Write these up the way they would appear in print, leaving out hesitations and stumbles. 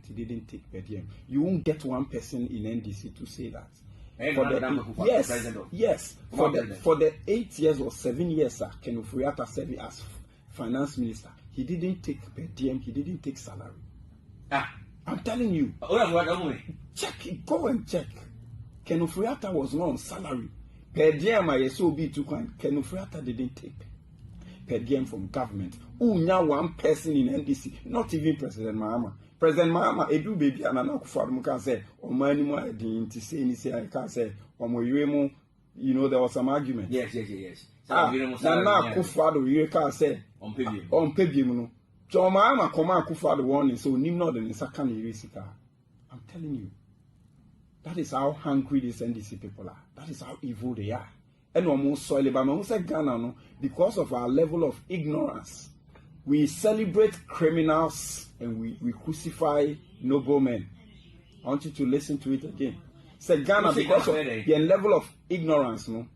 he didn't take per diem. You won't get one person in NDC to say that. Yes. For the 8 years or 7 years, Ken Ofori-Atta served as finance minister, he didn't take per diem, he didn't take salary. I'm telling you. Check it, go and check. Ken Ofori-Atta was not on salary. Per diem, I saw be too kind. Ken Ofori-Atta didn't take per diem from government. Now one person in NDC, not even President Mahama. President Mahama, Edu baby, and Nana Akufo-Addo can say, or money more, I didn't say anything. I can't say, or more, you know, there was some argument. Yes. Nana Akufo-Addo, you can say, on Pebium. So Mahama come Akufo-Addo warning, so Nimno the Nisaka Nisika. I'm telling you, that is how hungry these NDC people are. That is how evil they are. And almost soil, but I say Ghana, no, because of our level of ignorance, we celebrate criminals and we crucify noblemen. I want you to listen to it again. Say Ghana, because of the level of ignorance, no,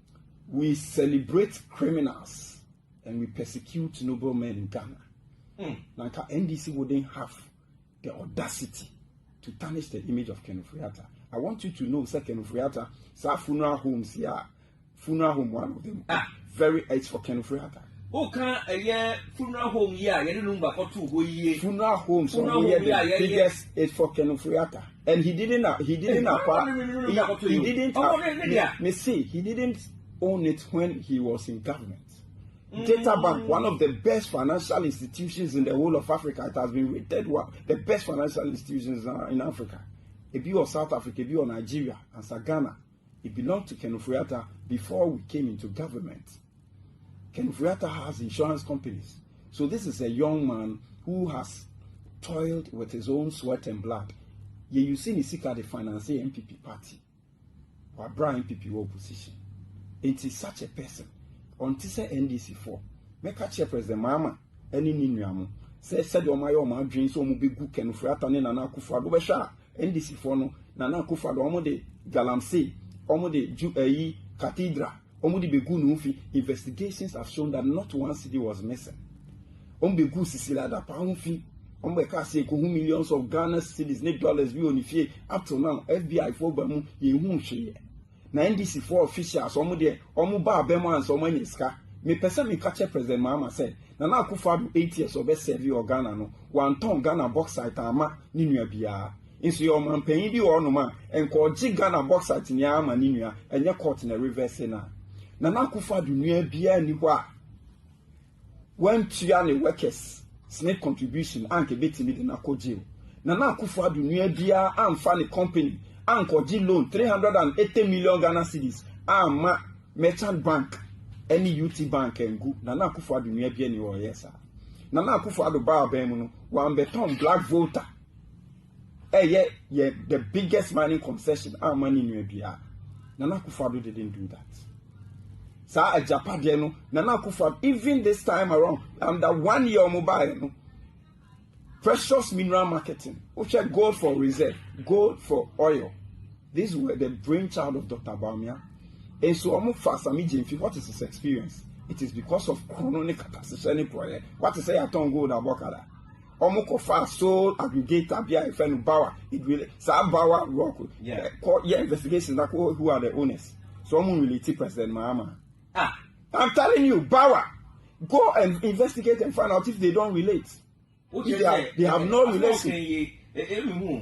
we celebrate criminals and we persecute noblemen in Ghana. Like NDC wouldn't have the audacity to tarnish the image of Ken Ofori-Atta. I want you to know, say Ken Ofori-Atta, sa funeral homes here. Funeral home, one of them. Very it's for Ken Ofori-Atta. Oh, can a funeral home, yeah, you don't know about 2 years. Funeral homes, the biggest is for Ken Ofori-Atta. And he didn't own it when he was in government. Data Bank, one of the best financial institutions in the whole of Africa, it has been rated one the best financial institutions in Africa. If you are South Africa, if you are Nigeria, and Ghana, it belonged to Ken Ofori-Atta before we came into government. Ken Ofori-Atta has insurance companies. So this is a young man who has toiled with his own sweat and blood. You see Nisika the finance MPP party. Or Brian MPP opposition. It is such a person. Until say NDC4. Make a chair President Mahama. Any Ninuamu. Said your my dreams so be good Ken Ofori-Atta and Nana Akufo-Addo Besha. NDC4 no. Nana Akufo-Addo omo de Galamsey. Omo de Cathedral. Omo de Begu Nufi. Investigations have shown that not one city was missing. Omo Begu Sisila da Paunfi. Omo Beka say millions of Ghana cedis, $8 be on if up to now. FBI for Bamu ye whom she. Na NDC4 officials omo ba bemo and so many ska. Me person me catch President Mahama said. Nana Akufo-Addo 8 years of serve your Ghana no. One ton Ghana bauxite ama ninua biya. Inso your man penyi bi wo no ma enko gi Ghana bauxite ni ama ninua enye court na reverse na. Nana Akufo-Addo nua biya ni ho a. When tua ne workers snake contribution anke betimi de na kojil. Nana Akufo-Addo nua biya amfa ne company anko gi loan 380 million Ghana cedis ama merchant bank any UT bank engu. Nana Akufo-Addo nua biya ni wo yesa. Nana Akufo-Addo ba abem no wan beton black voter. The biggest mining concession money in Ubia. Nana Akufo-Addo didn't do that. Sa a Japadiano, Nana Akufo-Addo, even this time around, under 1 year mobile, no, precious mineral marketing, which had gold for reserve, gold for oil. These were the brainchild of Dr. Bawumia. And so I'm fast. What is his experience? It is because of chronic catastrophic project. What is say I don't go about that? Omoko fast soul aggregator bia ifenu Bawa. It really sa Bawa rock. Yeah, investigations like who are the owners. Someone will tip President Mahama. I'm telling you, Bawa, go and investigate and find out if they don't relate. If they have no relation.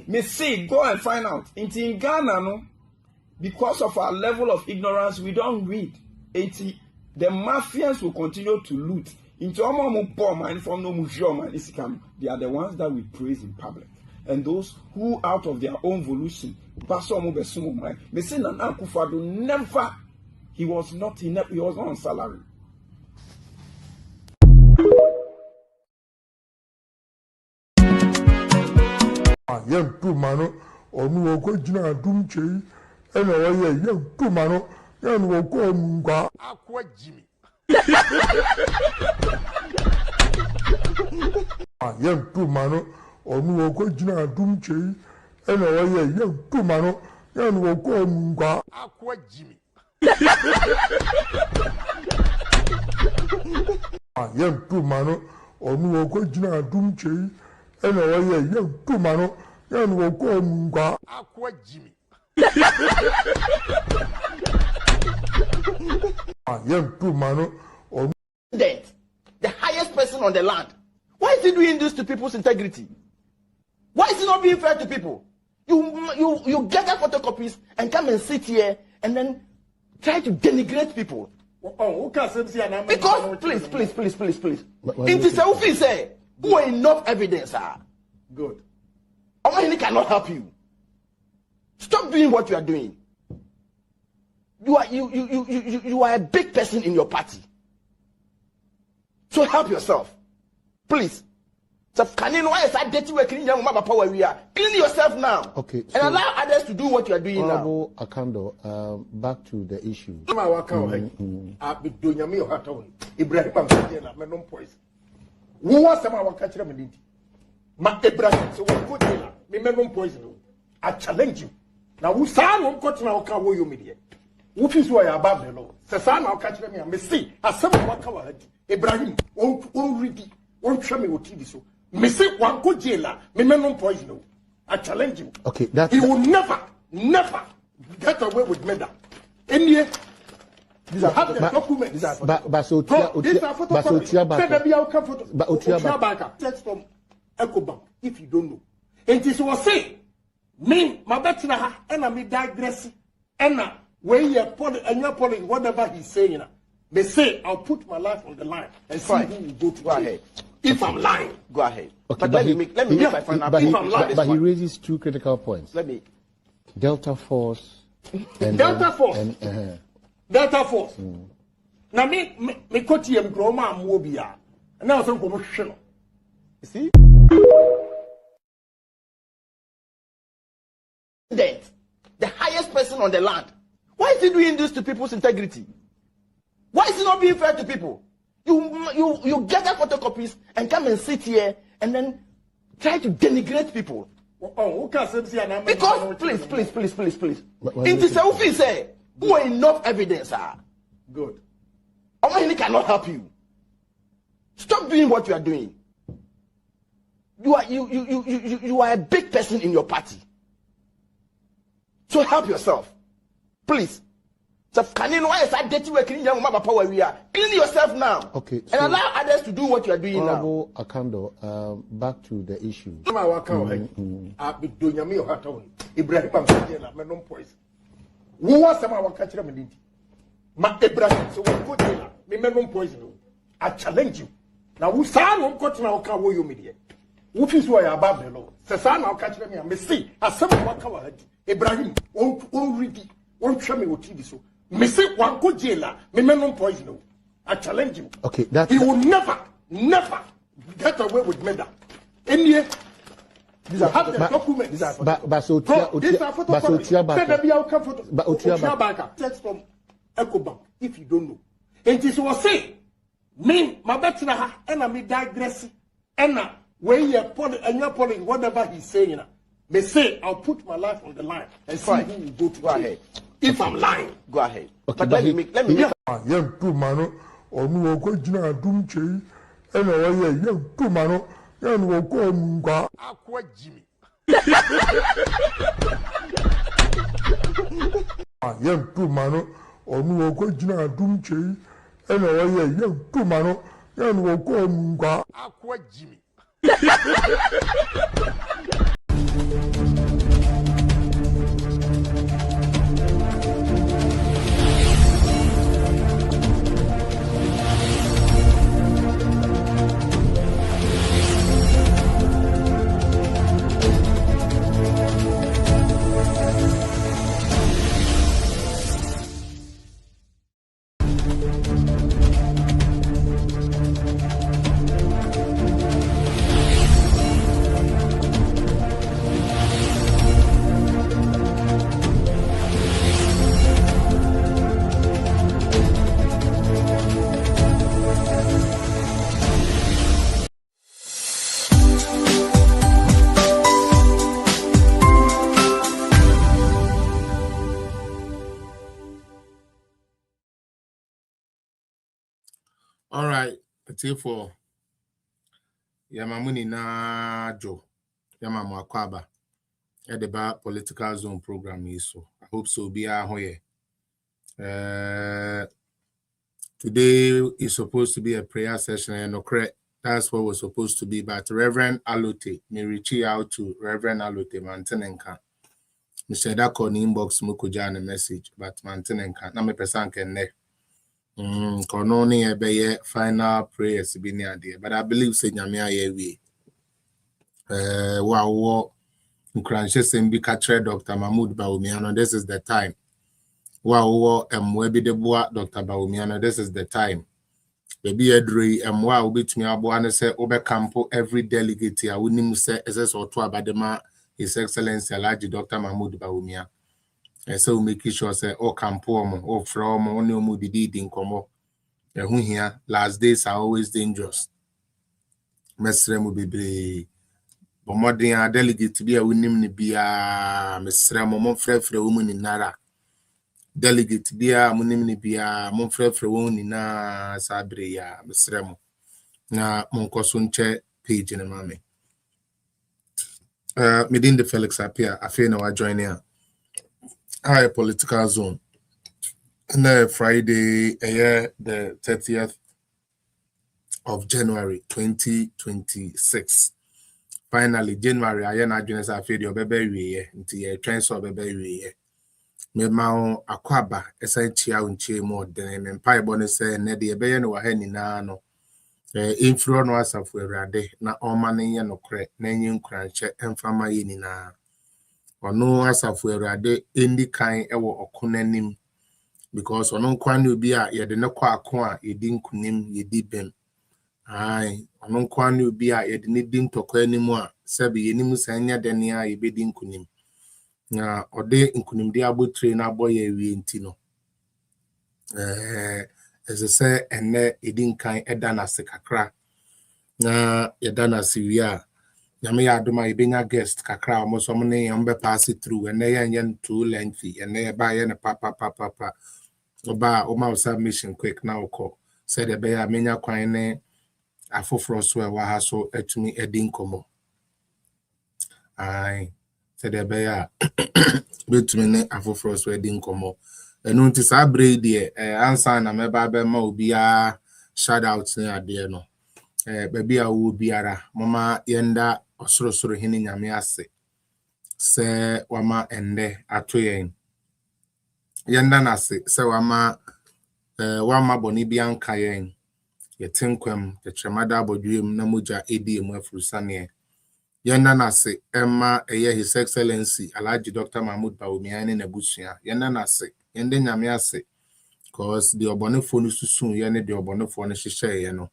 Me say go and find out. In Ghana, no, because of our level of ignorance, we don't read. The mafians will continue to loot. Into bomb from no museum, they are the ones that we praise in public. And those who out of their own volition, me say Nana Akufo-Addo never, he was not on salary. Young two mano or no go jina doom chey, and a young two mano, young will go Munga Aqua Jimmy. Young two mano or no go jina doom chey, and a young two mano, young will go Munga Aqua Jimmy. Young two mano or no go jina doom chey, and a young two mano, yan wo ko ngwa akwa Jimmy. The highest person on the land. Why is he doing this to people's integrity? Why is he not being fair to people? You gather photocopies and come and sit here and then try to denigrate people. Because please. It is a say who enough evidence are good. He cannot help you. Stop doing what you are doing. You are a big person in your party. So help yourself. Please. So can you know why I dirty work clean power we are? Clean yourself now. Okay. And allow others to do what you are doing now. Akando, back to the issue. I challenge you. Now, who say won't cut now? Can you media? Who feels why above the law? Say, now catch me. I see. As some of what Ibrahim won't read it. Won't show me what TV so. Me say one go jail. Me men poison. I challenge you. Okay, that he will never get away with murder. In here, these are the documents. These are photos. Text from EcoBank. If you don't know, and this was say. Me, my better and I me digress and where you're polling and you're polling whatever he's saying. They say I'll put my life on the line and see who will go to go ahead. If I'm lying, go ahead. Okay, but let me make my final point. But he raises two critical points. Let me Delta Force and Delta Force. Delta Force. Now me koti em groma amobia. Now some promotion. You see? The highest person on the land. Why is he doing this to people's integrity? Why is he not being fair to people? You gather photocopies and come and sit here and then try to denigrate people. Because please. It is a say who enough evidence are good. He cannot help you. Stop doing what you are doing. You are a big person in your party. So help yourself. Please. So can you know why I dirty work clean power we are? Clean yourself now. Okay. And allow others to do what you are doing now. Akando, back to the issue. I challenge you. Now who say won't cut now can you media? Who feels why above the law? Say now catch me. Me see as some what cover Ibrahim won't read it. Won't show me what TV so. Me say one go jail. Me men poison. I challenge you. Okay, that he will never get away with murder. In here, these are the documents. These are text from EcoBank. If you don't know, and this was say me my better and I me digress and where you're polling whatever he's saying. They say I'll put my life on the line and see who will go ahead. If I'm lying, go ahead. Okay, but let me make Aqua Jimmy. Aqua Jimmy. All right, for Yamamuni na Jo, Yamamu Akwaba. at the political zone program is so. I hope so be a hoye. Today is supposed to be a prayer session and correct. That's what was supposed to be. But Reverend Alote, me reach out to Reverend Alote Mantenenka. Me said that call inbox mukuja a message, but Mantenenka. Na me person can ne. Kononi ebeye final prayers be near there. But I believe say nyame aye we. Wow. Nkranche sembi katre Dr. Mahmoud Bawumia. No, this is the time. Wow, webi de boa Dr. Bawumia. No, this is the time. Baby Edri, wa ubit me aboa ne se obe campo every delegate ya winim se SS or to abadema His Excellency Alhaji Dr. Mahmoud Bawumia. And so make sure say o campo mo o from only omu didi dinkomo. Ehun here last days are always dangerous. Mesre mu bebre. Bomodin a delegate bi a winim ni bia mesre mo frefre wo mu ni nara. Delegate bia munim ni bia mon frefre won ni na sabre ya mesremo na mon koso nche page na mame within the Felix appear afi na wa join here high political zone na Friday the 30th of January 2026 finally January aye na adwene sa afi de obebe wiye nti ye twen so obebe wiye me ma akwaba esanchia unchie mo den me mpa ebo ne se ne de ebeye ne wa ha nyina no infro no asafu awrade na oma ne ye nokre na enyi nkranche emfama ye nyina ono asafu awrade endi kan ewo okonanim because ono nkwa ne obi a ye de ne kwa ako a yedi nkunim yedi bem ai ono nkwa ne obi a ye de ne di ntokwa anim a sabe yenim sanya de ne a ye bedi nkunim na ode nkunimdi abotre na aboye wi enti no eze se ene edinkan eda na sekakra na eda na siwia nyame ya adoma ibenya guest kakra mo so mne yambe pass through ene yan too lengthy ene ba ye ne papa oba o ma submission quick na okọ said ebe ya menya kwan ne afoforo so e wa ha so etumi edinkomo ai said ebe ya between ne afoforo so edinkomo enu nti sa breed de ansa na meba be ma obi a shout out ne ade no baby a wo biara mama yenda osoro hini nyame ase se wama ende atoyen yenda na se wama boni bianka yen yetenkwam tetremada abodwem na moja ediem afurusane yenda na se emma His Excellency Alhaji Dr. Mahmoud Bawumia ne nabusua yenda na se yende nyame ase cause the obonefo no susun ye ne the obonefo no hihye ye no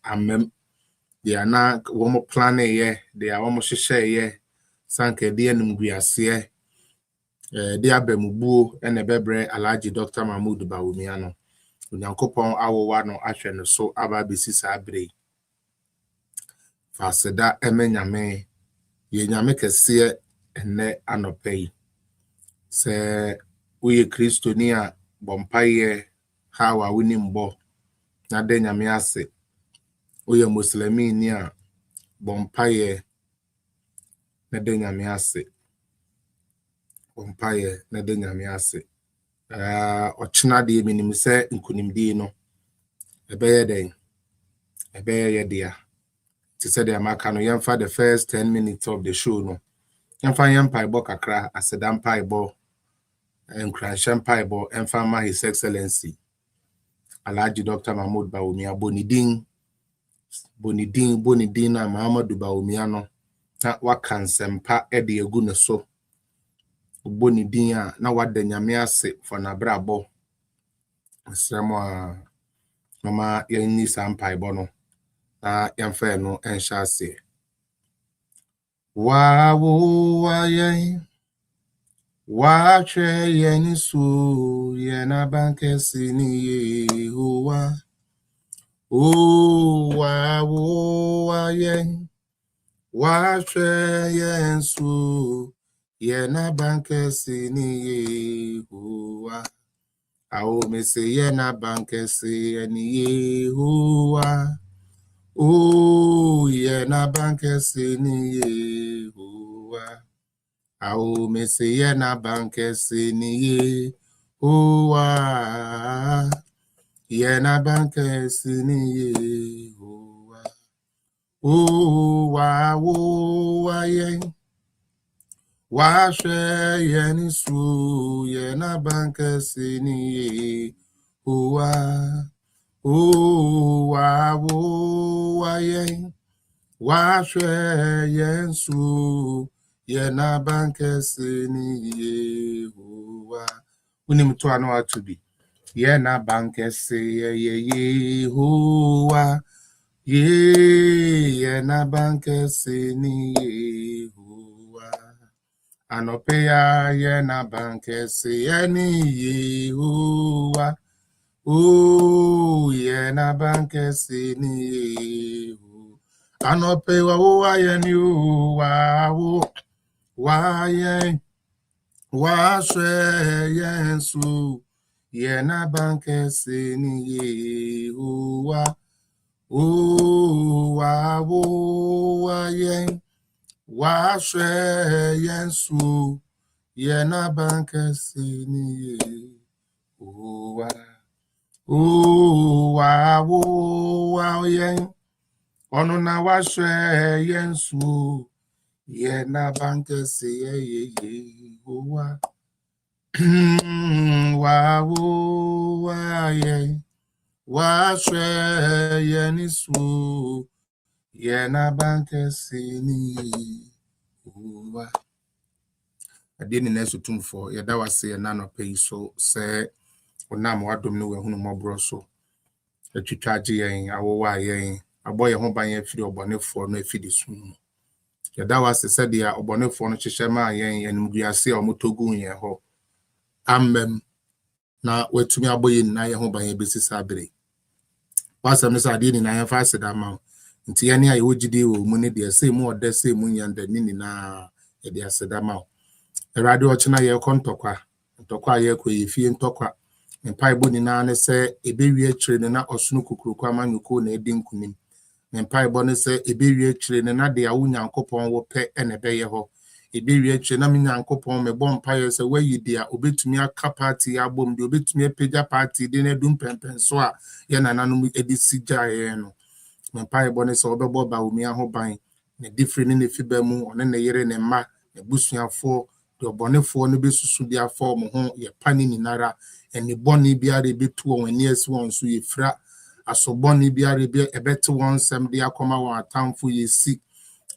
amem they are na wo plan ye they are wo hihye ye sanke de enum guase de abamubuo ene bebre Alhaji Dr. Mahmoud Bawumia no onyankopon awowa no ahwe no so aba besi sabre faseda emenyame ye nyame kese ene anopai se uye Kristoni a bompaye hawa wini mbo na de nyame ase uye muslimi ni a bompaye na de nyame ase bompaye na de nyame ase ochina de minim se nkunimdi no ebeye den ebeye dia ti se de amaka no yemfa the first 10 minutes of the show no yemfa yempa ibo kakra asedampa ibo Encranshan Paibo Enfama His Excellency Alhaji Dr. Mahmoud Bawumia bonidin na Muhammadu Bawumia no na wakansempa ede egu ne so bonidin a na wada nyame ase for na brabo sremo a mama yenni sampaibo no na yemfa no ensha ase wa yen Wache yenisu yena banke sini Yehowa wa yen wache yensu yena banke sini Yehowa awo me se yena banke sini Yehowa yena banke sini Yehowa Au Messiah na banke sini Yehowa. Yena banke sini Yehowa. Wa yen. Wa she yen su yena banke sini Yehowa. Wa yen. Wa she yen su yena banke sini Yehowa. Unim to ano to be. Yena banke se Yehowa. Yena banke sini Yehowa. Anopeya yena banke se Yehowa. Yena banke sini Yehowa. Anopeya yeni wa yen yensu yena banke sini Yehowa. Wa yen yensu yena banke sini Yehowa. Wa yen ono na wa yensu yena banke sini Yehowa. Wa yen yenisu yena banke sini Yehowa. Ade ne nesu tumfo yeda wase na no pay so se onam wadom ne wehunu mobro so atwitwaje yen awowa yen aboye ho ban afiri obonefo no afidi sum yeda wase se dia obonefo no hyehye ma yen enumguase a omotogu yen ho amem na wetumi aboye na ye ho ban besisa abere wasam ne sade ni na ye fa aseda ma nti ye ne aye wogide wo mu ne de se mu oda se mu nyanda ni na ye de aseda ma erade ochina ye kontokwa ntokwa ye ko yefie ntokwa mpa ibo ni na ne se ebewie akire ne na osunu kukuruku amanyuko na edi nkunim mpa ibo ne se ebewie akire ne na de awu nyankopon wo pe ene beye ho ebewie akire na nyankopon me bo mpa ye se wayi de a obetumi aka party abom de obetumi apeja party de na dum pempen so a ye nananum edi sigya ye no mpa ibo ne se obebo Bawumia ho ban ne difri ne fiba mu one ne yere ne ma ne busuafo de obonefo no besusu dia form ho ye pani ni nara eni boni biare betu won ani asi won so ye fra asoboni biare be ebete won sem de akoma won atamfo ye si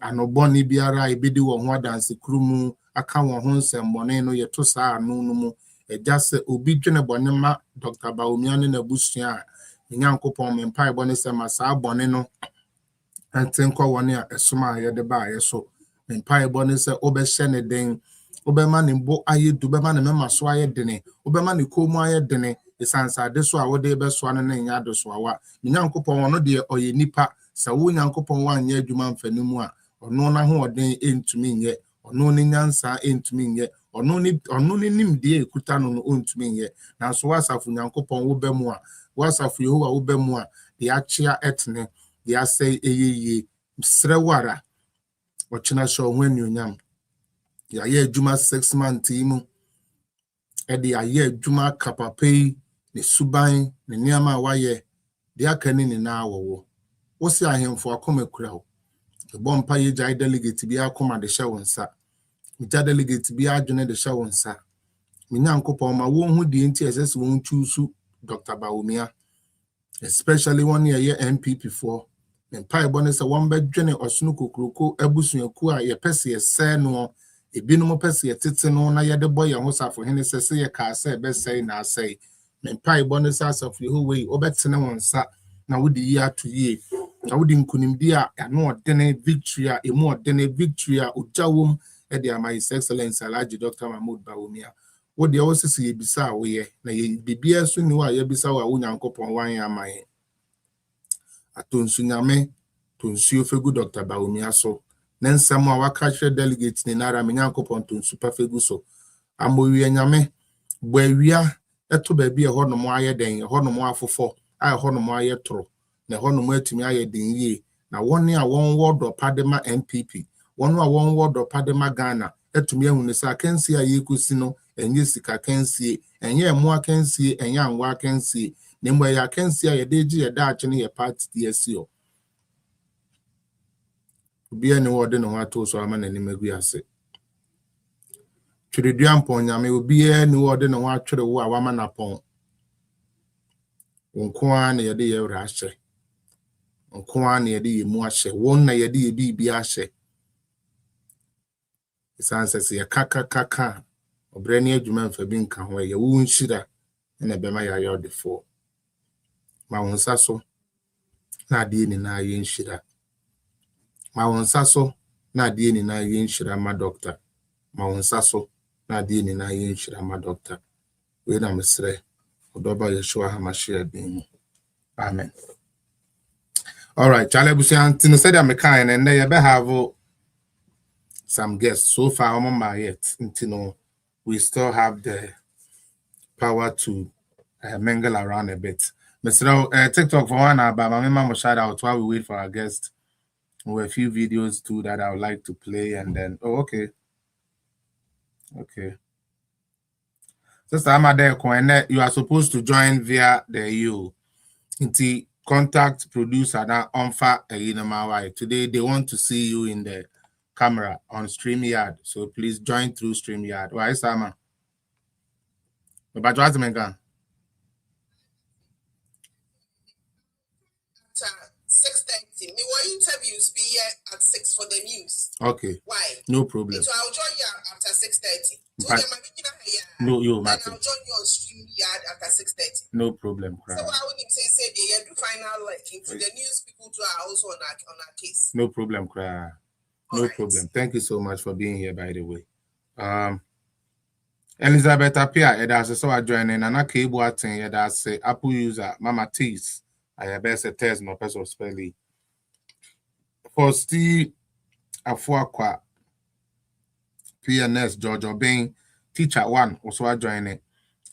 anoboni biara ebedi won ho adanse krumu aka won ho nsem boni no ye to saa anu no mu ejase obi dwene boni ma Dr. Bawumia ne na busua nyankopon me mpa boni sem asa boni no antenkwa won a esoma ye de ba ye so me mpa boni se obehye ne den obema ne bo aye du bema ne mema so aye dene obema ne komu aye dene esansa de so a wode be so ane ne nya do so awa nyankopon wono de oye nipa sa wo nyankopon wanye adwuma mfanimu a ono na ho oden entumi nye ono ne nyansa entumi nye ono ne nimde ekuta no no ontumi nye na so wasafu nyankopon wo be mu a wasafu Yehowa wo be mu a de achia etne de asai eyeye srewara ochina sho ho anuonyam ya ye adwuma 6 months mu edi aye adwuma kapapei ne suban ne niama waye de akani ne na awowo wo si ahemfo akoma kura wo ebo mpa ye jai delegate bi akoma de hye wonsa ja delegate bi adwene de hye wonsa minyankopon ma wo hu de enti esese won chusu Dr. Bawumia especially one ye MPP for mpa ebo ne se won bedwene osunu kokroko abusuaku a ye pese ye se no ebinum pese ye tete no na ye de boy ho safo hene se ye ka se be sei na sei mpa ebo ne se asafo Yehowa yi obetene wonsa na wodi yi ato yi na wodi nkunimdi a ano odene victory a emu odene victory a ojawom e de ama His Excellency Alhaji Dr. Mahmoud Bawumia wodi o sese ye bisa wo ye na ye bibia so ni wa ye bisa wa Nyankopon wan ya amaye atonsu nyame tonsu ofegu Dr. Bawumia so nensam a waka hwe delegate ni nara Nyankopon tonsu pafegu so amowie nyame bo awia eto ba bi e ho no mo aye den e ho no mo afofo a ho no mo aye toro na ho no mo atumi aye den yie na woni a won wodo padema MPP one word or Padema Ghana, etumi ehunu say akansi a yekusi no enye sika kansi enye mo akansi enye anwa akansi ne mo ya akansi a yede gi yeda ache ne ye party DSC o obi ene wode no ato so ama na ni magu ase twedua mpon nyame obi ene wode no atwere wo a wama na pon nko a na yede ye wra ahye nko a na yede ye mu ahye won na yede ye bibi ahye sanse ye kaka obrani adwuma mfa bi nka ho ye wo nhyira na bema ya ya odefo ma wonsa so na ade ni na ye nhyira ma wonsa so na ade ni na ye nhyira ma doctor ma wonsa so na ade ni na ye nhyira ma doctor we na mesre odoba yeshua hamashia din amen. All right, Charlie Busian tino said I'm kind and they have some guests so far on my yet until we still have the power to mingle around a bit. Mr. TikTok for one hour, but my mama shout out while we wait for our guest. We have a few videos too that I would like to play and then okay. Sister Amade, you are supposed to join via the EU. Into contact producer now Onfa Eyinamawa. Today they want to see you in the camera on StreamYard. So please join through StreamYard. Why Sama? But what's the main 6:30. Me want interviews be here at 6 for the news. Okay. Why? No problem. So I'll join you after 6:30. No, you I'll join you on StreamYard after 6:30. No problem. So I wouldn't say they do final into the news people too are also on our case. No problem, Kra. No problem. Thank you so much for being here, by the way. Elizabeth Apia, Eda so I join in Nana Cable attend Eda say Apple user Mama Tees. I have best a test no person spelling. For Steve Afuakwa PNS George Obeng teacher one also I join it.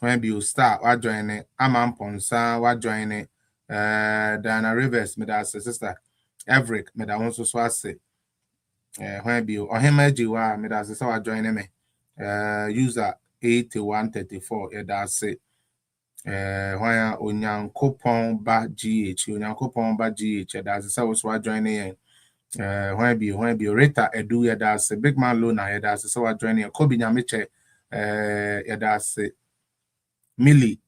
When you start I join it. Amam Ponsa I join it. Diana Rivers me that sister Everett me that also so I say. When you or him ejiwa me that sister I join me. User 8134 that say. When Onyankopon ba GH Onyankopon ba GH that's also I join in. When be Rita Edu that's a big man loan that's so I join in. Kobe Nyamiche that's Millie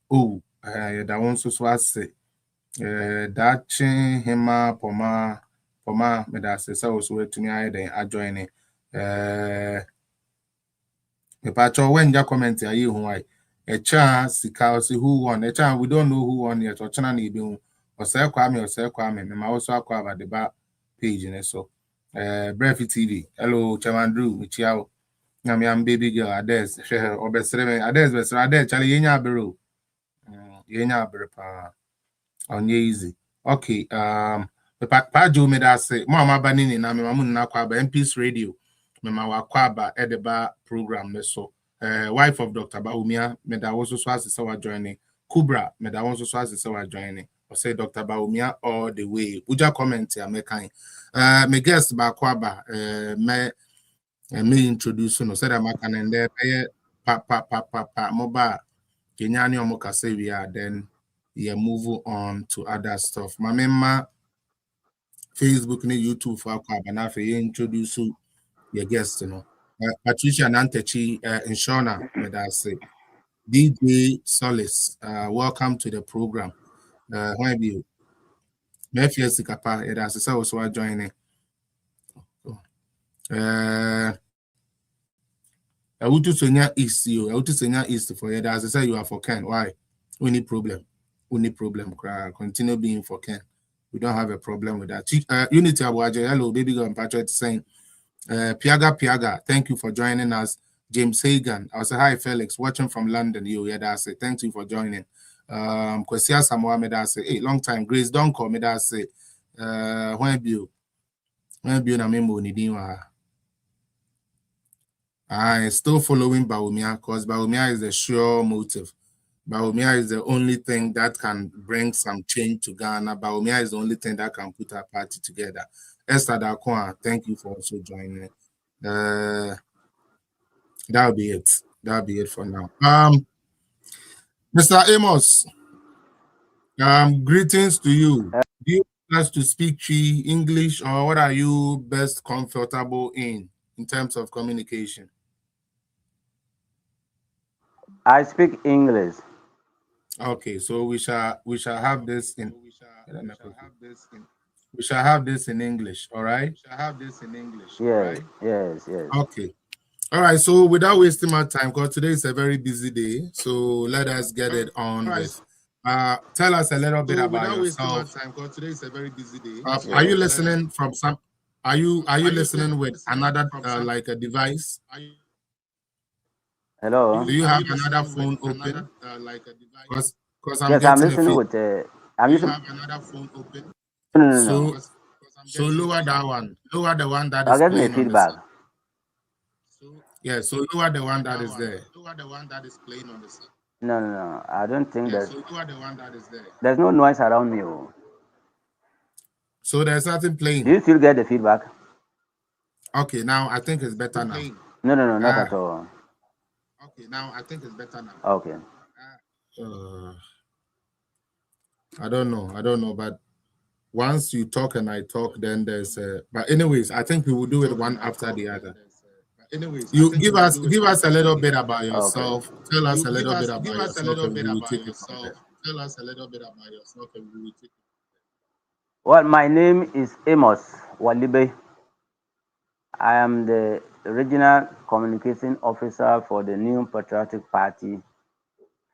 that also so I say that chin hima poma me that's so to me I join in. Me pacho when ya comment ya you who a chance because who won a chance we don't know who won yet or chana ni bi or say kwame me ma also akwa the back page and so Brefi TV hello Chairman Drew michiao na me am baby girl Ades share obesere me Ades besere Ades chale yenya abero pa onye easy okay the pa jo me that say mo amaba ni na me mamu na kwa ba MP's radio me ma wa kwa ba edeba program me so wife of Dr. Bawumia, me that also swasi sawa joining. Kubra, me that also swasi sawa joining. Or say Dr. Bawumia all the way. Uja comment ya me kind. Me guest ba kwaba me introduce no said I'm can and there pa moba kenyani omoka say we are then yeah move on to other stuff. My memma Facebook ni YouTube for kwaba na fe introduce your guest, you know. Patricia Nantechi Inshona, may I say. DJ Solis, welcome to the program. How are you? Mefia Sikapa, it has also joining. I want to send East you. I want to send East for you. As I say, you are for Ken. Why? Only problem. Continue being for Ken. We don't have a problem with that. Unity Abuaje, hello, baby girl and Patrick saying. Piaga, thank you for joining us. James Hagan, I say hi Felix, watching from London. I say thank you for joining. Kwesia Samoa, I say hey, long time. Grace don't call me. I say when you na membo ni diwa. I still following Bawumia because Bawumia is the sure motive. Bawumia is the only thing that can bring some change to Ghana. Bawumia is the only thing that can put our party together. Esther Dakwa, thank you for also joining. That'll be it. That'll be it for now. Mr. Amos, greetings to you. Do you want us to speak Chi English, or what are you best comfortable in terms of communication? I speak English. Okay, so we shall have this in we shall have this in English, all right? Yes, yes, yes. Okay. All right, so without wasting my time, because today is a very busy day, so let us get it on with. Tell us a little bit about yourself. Are you listening from some? Are you listening with another like a device? Hello. Do you have another phone open? Because I'm Yes, I'm getting a listening feed. with. I'm using. No. So lower that one. Lower the one that I'm is getting a playing on the feedback. side. Yeah, so lower the one that is there. No. I don't think there's no noise around me. Oh. So there's nothing Do you playing. still get the feedback? Okay, now I think it's better now. No, not at all. Okay. I don't know, but once you talk and I talk, then there's but anyways, I think we will do it one after the other. You give us a little bit about yourself. Tell us a little bit about yourself, and we will take it from there. Well, my name is Amos Walibe. I am the regional communication officer for the New Patriotic Party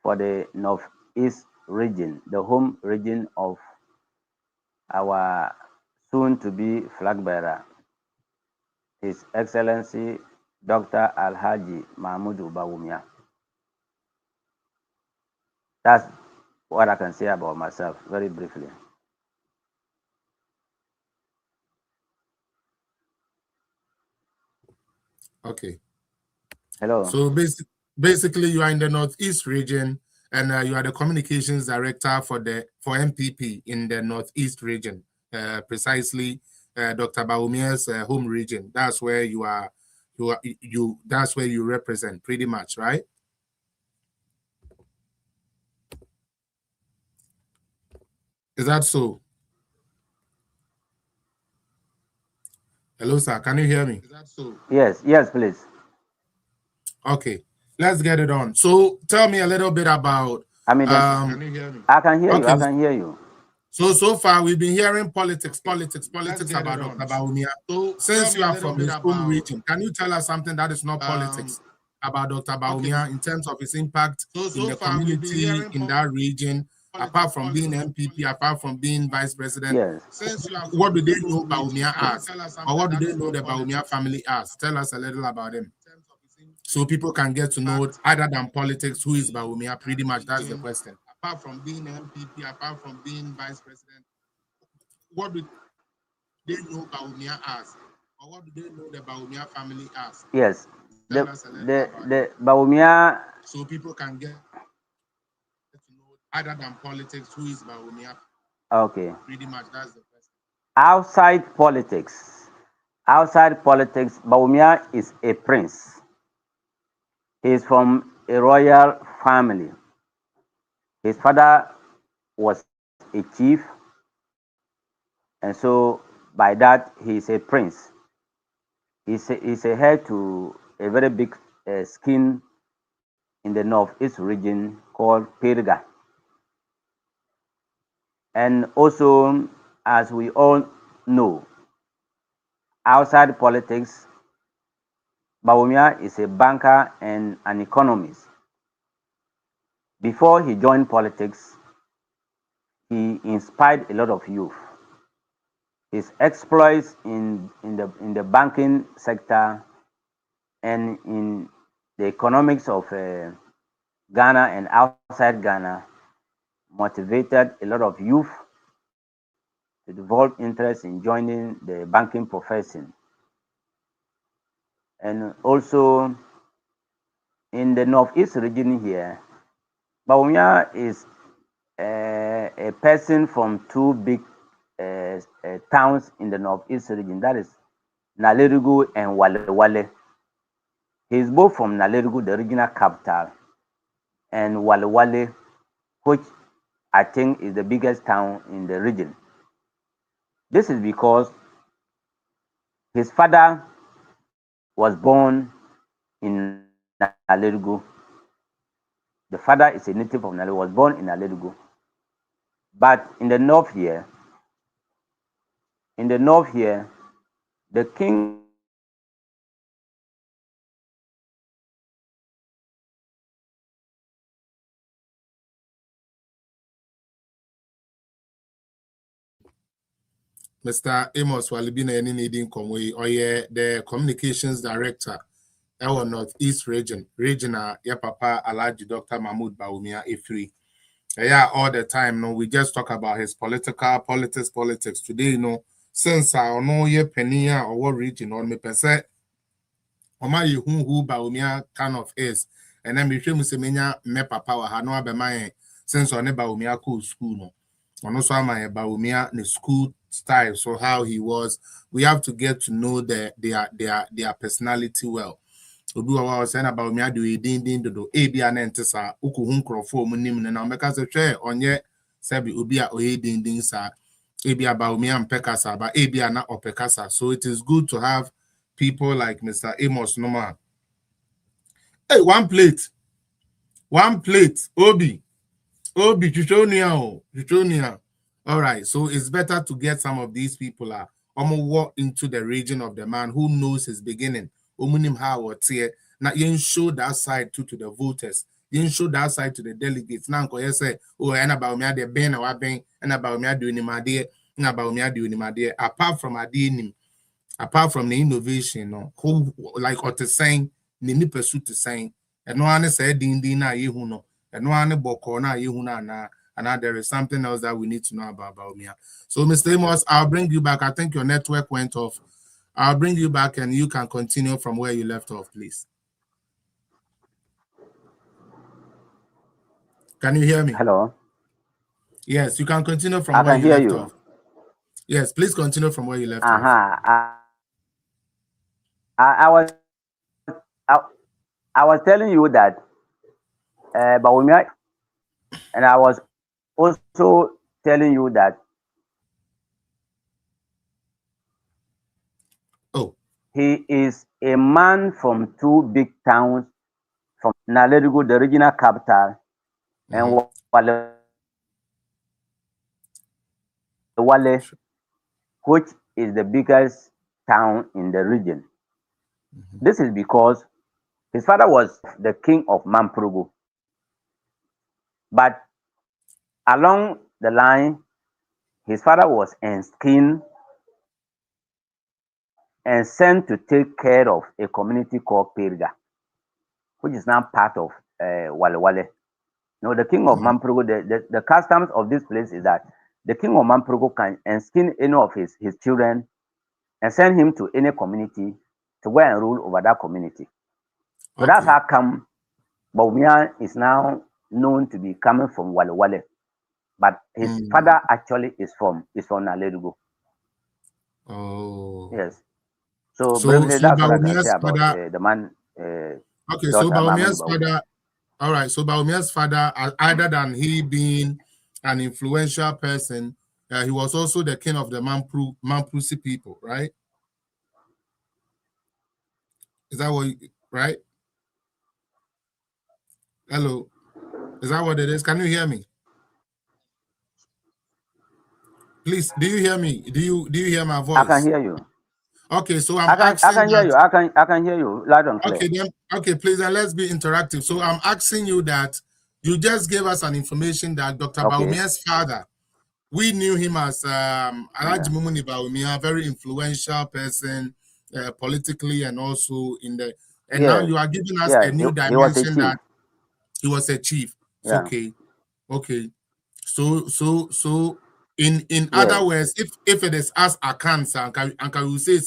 for the Northeast region, the home region of our soon-to-be flag bearer, His Excellency Dr. Alhaji Mahmudu Bawumia. That's what I can say about myself, very briefly. Okay. Hello. So basically, you are in the Northeast region, and you are the communications director for MPP in the Northeast region, precisely Dr. Bawumia's home region. That's where you are. That's where you represent, pretty much, right? Is that so? Hello, sir. Can you hear me? Yes, please. Okay, let's get it on. So tell me a little bit about. Can you hear me? I can hear you. I can hear you. So far we've been hearing politics about Dr. Bawumia. So since you are from his home region, can you tell us something that is not politics about Dr. Bawumia in terms of his impact in the community in that region, apart from being MPP, apart from being vice president? Yes. What do they know Bawumia as? Or what do they know the Bawumia family as? Tell us a little about him, so people can get to know, other than politics, who is Bawumia. Pretty much that's the question. Apart from being MPP, apart from being vice president, what do they know Bawumia as? Or what do they know the Bawumia family as? Yes. The Bawumia. So people can get to know, other than politics, who is Bawumia. Okay. Pretty much that's the question. Outside politics, Bawumia is a prince. He is from a royal family. His father was a chief, and so by that he is a prince. He's a heir to a very big skin in the northeast region called Pirga. And also, as we all know, outside politics, Bawumia is a banker and an economist. Before he joined politics, he inspired a lot of youth. His exploits in the banking sector and in the economics of Ghana and outside Ghana motivated a lot of youth to develop interest in joining the banking profession. And also in the northeast region here, Bawumia is a person from two big towns in the northeast region. That is Nalerigu and Wale. He is both from Nalerigu, the regional capital, and Wale, which I think is the biggest town in the region. This is because his father was born in Nalerigu. The father is a native of Nalerigu, was born in Nalerigu. But in the north here, the king Mr. Amos Walibina any needing Conway or the communications director our Northeast region, regional Papa Alaji Dr. Mahmoud Bawumia A3. Yeah, all the time. No, we just talk about his politics. Today, since I know ye Penia or what region or me per se, or my who Bawumia kind of is, and then we should say me papa wa no be my since on Bawumia cool school no. And also my Bawumia the school style, so how he was. We have to get to know their personality well. Obi wa was saying about me do din do ebia na ntesa ukuhu nkrofo mu nim na meka se hwe onye sabi obi a oye din sa ebia about me am pekasa ba ebia na opekasa. So it is good to have people like Mr. Amos Noma. Hey, one plate Obi Chuchonia. All right, so it's better to get some of these people walk into the region of the man who knows his beginning. Umunim how or tear. Now you show that side to the voters. You show that side to the delegates. Now you say, oh, and about me the ben or ben, and about me doing my dear, and about me doing my dear. Apart from the innovation, who like what to saying, ni pursue to saying, and no one said din na yehuno, and no one boko na yehuna na. And now there is something else that we need to know about Bawumia. So, Mr. Amos, I'll bring you back. I think your network went off. I'll bring you back and you can continue from where you left off, please. Can you hear me? Hello. Yes, you can continue from where you left off. Yes, please continue from where you left off. I was telling you that Bawumia, and I was also telling you that he is a man from two big towns, from Nalerigu, the regional capital, and Wale, which is the biggest town in the region. This is because his father was the king of Mampurugu. But along the line, his father was enskined and sent to take care of a community called Pirga, which is now part of Wale. Now, the king of Mampurugu, the customs of this place is that the king of Mampurugu can enskin any of his children and send him to any community to go and rule over that community. So that's how come Bawumia is now known to be coming from Wale. But his father actually is from Nalerigu. Oh. Yes. So briefly, that's what I can say about the man. Okay, so Bawumia's father. All right, so Bawumia's father, other than he being an influential person, he was also the king of the Mampusi people, right? Is that what? Right? Hello, is that what it is? Can you hear me? Please, do you hear me? Do you hear my voice? I can hear you. Okay, so I can hear you. I can hear you loud and clear. Okay, please, and let's be interactive. So I'm asking you that you just gave us an information that Dr. Bawumia's father, we knew him as Alaji Mumuni Bawumia, very influential person politically and also in the. And now you are giving us a new dimension that he was a chief. Yeah. Okay. So in other words, if it is as a cancer, and can you say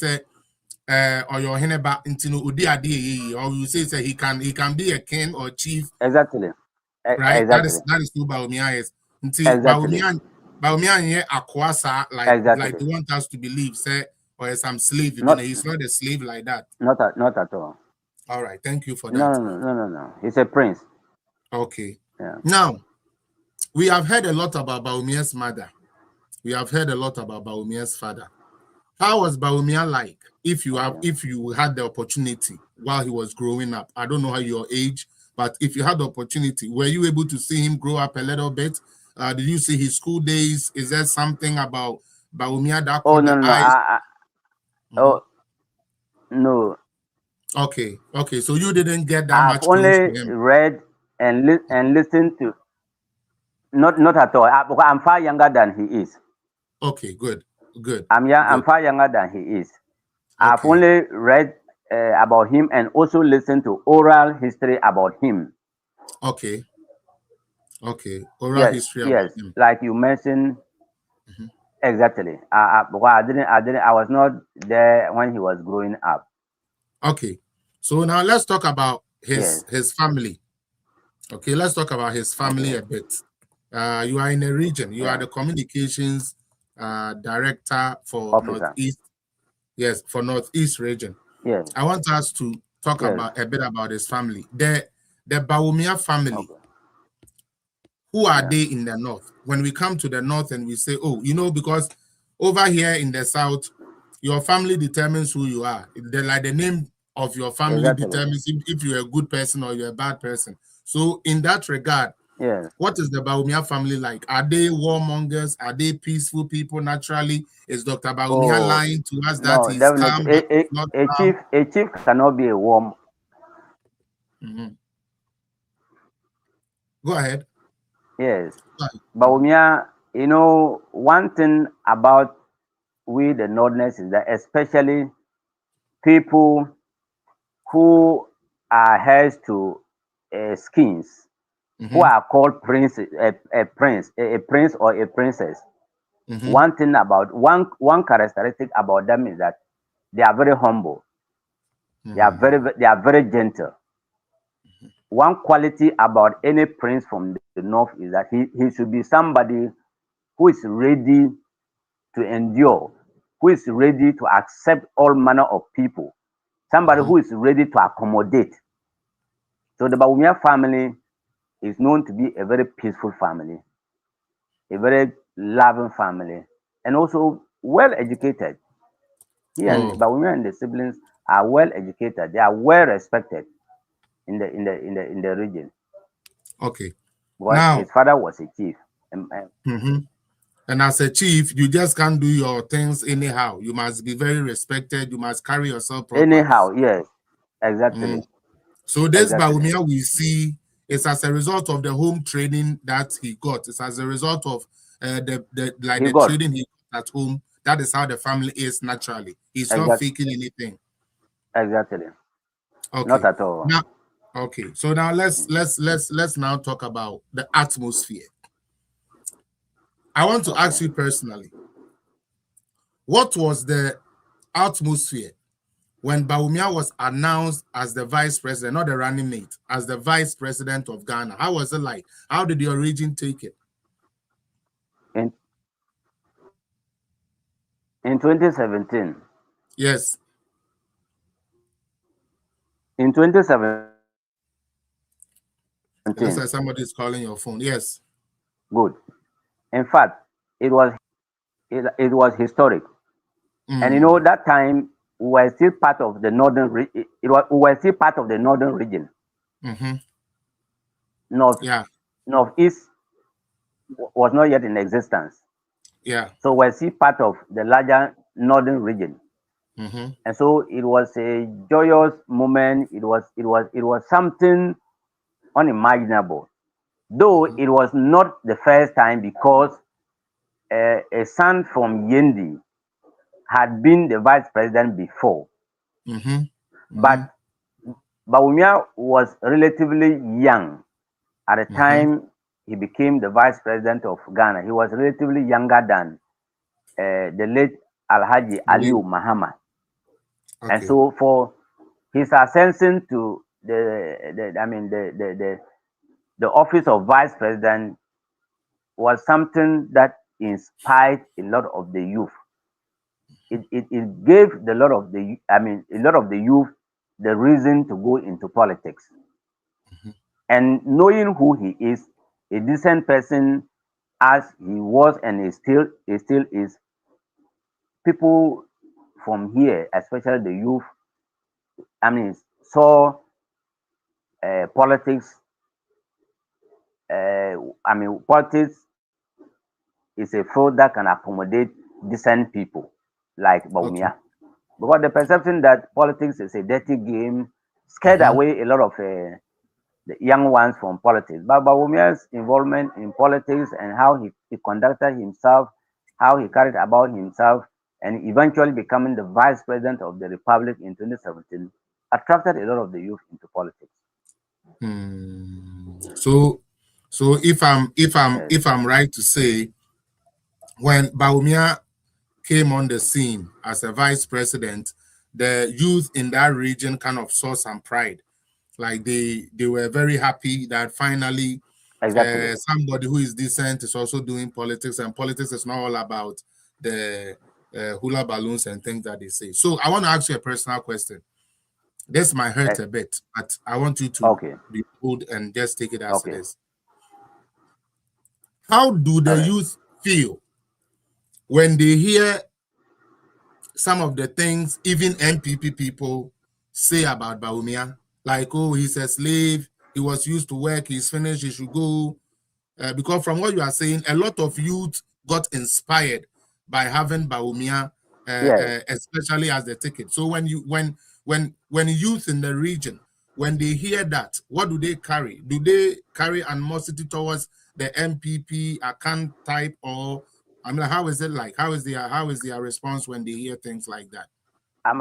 or your heneba intino udi or you say he can be a king or chief. Exactly. Right? Exactly. That is who Bawumia is. Exactly. Bawumia akwasa like they want us to believe say or some slave? Not He's not a slave like that. not at all. All right, thank you for No, that. no. He's a prince. Okay. Yeah. Now, we have heard a lot about Bawumia's mother. We have heard a lot about Bawumia's father. How was Bawumia like? If you had the opportunity while he was growing up, I don't know how your age, but if you had the opportunity, were you able to see him grow up a little bit? Did you see his school days? Is there something about Bawumia that caught the eyes? Oh no. Okay. So you didn't get that I've much close only to him. read and listened to. Not at all. Because I'm far younger than he is. Okay, good. I'm far younger than he is. Okay. I've only read about him and also listened to oral history about him. Okay. Oral history about him. Like you mentioned. Exactly. Because I was not there when he was growing up. Okay. So now let's talk about his family. Okay, let's talk about his family a bit. You are in a region. You are the communications director for Northeast. Yes, for Northeast region. Yes. I want us to talk about a bit about his family. The Bawumia family. Okay. Who are they in the north? When we come to the north and we say, oh, because over here in the south, your family determines who you are. The name of your family determines if you're a good person or you're a bad person. So in that regard, what is the Bawumia family like? Are they warmongers? Are they peaceful people naturally? Is Dr. Bawumia lying to us that he's calm? A chief cannot be a warm. Go ahead. Yes. Bawumia, one thing about we the Northerners is that especially people who are heirs to skins, who are called prince or a princess. One thing about one characteristic about them is that they are very humble. They are very gentle. One quality about any prince from the north is that he should be somebody who is ready to endure, who is ready to accept all manner of people, somebody who is ready to accommodate. So the Bawumia family is known to be a very peaceful family, a very loving family, and also well educated. And Bawumia and the siblings are well educated. They are well respected in the region. Okay. Because now, his father was a chief. And as a chief, you just can't do your things anyhow. You must be very respected. You must carry yourself properly. Anyhow, yes. Exactly. So this Bawumia we see is as a result of the home training that he got. It's as a result of the training he got at home. That is how the family is naturally. He's not faking anything. Exactly. Okay. Not at all. Now, okay. So now let's now talk about the atmosphere. I want to ask you personally, what was the atmosphere when Bawumia was announced as the vice president, not the running mate, as the vice president of Ghana? How was it like? How did your region take it? In 2017. Yes. In 2017. Looks like somebody is calling your phone. Yes. Good. In fact, it was historic. And that time we were still part of the northern region. We were still part of the northern region. Northeast was not yet in existence. Yeah. So we're still part of the larger northern region. And so it was a joyous moment. It was something unimaginable. Though it was not the first time, because a son from Yendi had been the vice president before. But Bawumia was relatively young at the time he became the vice president of Ghana. He was relatively younger than the late Alhaji Aliu Mahama. And so for his ascension to the office of vice president was something that inspired a lot of the youth. it gave a lot of the youth the reason to go into politics. And knowing who he is, a decent person as he was and he still is, people from here, especially the youth, saw politics. Politics is a field that can accommodate decent people like Bawumia. Because the perception that politics is a dirty game scared away a lot of the young ones from politics. But Bawumia's involvement in politics and how he conducted himself, how he carried about himself, and eventually becoming the vice president of the republic in 2017 attracted a lot of the youth into politics. So if I'm right to say, when Bawumia came on the scene as a vice president, the youth in that region kind of saw some pride. Like they were very happy that finally somebody who is decent is also doing politics, and politics is not all about the hula balloons and things that they say. So I want to ask you a personal question. This might hurt a bit, but I want you to be bold and just take it as it is. How do the youth feel when they hear some of the things even MPP people say about Bawumia? Like, oh, he's a slave, he was used to work, he's finished, he should go. Because from what you are saying, a lot of youth got inspired by having Bawumia, especially as the ticket. So when youth in the region, when they hear that, what do they carry? Do they carry animosity towards the MPP account type, or how is it like? How is their response when they hear things like that? I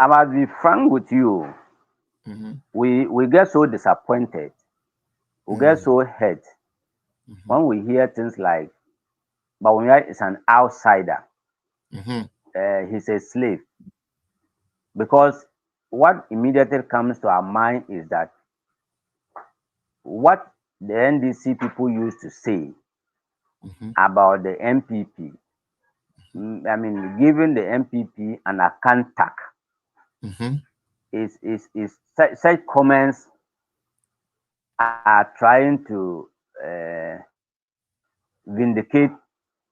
must be frank with you. We get so disappointed, we get so hurt when we hear things like Bawumia is an outsider, he's a slave. Because what immediately comes to our mind is that what the NDC people used to say about the MPP, giving the MPP an account tag, is such comments are trying to vindicate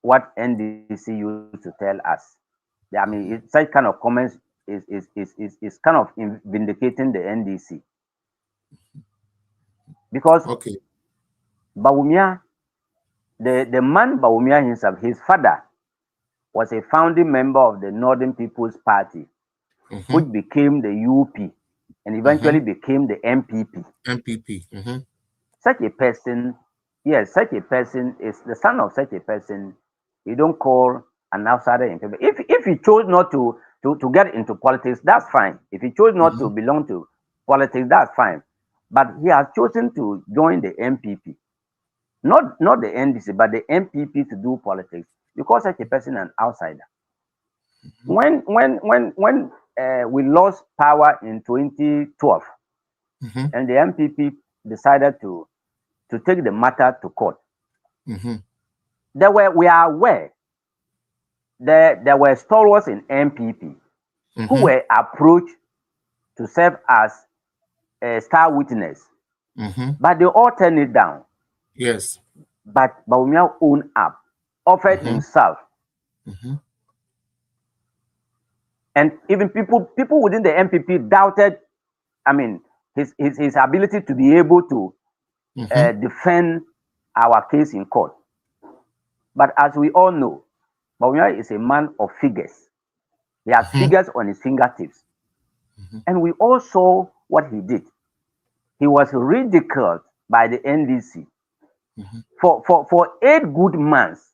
what NDC used to tell us. Such kind of comments is kind of vindicating the NDC. Because Bawumia, the man Bawumia himself, his father was a founding member of the Northern People's Party, which became the UP and eventually became the MPP. Such a person, such a person is the son of such a person. You don't call an outsider in people. If he chose not to get into politics, that's fine. If he chose not to belong to politics, that's fine. But he has chosen to join the MPP, not the NDC, but the MPP to do politics. You call such a person an outsider. When we lost power in 2012, and the MPP decided to take the matter to court, we are aware there were stalwarts in MPP who were approached to serve as a star witness, but they all turned it down. Yes. But Bawumia owned up, offered himself, and even people within the MPP doubted, his ability to be able to defend our case in court. But as we all know, Bawumia is a man of figures. He has figures on his fingertips. And we all saw what he did. He was ridiculed by the NDC for 8 good months.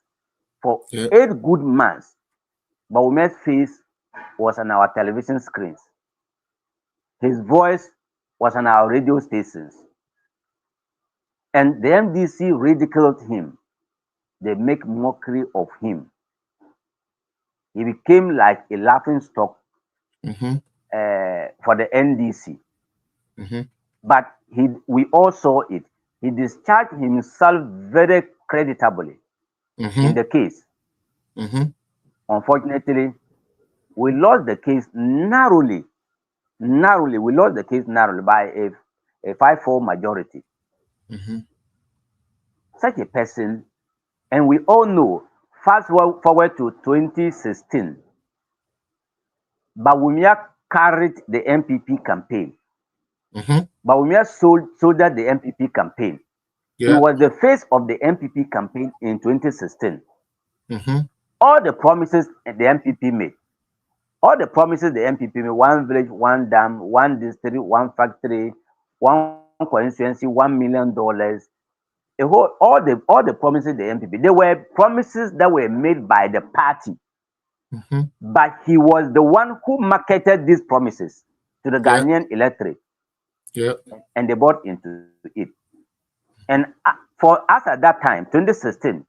For 8 good months, Bawumia's face was on our television screens. His voice was on our radio stations. And the MDC ridiculed him. They make mockery of him. He became like a laughing stock for the NDC. But we all saw it. He discharged himself very creditably in the case. unfortunately, we lost the case narrowly. We lost the case narrowly by a 5-4 majority. Such a person, and we all know, fast forward to 2016, Bawumia carried the MPP campaign. Bawumia soldiered the MPP campaign. He was the face of the MPP campaign in 2016. All the promises the MPP made, one village, one dam, one district, one factory, one constituency, $1 million. All the promises the MPP, they were promises that were made by the party. But he was the one who marketed these promises to the Ghanaian electorate. And they bought into it. And for us at that time, 2016,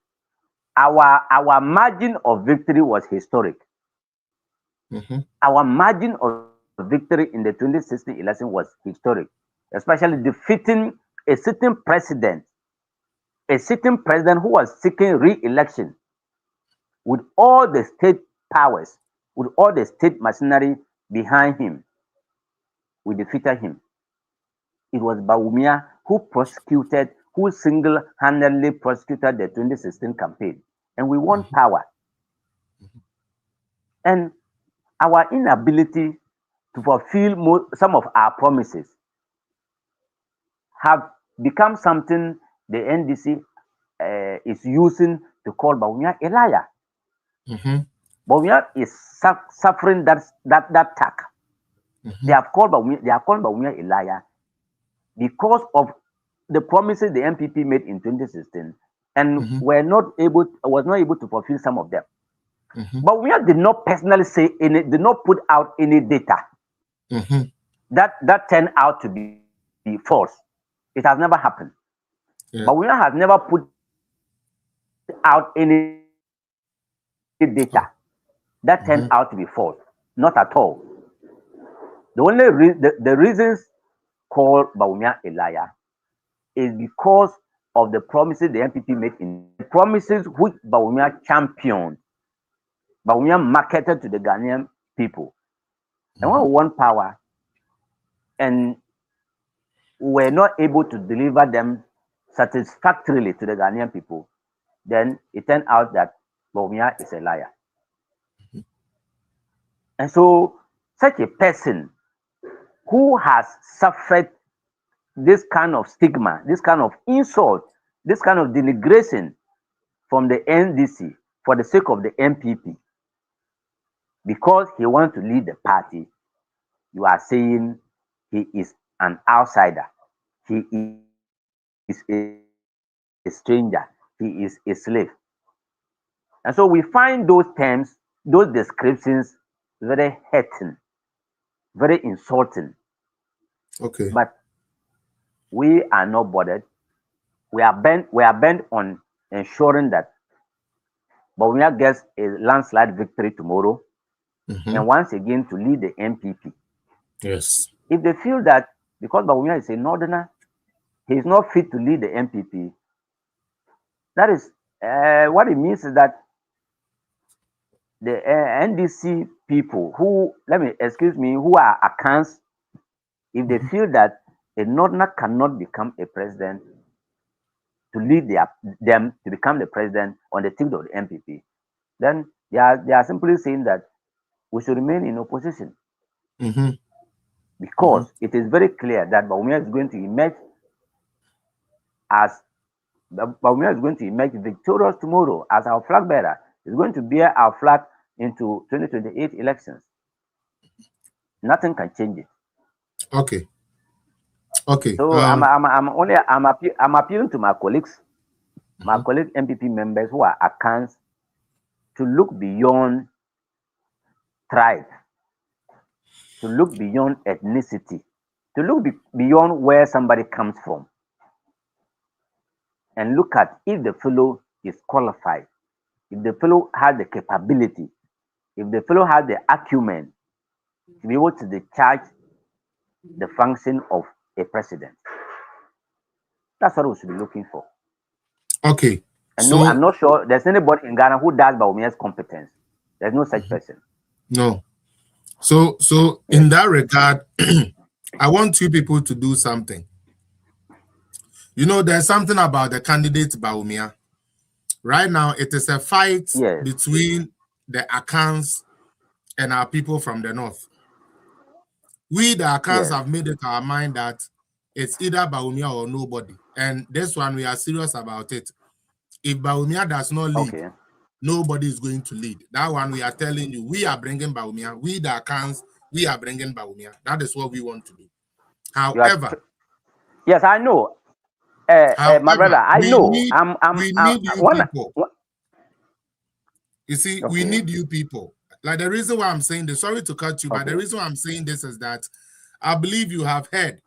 our margin of victory was historic. Our margin of victory in the 2016 election was historic, especially defeating a sitting president who was seeking re-election with all the state powers, with all the state machinery behind him. We defeated him. It was Bawumia who single-handedly prosecuted the 2016 campaign, and we won power. And our inability to fulfill some of our promises have become something the NDC is using to call Bawumia a liar. Bawumia is suffering that attack. They have called Bawumia a liar because of the promises the MPP made in 2016 and was not able to fulfill some of them. Bawumia did not personally did not put out any data that turned out to be false. It has never happened. Bawumia has never put out any data that turned out to be false. Not at all. The only the reasons call Bawumia a liar is because of the promises the MPP made the promises which Bawumia championed. Bawumia marketed to the Ghanaian people. And when we won power and we were not able to deliver them satisfactorily to the Ghanaian people, then it turned out that Bawumia is a liar. And so such a person who has suffered this kind of stigma, this kind of insult, this kind of denigration from the NDC for the sake of the MPP, because he wants to lead the party, you are saying he is an outsider. He is a stranger. He is a slave. And so we find those terms, those descriptions very hurting, very insulting. Okay. But we are not bothered. We are bent on ensuring that Bawumia gets a landslide victory tomorrow, and once again to lead the MPP. Yes. If they feel that because Bawumia is a northerner, he is not fit to lead the MPP, that is what it means is that the NDC people who are Akans, if they feel that a northerner cannot become a president, to lead them to become the president on the ticket of the MPP, then they are simply saying that we should remain in opposition. Because it is very clear that Bawumia is going to emerge victorious tomorrow as our flag bearer. Is going to bear our flag into 2028 elections. Nothing can change it. Okay. So I'm appealing to my colleagues, my colleague MPP members who are Akans, to look beyond tribe, to look beyond ethnicity, to look beyond where somebody comes from, and look at if the fellow is qualified, if the fellow has the capability, if the fellow has the acumen to be able to discharge the function of a president. That's what we should be looking for. Okay. And no, I'm not sure there's anybody in Ghana who does Bawumia's competence. There's no such person. No. So in that regard, I want you people to do something. You know, there's something about the candidate Bawumia. Right now, it is a fight between the Akans and our people from the north. We, the Akans, have made it our mind that it's either Bawumia or nobody. And this one, we are serious about it. If Bawumia does not lead, nobody is going to lead. That one, we are telling you, we are bringing Bawumia. We, the Akans, we are bringing Bawumia. That is what we want to do. However, yes, I know. My brother, I know. We need you people. You see, we need you people. Like the reason why I'm saying this, sorry to cut you, but the reason why I'm saying this is that I believe you have heard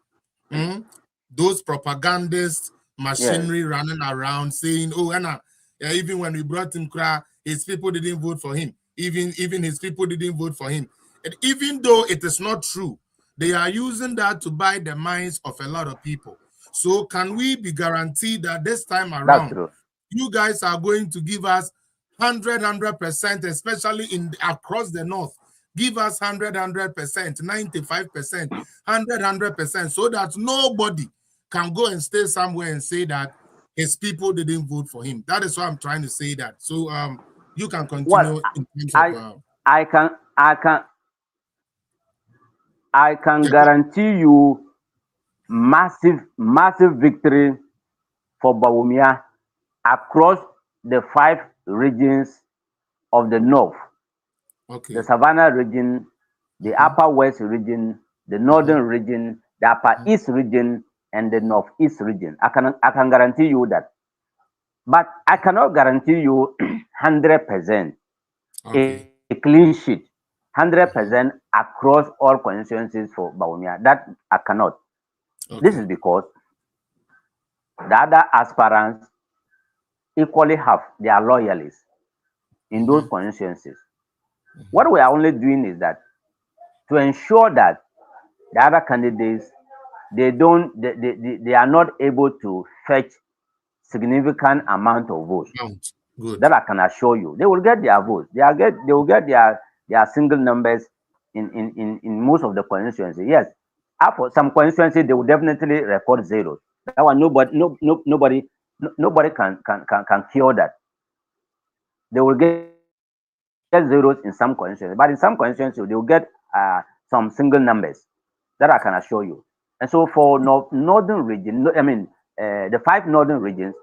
those propagandist machinery running around saying, oh, Anna, even when we brought him, his people didn't vote for him. Even his people didn't vote for him. And even though it is not true, they are using that to buy the minds of a lot of people. So can we be guaranteed that this time around, you guys are going to give us 100%, especially across the north? Give us 100%, 95%, 100%, so that nobody can go and stay somewhere and say that his people didn't vote for him. That is why I'm trying to say that. So you can continue. Well, in terms of, I can guarantee you massive victory for Bawumia across the 5 regions of the north. The Savannah region, the Upper West region, the Northern region, the Upper East region, and the Northeast region. I can guarantee you that. But I cannot guarantee you 100% a clean sheet, 100% across all constituencies for Bawumia. That I cannot. This is because the other aspirants equally have their loyalists in those constituencies. What we are only doing is that to ensure that the other candidates, they are not able to fetch significant amount of votes. That I can assure you. They will get their votes. They will get their single numbers in most of the constituencies. Yes, for some constituencies they will definitely record zeros. That one nobody can cure that. They will get zeros in some constituencies, but in some constituencies they will get some single numbers. That I can assure you. And so for northern region, the 5 northern regions,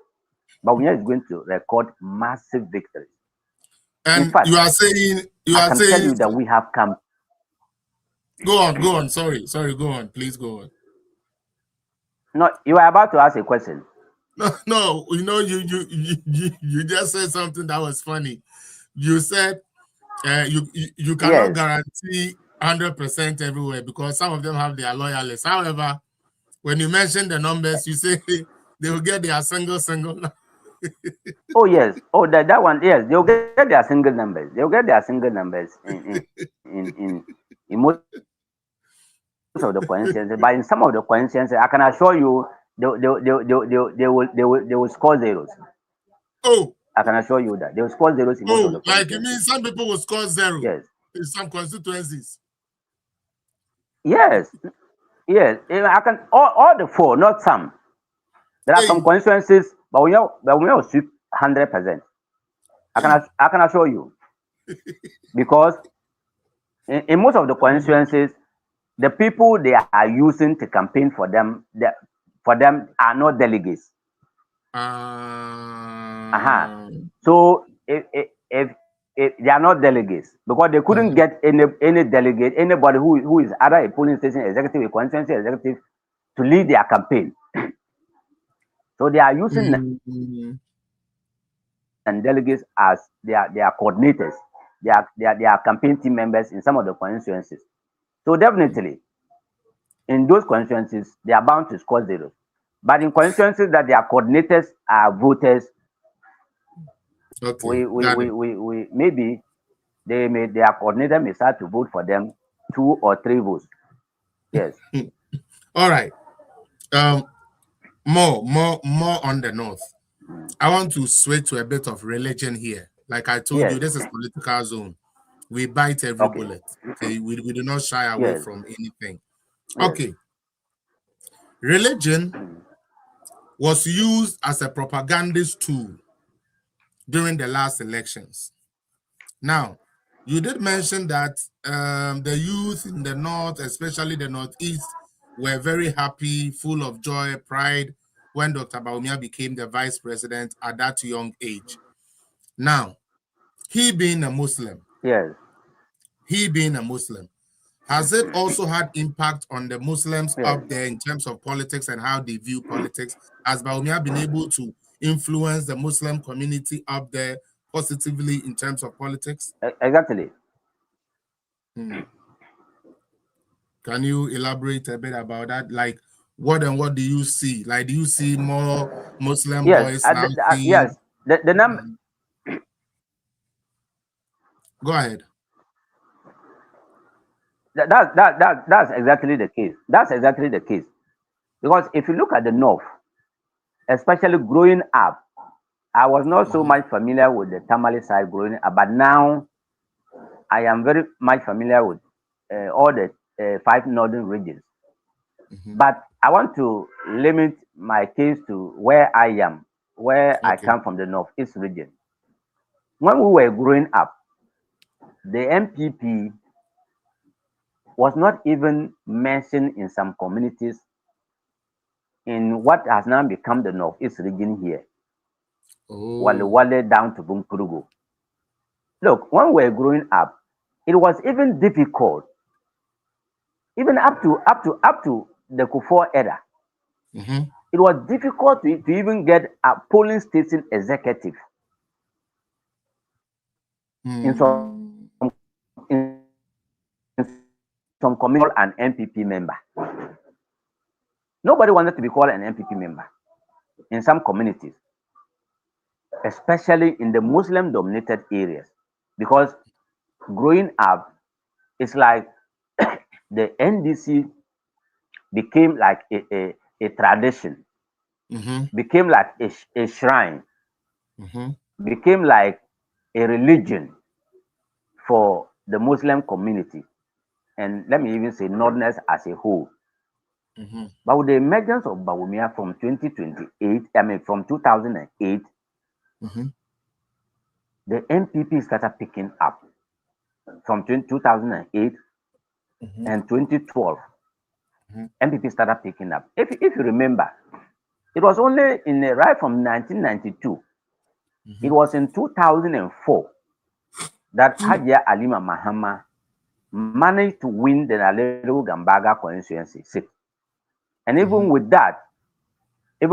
Bawumia is going to record massive victories. And in fact, I can tell you that we have come. Go on. Sorry, go on. Please go on. No, you are about to ask a question. No, you know, you just said something that was funny. You said you cannot guarantee 100% everywhere because some of them have their loyalists. However, when you mention the numbers, you say they will get their single. Oh yes. Oh that one. Yes, they'll get their single numbers. They'll get their single numbers in most of the constituencies. But in some of the constituencies, I can assure you, they will score zeros. Oh. I can assure you that they will score zeros in most of the constituencies. Like you mean some people will score zero? Yes. In some constituencies. Yes. I can all the 4, not some. There are some constituencies, but we will sweep 100%. I can assure you, because in most of the constituencies, the people they are using to campaign for them are not delegates. So if they are not delegates, because they couldn't get any delegate, anybody who is either a polling station executive, a constituency executive, to lead their campaign. So they are using and delegates as their coordinators, their campaign team members in some of the constituencies. So definitely, in those constituencies, they are bound to score zeros. But in constituencies that their coordinators are voters, we maybe their coordinator may start to vote for them 2 or 3 votes. Yes. All right. More on the north. I want to switch to a bit of religion here. Like I told you, this is political zone. We bite every Okay. bullet. Okay, we do not shy away Yes. from anything. Yes. Okay. Religion was used as a propagandist tool during the last elections. Now, you did mention that the youth in the north, especially the northeast, were very happy, full of joy, pride when Dr. Bawumia became the vice president at that young age. Now, he being a Muslim, Yes. has it also had impact on the Muslims Yes. up there in terms of politics and how they view politics? Has Bawumia been able to influence the Muslim community up there positively in terms of politics? Exactly. Can you elaborate a bit about that? Like, what do you see? Like, do you see more Muslim Yes. boys now Yes. The number. Go ahead. That's exactly the case. That's exactly the case. Because if you look at the north, especially growing up, I was not so much familiar with the Tamale side growing up, but now I am very much familiar with all the 5 northern regions. But I want to limit my case to where I am, where I come from, the northeast region. When we were growing up, the MPP was not even mentioned in some communities in what has now become the northeast region here. Wale Wale down to Bumpurugu. Look, when we were growing up, it was even difficult, even up to the Kufuor era. It was difficult to even get a polling station executive in some communal and MPP member. Nobody wanted to be called an MPP member in some communities, especially in the Muslim-dominated areas, because growing up, it's like the NDC became like a tradition, became like a shrine, became like a religion for the Muslim community, and let me even say Northerners as a whole. But with the emergence of Bawumia from 2008, the MPP started picking up from 2008 and 2012. MPP started picking up. If you remember, it was only right from 1992. It was in 2004 that Hajia Alima Mahama managed to win the Naleru Gambaga constituency seat. And even with that, he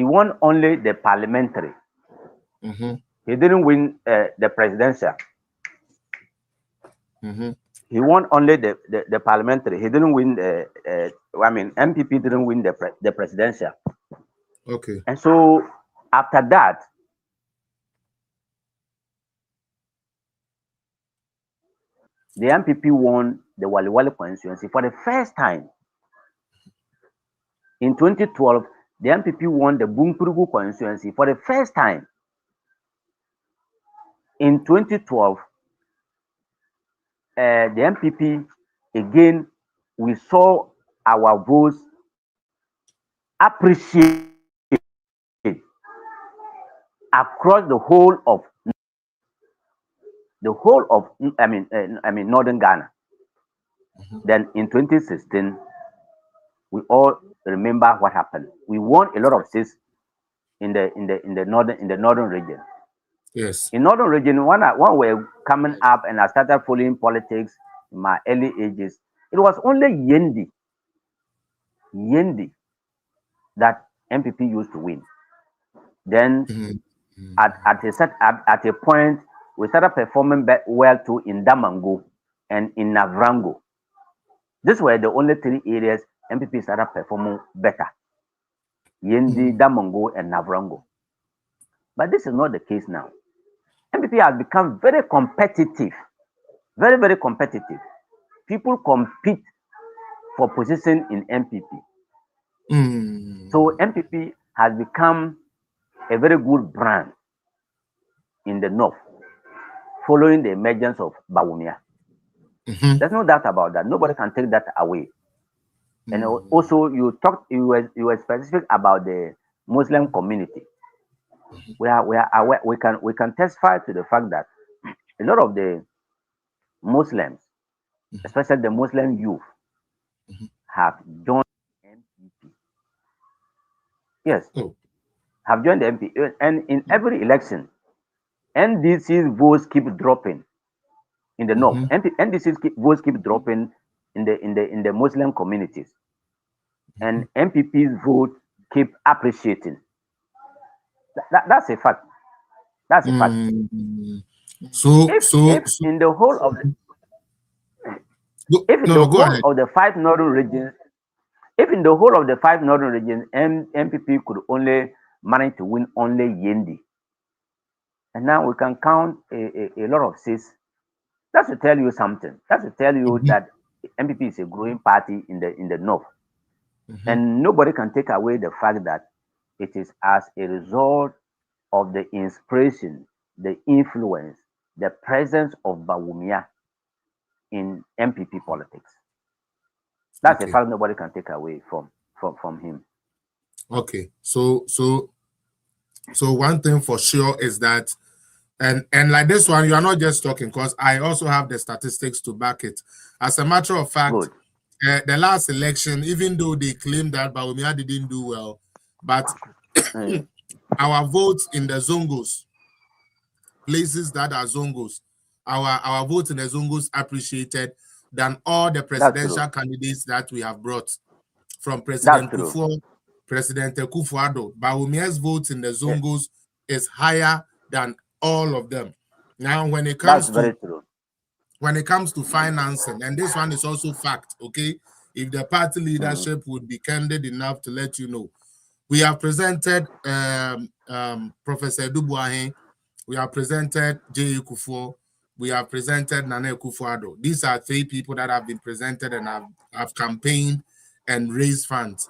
won only the parliamentary. He didn't win the presidential. He won only the parliamentary. He didn't win MPP didn't win the presidential. Okay. And so after that, the MPP won the Waliwali constituency for the first time. In 2012, the MPP won the Bumpurugu constituency for the first time. In 2012, the MPP, again, we saw our votes appreciated across the whole of northern Ghana. Then in 2016, we all remember what happened. We won a lot of seats in the northern region. Yes. In northern region, when we were coming up and I started following politics in my early ages, it was only Yendi that MPP used to win. Then at a point, we started performing well too in Damango and in Navrango. These were the only 3 areas MPP started performing better. Yendi, Damango, and Navrango. But this is not the case now. MPP has become very competitive. Very, very competitive. People compete for position in MPP. So MPP has become a very good brand in the north following the emergence of Bawumia. There's no doubt about that. Nobody can take that away. And also, you were specific about the Muslim community. We are aware, we can testify to the fact that a lot of the Muslims, especially the Muslim youth, have joined MPP. Yes, have joined the MPP, and in every election, NDC's votes keep dropping in the north. NDC's votes keep dropping in the Muslim communities, and MPP's vote keep appreciating. That's a fact. That's a fact. So if in the whole of the, if in the whole of the 5 northern regions, if in the whole of the 5 northern regions, MPP could only manage to win only Yendi, and now we can count a lot of seats. That's to tell you something. That's to tell you that MPP is a growing party in the north, and nobody can take away the fact that it is as a result of the inspiration, the influence, the presence of Bawumia in MPP politics. That's a fact nobody can take away from him. Okay, so one thing for sure is that, and like this one, you are not just talking, because I also have the statistics to back it. As a matter of fact, the last election, even though they claimed that Bawumia didn't do well, but our votes in the Zongos, places that are Zongos, our votes in the Zongos appreciated than all the presidential candidates that we have brought, from President Kufuor, President Akufo-Addo. Bawumia's votes in the Zongos is higher than all of them. Now, when it comes to financing, and this one is also fact, okay? If the party leadership would be candid enough to let you know, we have presented Professor Dubois, we have presented J. Kufuor, we have presented Nana Akufo-Addo. These are 3 people that have been presented and have campaigned and raised funds.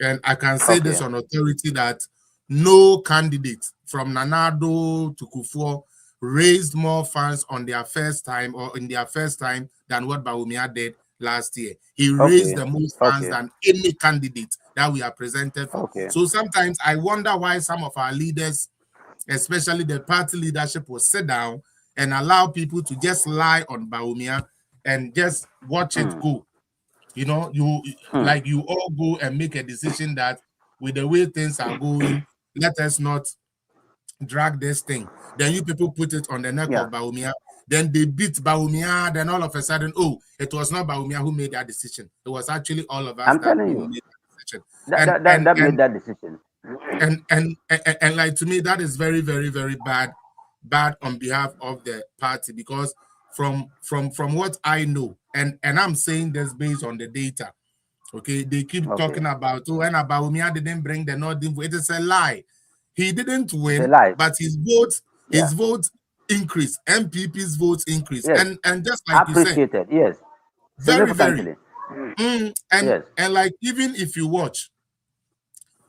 And I can say this on authority that no candidate from Nanado to Kufuor raised more funds on their first time or in their first time than what Bawumia did last year. He raised the most funds than any candidate that we are presented for. So sometimes I wonder why some of our leaders, especially the party leadership, will sit down and allow people to just lie on Bawumia and just watch it go. You know, you all go and make a decision that with the way things are going, let us not drag this thing. Then you people put it on the neck of Bawumia. Then they beat Bawumia. Then all of a sudden, oh, it was not Bawumia who made that decision. It was actually all of us I'm that telling you. made that decision. That made that decision. And like, to me, that is very, very, very bad on behalf of the party, because from what I know, and I'm saying this based on the data, okay, they keep talking about, oh, and Bawumia didn't bring the Northern vote. It is a lie. He didn't win, but his vote increased. MPP's votes increased, and just like you said, very, very, and like, even if you watch,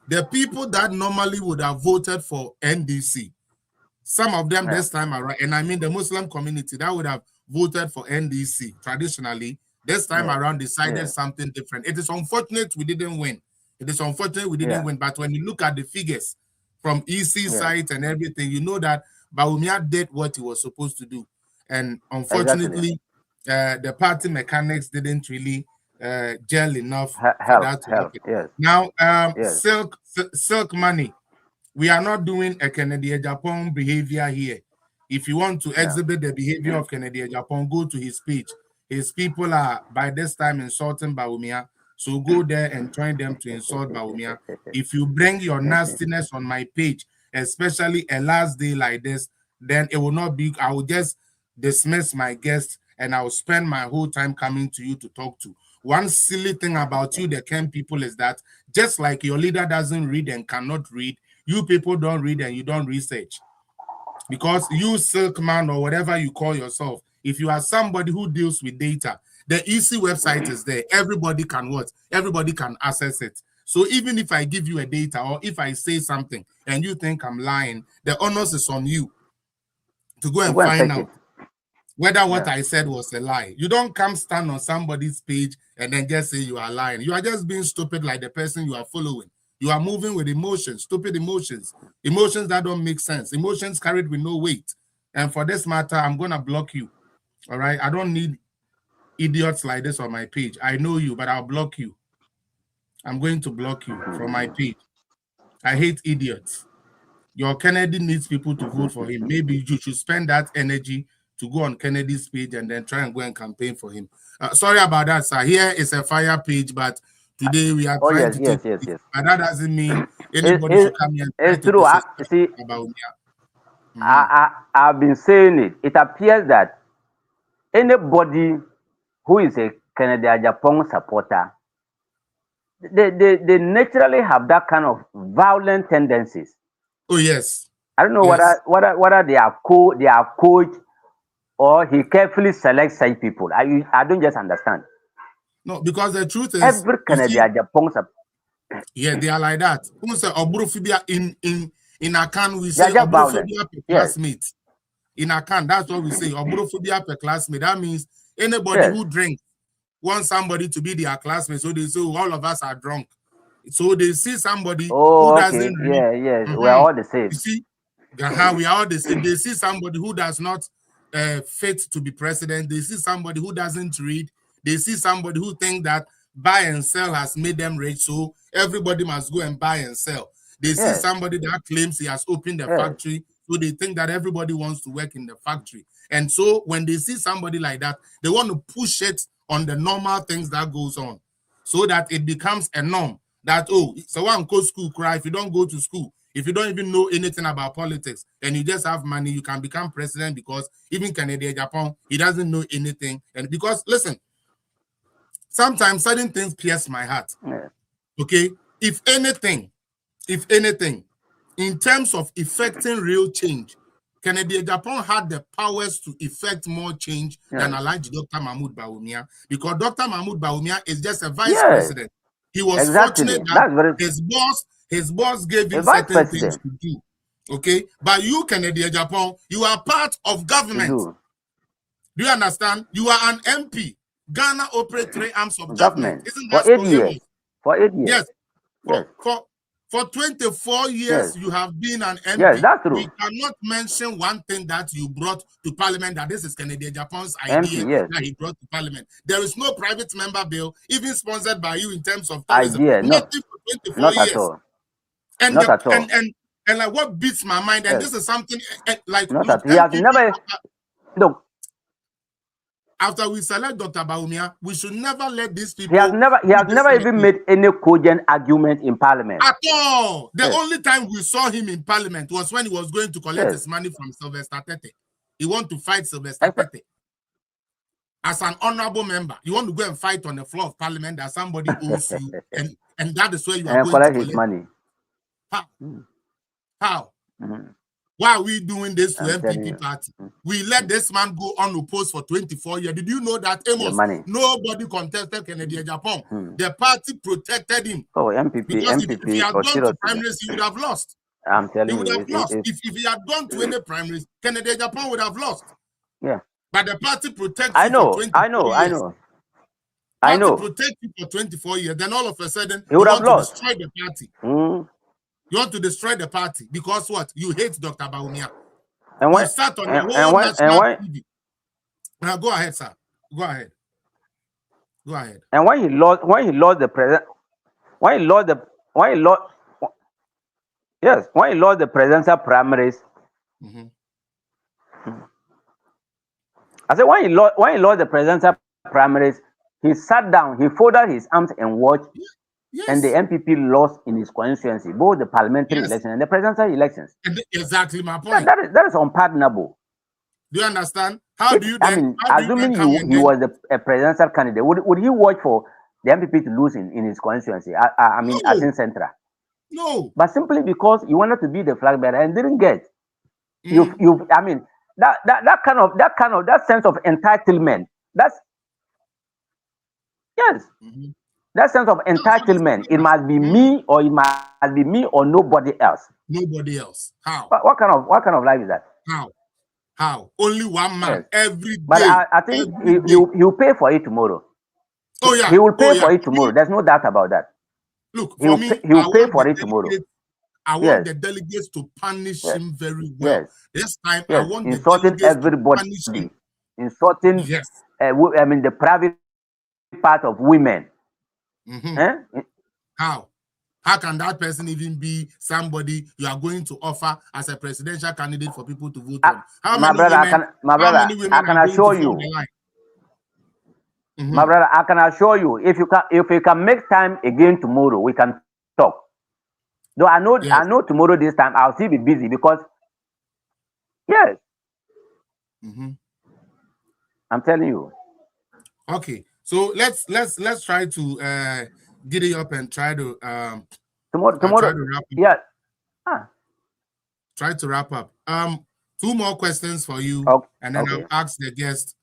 the people that normally would have voted for NDC, some of them this time around, and I mean the Muslim community that would have voted for NDC traditionally, this time around decided something different. It is unfortunate we didn't win. It is unfortunate we didn't win, but when you look at the figures from EC site and everything, you know that Bawumia did what he was supposed to do. And unfortunately, the party mechanics didn't really gel enough for that to happen. Now, silk money. We are not doing a Kennedy Japan behavior here. If you want to exhibit the behavior of Kennedy Japan, go to his page. His people are by this time insulting Bawumia, so go there and join them to insult Bawumia. If you bring your nastiness on my page, especially a last day like this, then it will not be. I will just dismiss my guests and I will spend my whole time coming to you to talk to. One silly thing about you, the Ken people, is that just like your leader doesn't read and cannot read, you people don't read and you don't research. Because you, Silkman, or whatever you call yourself, if you are somebody who deals with data, the EC website is there. Everybody can watch. Everybody can access it. So even if I give you a data, or if I say something and you think I'm lying, the onus is on you to go and find out. whether what I said was a lie. You don't come stand on somebody's page and then just say you are lying. You are just being stupid like the person you are following. You are moving with emotions, stupid emotions, emotions that don't make sense, emotions carried with no weight. And for this matter, I'm going to block you. All right? I don't need idiots like this on my page. I know you, but I'll block you. I'm going to block you from my page. I hate idiots. Your Kennedy needs people to vote for him. Maybe you should spend that energy to go on Kennedy's page and then try and go and campaign for him. Sorry about that, sir. Here is a fire page, but today we are trying to take it. But that doesn't mean anybody should come here and try it's true. See, I've been saying it. It appears that anybody who is a Kennedy Japan supporter, they naturally have that kind of violent tendencies. Oh yes. I don't know whether they are coached or he carefully selects such people. I don't just understand. No, because the truth is every Canadian Japan. Yeah, they are like that. Who say obrophobia in Akan we say obrophobia per classmate. In Akan, that's what we say. Obrophobia per classmate. That means anybody who drinks wants somebody to be their classmate. So they say all of us are drunk. So they see somebody who doesn't read. We're all the same. You see, we are all the same. They see somebody who does not fit to be president. They see somebody who doesn't read. They see somebody who think that buy and sell has made them rich, so everybody must go and buy and sell. They see somebody that claims he has opened a factory, so they think that everybody wants to work in the factory. And so when they see somebody like that, they want to push it on the normal things that goes on, so that it becomes a norm. That, oh, so one go school cry, if you don't go to school, if you don't even know anything about politics and you just have money, you can become president, because even Canada, Japan, he doesn't know anything. And because, listen, sometimes certain things pierce my heart. Okay? If anything, in terms of effecting real change, Canada, Japan had the powers to effect more change than Alhaji Dr. Mahmoud Bawumia, because Dr. Mahmoud Bawumia is just a vice president. He was fortunate that his boss gave him certain things to do. Okay, but you, Canada, Japan, you are part of government. Do you understand? You are an MP. Ghana operates 3 arms of government. Isn't that for 8 years? For 8 years. Yes. For 24 years, you have been an MP. Yes, that's true. We cannot mention one thing that you brought to Parliament, that this is Canada, Japan's idea that he brought to Parliament. There is no private member bill, even sponsored by you in terms of tourism. Nothing for 24 years. At all. And not at all. And like what beats my mind, and this is something like he has never. No. After we select Dr. Bawumia, we should never let these people. He has never even made any cogent argument in Parliament. At all. The only time we saw him in Parliament was when he was going to collect his money from Sylvester Tete. He wanted to fight Sylvester Tete. As an honorable member, you want to go and fight on the floor of Parliament that somebody owes you, and that is where you are going to collect his money. How? Why are we doing this to MPP party? We let this man go unopposed for 24 years. Did you know that, Amos? Nobody contested Kennedy Japan. The party protected him. Oh, MPP. Because if he had gone to primaries, he would have lost. I'm telling you. He would have lost. If he had gone to any primaries, Kennedy Japan would have lost. Yeah. But the party protects you for 24 years. I know. Protect you for 24 years. Then all of a sudden, he would have lost. Destroy the party. You want to destroy the party because what? You hate Dr. Bawumia. And when you sat on the whole national TV. Now go ahead, sir. Go ahead. And when he lost the presidential primaries. I said when he lost the presidential primaries, he sat down, he folded his arms and watched. Yes. And the MPP lost in his constituency, both the parliamentary elections and the presidential elections. Exactly my point. That is unpardonable. Do you understand? How do you then? Assuming he was a presidential candidate, would he watch for the MPP to lose in his constituency? As in Central. No. But simply because you wanted to be the flag bearer and didn't get. That sense of entitlement. That's that sense of entitlement. It must be me, or it must be me or nobody else. Nobody else. How? What kind of life is that? How? How? Only one man Yes. every day. But I think he'll pay for it tomorrow. Oh yeah. He will pay for it tomorrow. There's no doubt about that. Look, for me, he'll pay for it tomorrow. I want the delegates to punish him very well. Yes. This time, Yes. I want Insulting the delegates everybody. to punish him. Insulting. Yes. I mean the private part of women. How? How can that person even be somebody you are going to offer as a presidential candidate for people to vote on? How many women I can assure you. My brother, I can assure you, if you can make time again tomorrow, we can talk. Though I know tomorrow this time I'll still be busy because yes. I'm telling you. Okay, so let's try to get it up and try to tomorrow. Try to wrap up. Yeah. Try to wrap up. 2 more questions for you, and then I'll ask the guests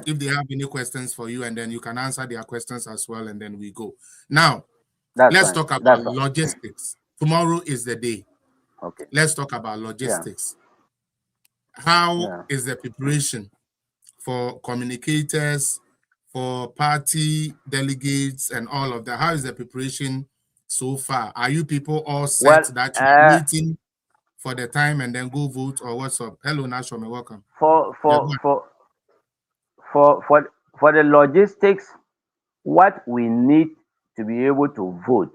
if they have any questions for you, and then you can answer their questions as well, and then we go. Now, let's talk about logistics. Tomorrow is the day. Okay. Let's talk about logistics. How is the preparation for communicators, for party delegates, and all of that? How is the preparation so far? Are you people all set that you're meeting for the time and then go vote, or what's up? Hello, Nashome, welcome. For the logistics, what we need to be able to vote,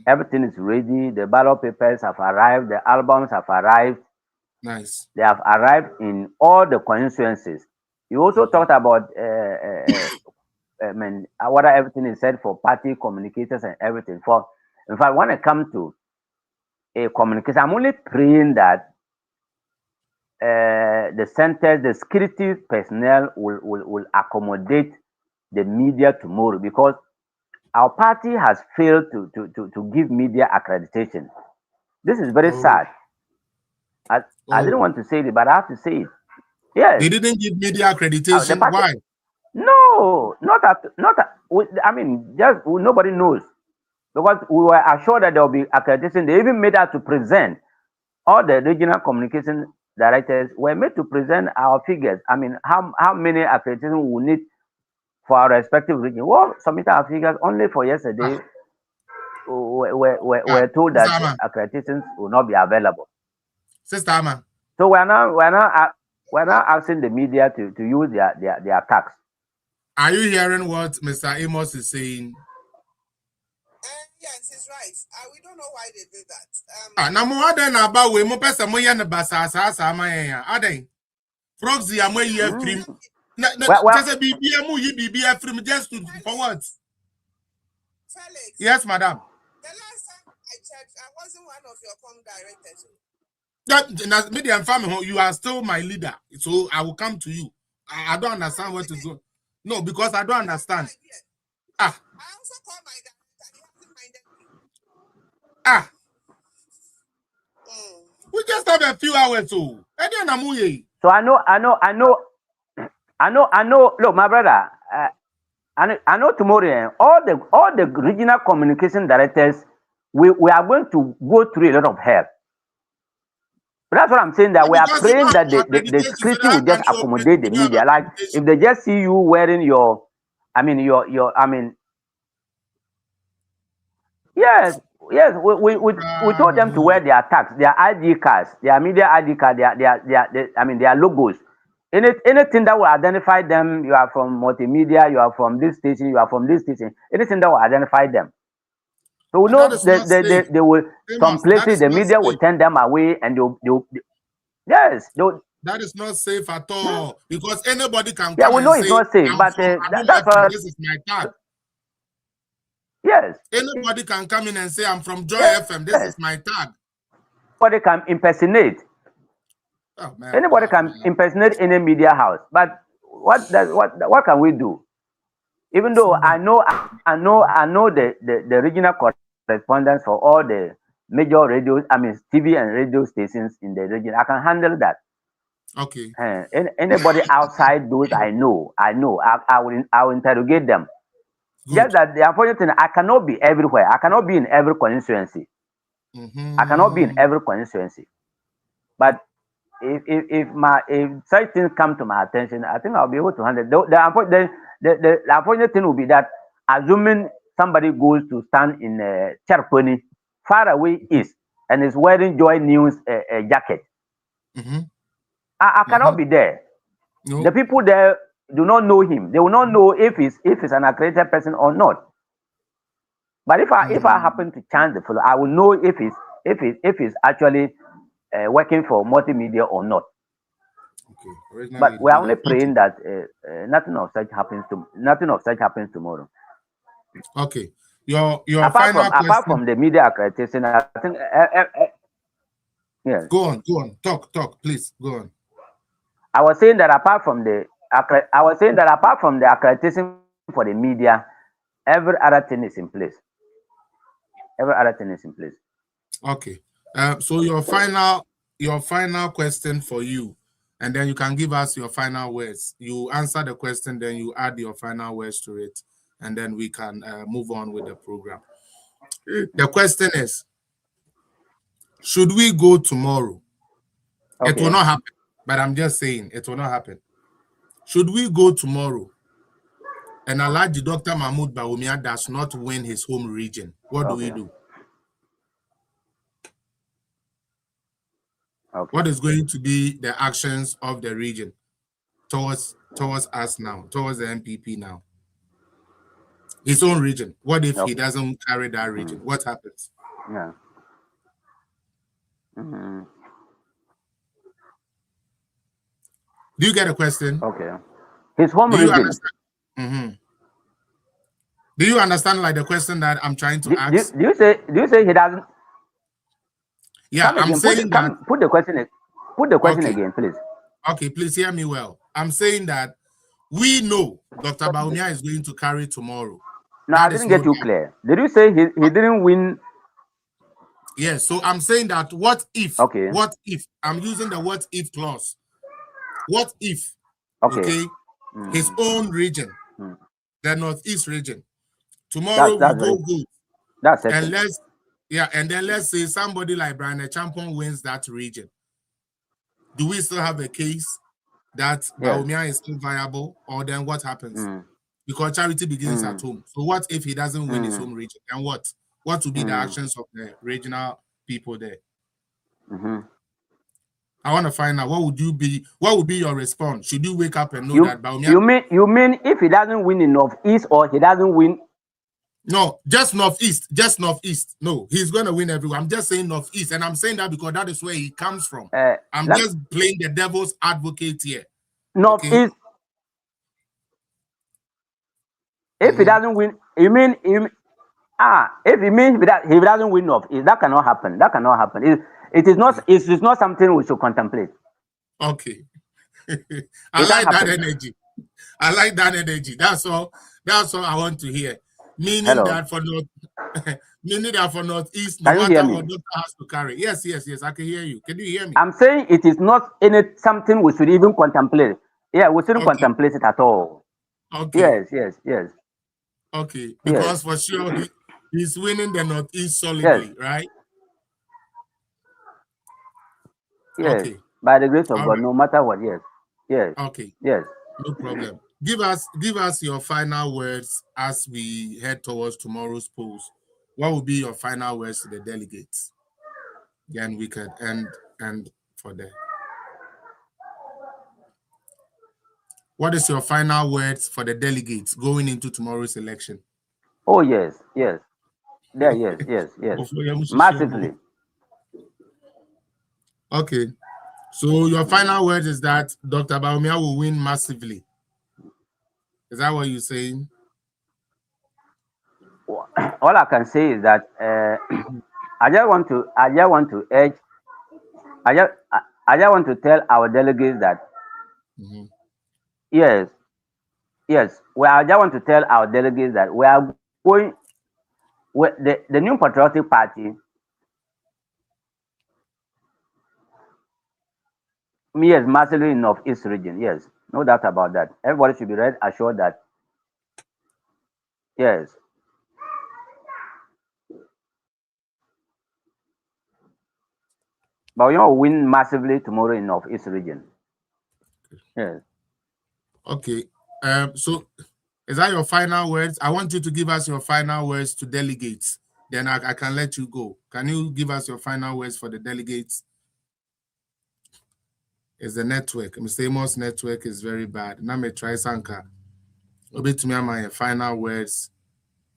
everything is ready. The ballot papers have arrived. The albums have arrived. Nice. They have arrived in all the constituencies. You also talked about what everything is said for party communicators and everything. In fact, when it comes to a communication, I'm only praying that the center, the security personnel will accommodate the media tomorrow, because our party has failed to give media accreditation. This is very sad. I didn't want to say it, but I have to say it. Yes. They didn't give media accreditation. Why? No, I mean, just nobody knows, because we were assured that there will be accreditation. They even made us to present. All the regional communication directors were made to present our figures. I mean, how many accreditation we need for our respective region. Well, submit our figures only for yesterday. We're told that accreditations will not be available. Sister Ama. So we're now asking the media to use their tax. Are you hearing what Mr. Amos is saying? Yes, he's right. We don't know why they did that. Now more than about we mo pesa mo yan basa sa ma yan. Aden. Proxy am we here free. Just a BBM mu yi BBM free just to forward. Felix. Yes, madam. The last time I checked, I wasn't one of your com directors. That media and family, you are still my leader, so I will come to you. I don't understand what is going. No, because I don't understand. I also call my director. He hasn't minded me. We just have a few hours too. So I know. Look, my brother. I know tomorrow all the regional communication directors we are going to go through a lot of help. But that's what I'm saying, that we are praying that the security will just accommodate the media. Like if they just see you wearing your yes, we told them to wear their tags, their ID cards, their media ID card, their logos. Anything that will identify them, you are from multimedia, you are from this station, you are from this station, anything that will identify them. So we know they will, some places the media will turn them away, and they'll that is not safe at all, because anybody can come. Yeah, we know it's not safe, but that's why this is my tag. Yes. Anybody can come in and say, I'm from Joy FM, this is my tag. Anybody can impersonate. Oh, man. Anybody can impersonate any media house. But what can we do? Even though I know the regional correspondents for all the major radio, TV and radio stations in the region, I can handle that. Okay. Anybody outside those I know, I will interrogate them. Good. Just that the unfortunate thing, I cannot be everywhere. I cannot be in every constituency. I cannot be in every constituency. But if such things come to my attention, I think I'll be able to handle it. The unfortunate thing will be that assuming somebody goes to stand in Cherponi, far away east, and is wearing Joy News jacket, I cannot be there. No. The people there do not know him. They will not know if he's an accredited person or not. But if I happen to chance the fellow, I will know if he's actually working for multimedia or not. Okay. But we are only praying that nothing of such happens tomorrow. Okay. Your Apart from the media accreditation, I think yes. Go on. Talk, please. Go on. I was saying that apart from the accreditation for the media, every other thing is in place. Okay. So your final question for you, and then you can give us your final words. You answer the question, then you add your final words to it, and then we can move on with the program. The question is, should we go tomorrow? Okay. It will not happen, but I'm just saying it will not happen. Should we go tomorrow and Alhaji Dr. Mahmoud Bawumia does not win his home region? What do we do? Okay. What is going to be the actions of the region towards us now, towards the MPP now? His own region. What if he doesn't carry that region? What happens? Yeah. Do you get a question? Okay. His home region. Do you understand like the question that I'm trying to ask? Do you say he doesn't? Yeah, I'm saying that. Put the question again, please. Okay, please hear me well. I'm saying that we know Dr. Bawumia is going to carry tomorrow. No, I didn't get you clear. Did you say he didn't win? Yes, so I'm saying that what if? Okay. What if? I'm using the what if clause. What if? Okay. His own region, the Northeast region. Tomorrow we go good. That's it. And let's say somebody like Brian Champon wins that region. Do we still have a case that Bawumia is still viable, or then what happens? Because charity begins at home. So what if he doesn't win his home region? And what will be the actions of the regional people there? I want to find out what would be your response? Should you wake up and know that Bawumia? You mean if he doesn't win in Northeast, or he doesn't win? No, just Northeast. No, he's going to win everywhere. I'm just saying Northeast, and I'm saying that because that is where he comes from. I'm just playing the devil's advocate here. Northeast. Okay? If he doesn't win, if he means he doesn't win Northeast, that cannot happen. It is not something we should contemplate. Okay. I like that energy. That's all I want to hear. Meaning that for Northeast, no matter what doctor has to carry. Yes, I can hear you. Can you hear me? I'm saying it is not something we should even contemplate. Yeah, we shouldn't contemplate it at all. Okay. Yes. Okay, because for sure he's winning the Northeast solidly, right? Yes. Okay. By the grace of God, no matter what. Yes. Okay. Yes. No problem. Give us your final words as we head towards tomorrow's polls. What will be your final words to the delegates? Then we could end for there. What is your final words for the delegates going into tomorrow's election? Oh yes. Yes. Massively. Okay. So your final word is that Dr. Bawumia will win massively. Is that what you're saying? All I can say is that I just want to tell our delegates that yes. Well, I just want to tell our delegates that we are going with the New Patriotic Party. Yes, massively in Northeast region. Yes, no doubt about that. Everybody should be rest assured that. Yes. Bawumia will win massively tomorrow in North East region. Yes. Okay. So is that your final words? I want you to give us your final words to delegates. Then I can let you go. Can you give us your final words for the delegates? It's the network. Mr. Amos' network is very bad. Now me try Sanka. Obi to me my final words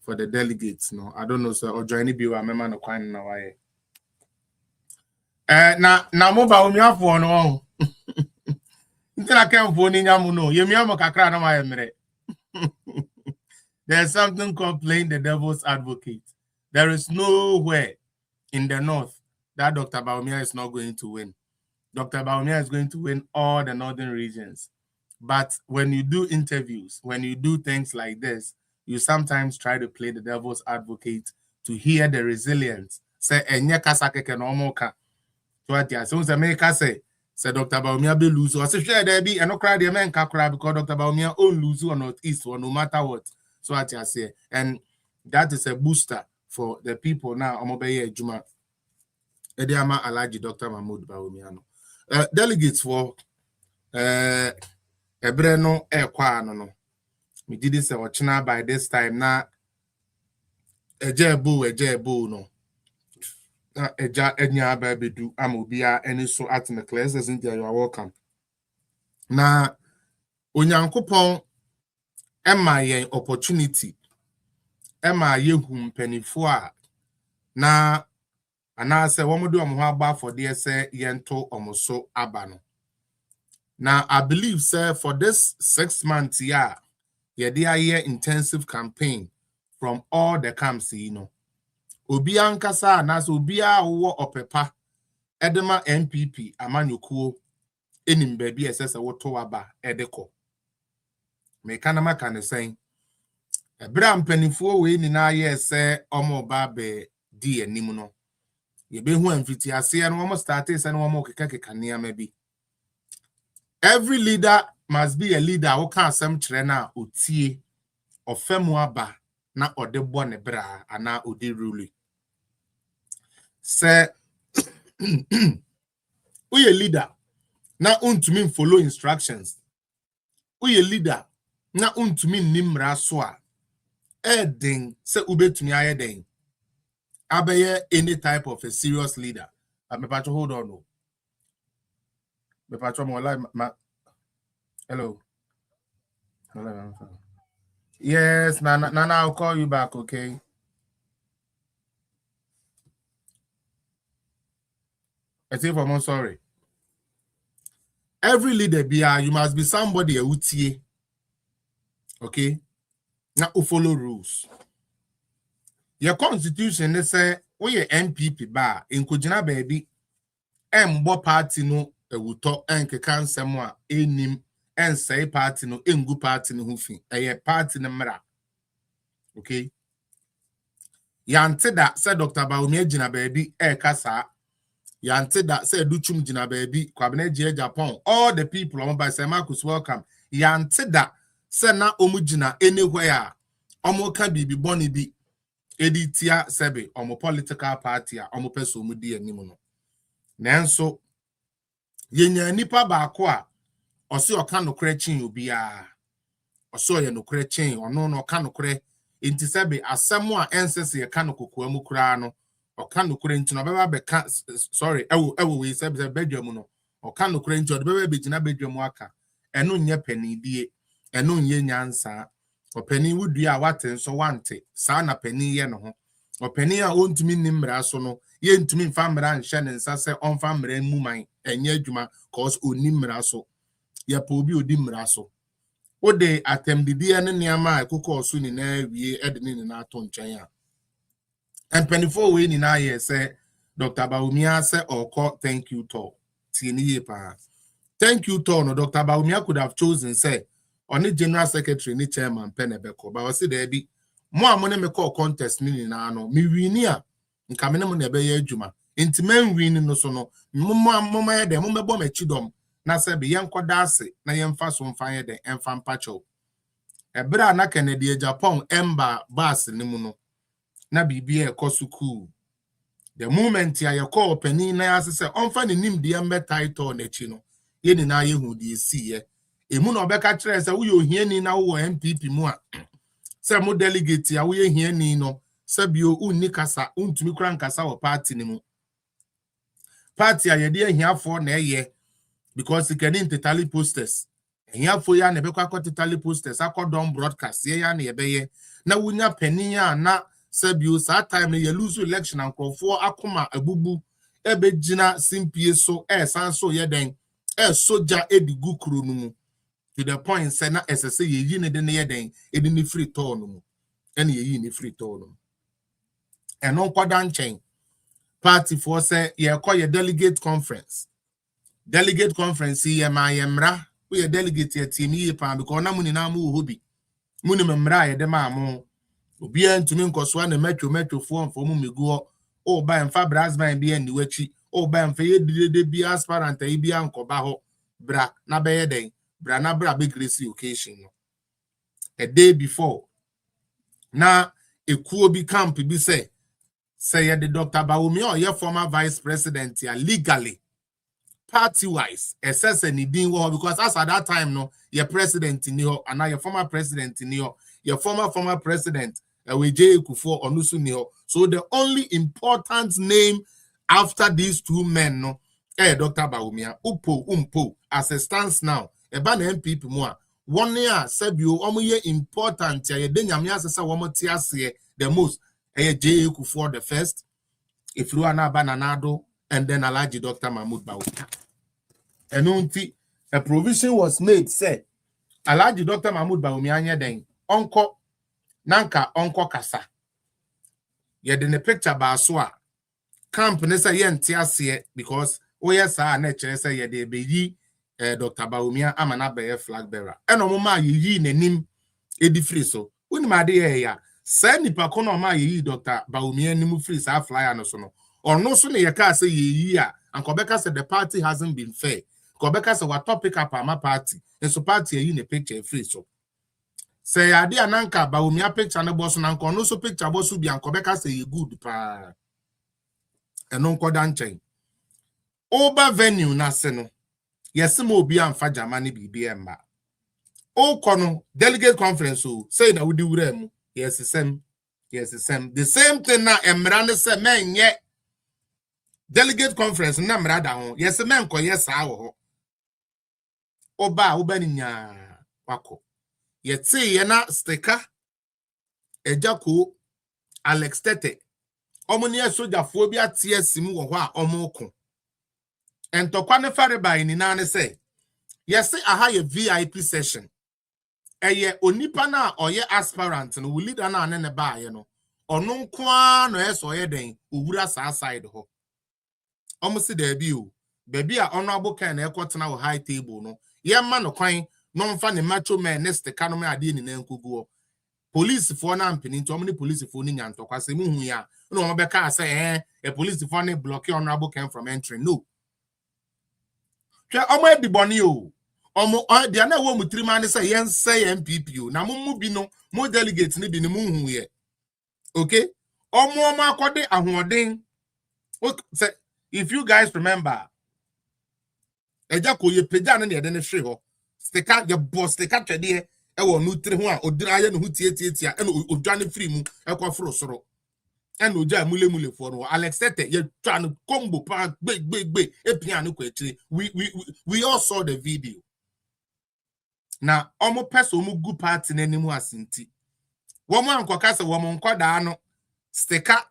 for the delegates. No, I don't know, sir. Or join me. I remember no quite now. Na mo Bawumia for no. Until came for Ninyamu no. Yemiamo kakra na my emre. There's something called playing the devil's advocate. There is nowhere in the north that Dr. Bawumia is not going to win. Dr. Bawumia is going to win all the northern regions. But when you do interviews, when you do things like this, you sometimes try to play the devil's advocate to hear the resilience. Say, enye kasake ke no mo ka. So say make say Dr. Bawumia be lose. Or say share there be and no cry the men ka cry because Dr. Bawumia own lose or not east or no matter what. So what I say, and that is a booster for the people now. Omobeye Juma Ediama Alaji Dr. Mahmoud Bawumia no. Delegates for Ebreno Equano no. We did this watching by this time now. Ejebu no. Eja enya baby do amobia any so at the class isn't you are welcome. Na Onyankopon Emma yen opportunity. Emma yehum penifo a na anase womodu omo aba for there say yento omoso aba no. Now I believe sir for this 6 months yeah year intensive campaign from all the camps you know. Obi ankasa anase obi a wo opepa edema MPP amanyokuo enim baabi esese woto aba edeko. Me kana maka ne sen ebra mpanifo we ni na ye se omo ba be di anim no ye be hu amfiti ase no omo start se no omo keka nea ma bi. Every leader must be a leader who can asem kire na otie ofemu aba na odebo ne bra ana odi rule. Say we a leader na untumi follow instructions. We a leader na untumi nimra so a edin se ubetumi ayeden abeye any type of a serious leader. Me patch hold on no. Me patch mo live hello. Yes, Nana, I'll call you back, okay? I say I'm sorry. Every leader you must be somebody who tie. Okay? Now follow rules. Your constitution they say we MPP bar in Kujina baby mbo party no ewuto enkekan nsemo a enim ensay party no engu party no hufi eye party no mra. Okay? Yante da say Dr. Bawumia jina baby kasa. Yante da say Duchum jina baby kwabene je Japan. All the people on by say Marcus welcome. Yante da say na omu jina anywhere. Omo ka bibi boni bi editia sebe omo political party a omo peso mu di anim no. Nanso yenya nipa baako a ose oka no krechin obi a ose ye no krechin ono no oka no kre enti sebe asemo a ensese ye ka no kokoa mu kura no oka no kre enti no beba be ka sorry ewo we sebe bedwam no oka no kre enti o beba be gina bedwam aka eno nye panidie eno nye nyansa opani wudua a waten so wante saa na pani ye no ho opani a ontumi nimra so no ye ntumi mfa mra nhye ne nsa se onfa mra mu man enye adwuma cause onimra so ye pa obi odi mra so ode atemdidie ne niama ekoko so ni na wie ede ne na ato nchen a empanifo we ni na ye se Dr. Bawumia se oko thank you to tieni ye pa thank you to no Dr. Bawumia could have chosen say on general secretary ni chairman penebeko ba wasi there bi mo amone me call contest ni na no mi wini a nka me ne mo na be ye adwuma enti man wini no so no mo ye de mo mebo ma chidom na se be yenkoda ase na yemfa so mfa ye de emfa mpacho ebra na Kennedy Japan emba bus ni mu no na bibia ekosuku The moment ya call penny na say on fa nim de mbe title na chi no ye ni na ye hu de si ye emu na obeka kire say wo ye ohiani na wo MPP mu a say mo delegate ya wo ye hiani no say bio unni kasa untumi kura nkasa wo party ni mu party a ye de ahiafo na eye because it can tally posters ahiafo ya na be kwa tally posters akodon broadcast ye ya na ye be ye na wunya penny ya na Sabio sa time ye lose election and for akoma abubu ebe gina simpie so sanso ye den soja edigu kuru no mu to the point say na SSA ye yi ne de ne ye den edi ni free tour no mu ene ye yi ni free tour no eno kwada nchen party for say ye call ye delegate conference ye ma ye mra we ye delegate ye team ye pa because na muni na mu hobi muni memra ye de ma mo Obia ntumi nkoswa na metro fo mu meguo o ba mfa brasman bia ni wachi o ba mfa ye dide bia aspirant e bia nkoba ho bra na be ye den bra na bra be grace occasion no a day before na ekuo bi camp bi say ye the Dr. Bawumia or your former vice president ya legally party wise assess any din wo because as at that time no your president ni ho and your former president ni ho your former president J Kufo Onusu ni ho. So the only important name after these two men no Dr. Bawumia umpo as it stands now eba na MPP mu a one year sebio omo ye important ya de nyame asesa wo mo ti ase the most J Kufo the first if you are na bananado and then Alhaji Dr. Mahmoud Bawumia. And a provision was made, say, Alhaji Dr. Mahmoud Bawumia anya den, onko kasa. Ye den the picture ba so a camp ne say ye ntiase because oye sa na chere say ye de beyi Dr. Bawumia amana be flag bearer. Eno mo ma yi nanim edi free so. Woni ma de ye ya. Say nipa ko no ma yi Dr. Bawumia nim free sa flyer no so no. Ono so ne ye ka say yi a ankobeka say the party hasn't been fair. Kobeka say what topic up my party and so party yi ne picture free so. Say ade ananka Bawumia picture na boss na nko no so picture boss bi ankobeka say ye good pa. Eno nko dan chen. Oba venue na se no. Yes mo obi amfa Germany BBM ba. O kono delegate conference so say na wudi wura mu. Yes the same. The same thing na emra ne say men ye delegate conference na emra da ho. Yes men ko yes a wo ho. Oba ni nya wako. Yetse ye na sticker ejako Alex Tete. Omoni sojafo bi atie simu wo ho a omoko. Entokwa ne fare bai ni na ne say yesi aha ye VIP session. Eye onipa na oye aspirant no leader na ne ba ye no. Ono nko no eso ye den owura sa side ho. Omo si da bi o. Baby a ono abokan na ekotena wo high table no. Ye ma no kwan no mfa ne macho man next kanu me ade ni na nkoguo. Police for na mpini nto omni police for ni nyantokwa se mu hu ya. No omo beka say a police for ne block honorable can from entering. No. Twa omo ediboni o. Omo dia na wo mutrima ne say yen say MPP o. Na mu bi no mo delegate ni bi ni mu hu ye. Okay? Omo akode ahoden. Say if you guys remember Ejako ye peja na ne de ne hwe ho. Sticker ye boss sticker twede e wo no tiri ho a odira ye no hu tietietia e no odwane free mu e kwa foro soro. E no ja mule for no Alex Tete ye twa no combo pa gbe epia no kwa chiri. We all saw the video. Na omo person mu gu party na nimu asinti. Wo mo ankoka se wo mo nkoda no sticker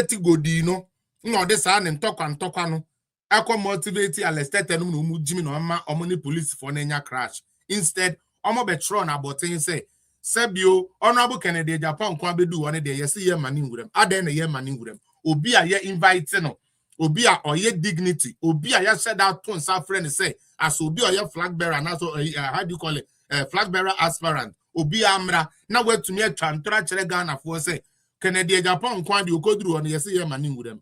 ti godi no no de sa ne ntokwa no akọ motivate Alex Tete no mu jimi no ma omoni police for na crash. Instead omo betro na botin say sebio honorable Kennedy Japan kwa bedu one dey yesi ye mani ngurem aden na ye mani ngurem obi a ye invite no obi a oye dignity obi a ye said that to nsa friend say as obi oye flag bearer na so how do you call it flag bearer aspirant obi amra na wetumi atwa ntora kire Ghana for say Kennedy Japan kwa di okoduru one yesi ye mani ngurem.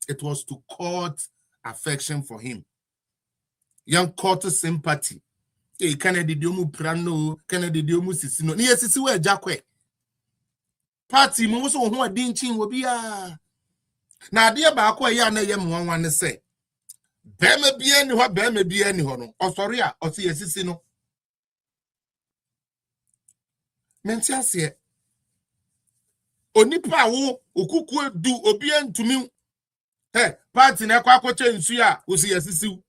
It was to court affection for him. Young court sympathy. Kennedy diomu prano, Kennedy diomu sisino. Ni sisi we jakwe. party mu so ho adin chin wo bia na ade ba akọ ya na ye mwanwa ne se bema bia ni ho no osori a osi yesisi no menti ase onipa wo okuku edu obi antumi party na kwa akọche nsu a osi yesisi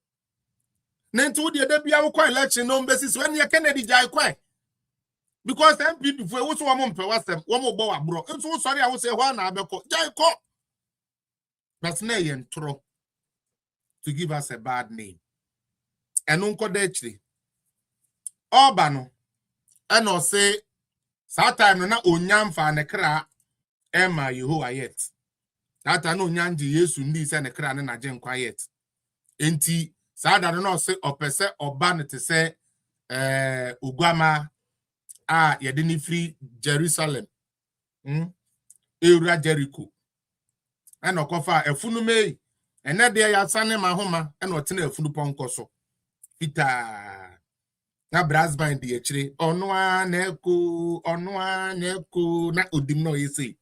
nenti wo de da bia wo kwa election no mbesisi when ye Kennedy jai kwa because MPP for wo so wo mpe wasem wo mo bo abro nso wo sori a wo se ho na abeko jai ko but na ye ntro to give us a bad name eno nko da chiri oba no eno se that time na onyamfa ne kra ema Yehowa yet that time no nyanji Yesu ndi se ne kra ne na je nkwa yet enti sada no se opese oba ne te se ugwama yede ni free Jerusalem Ewura Jericho eno kofa efunu mei ene de ya sane mahoma eno tena efunu ponko so pita na brass band de chire ono a na eko na odim no yesi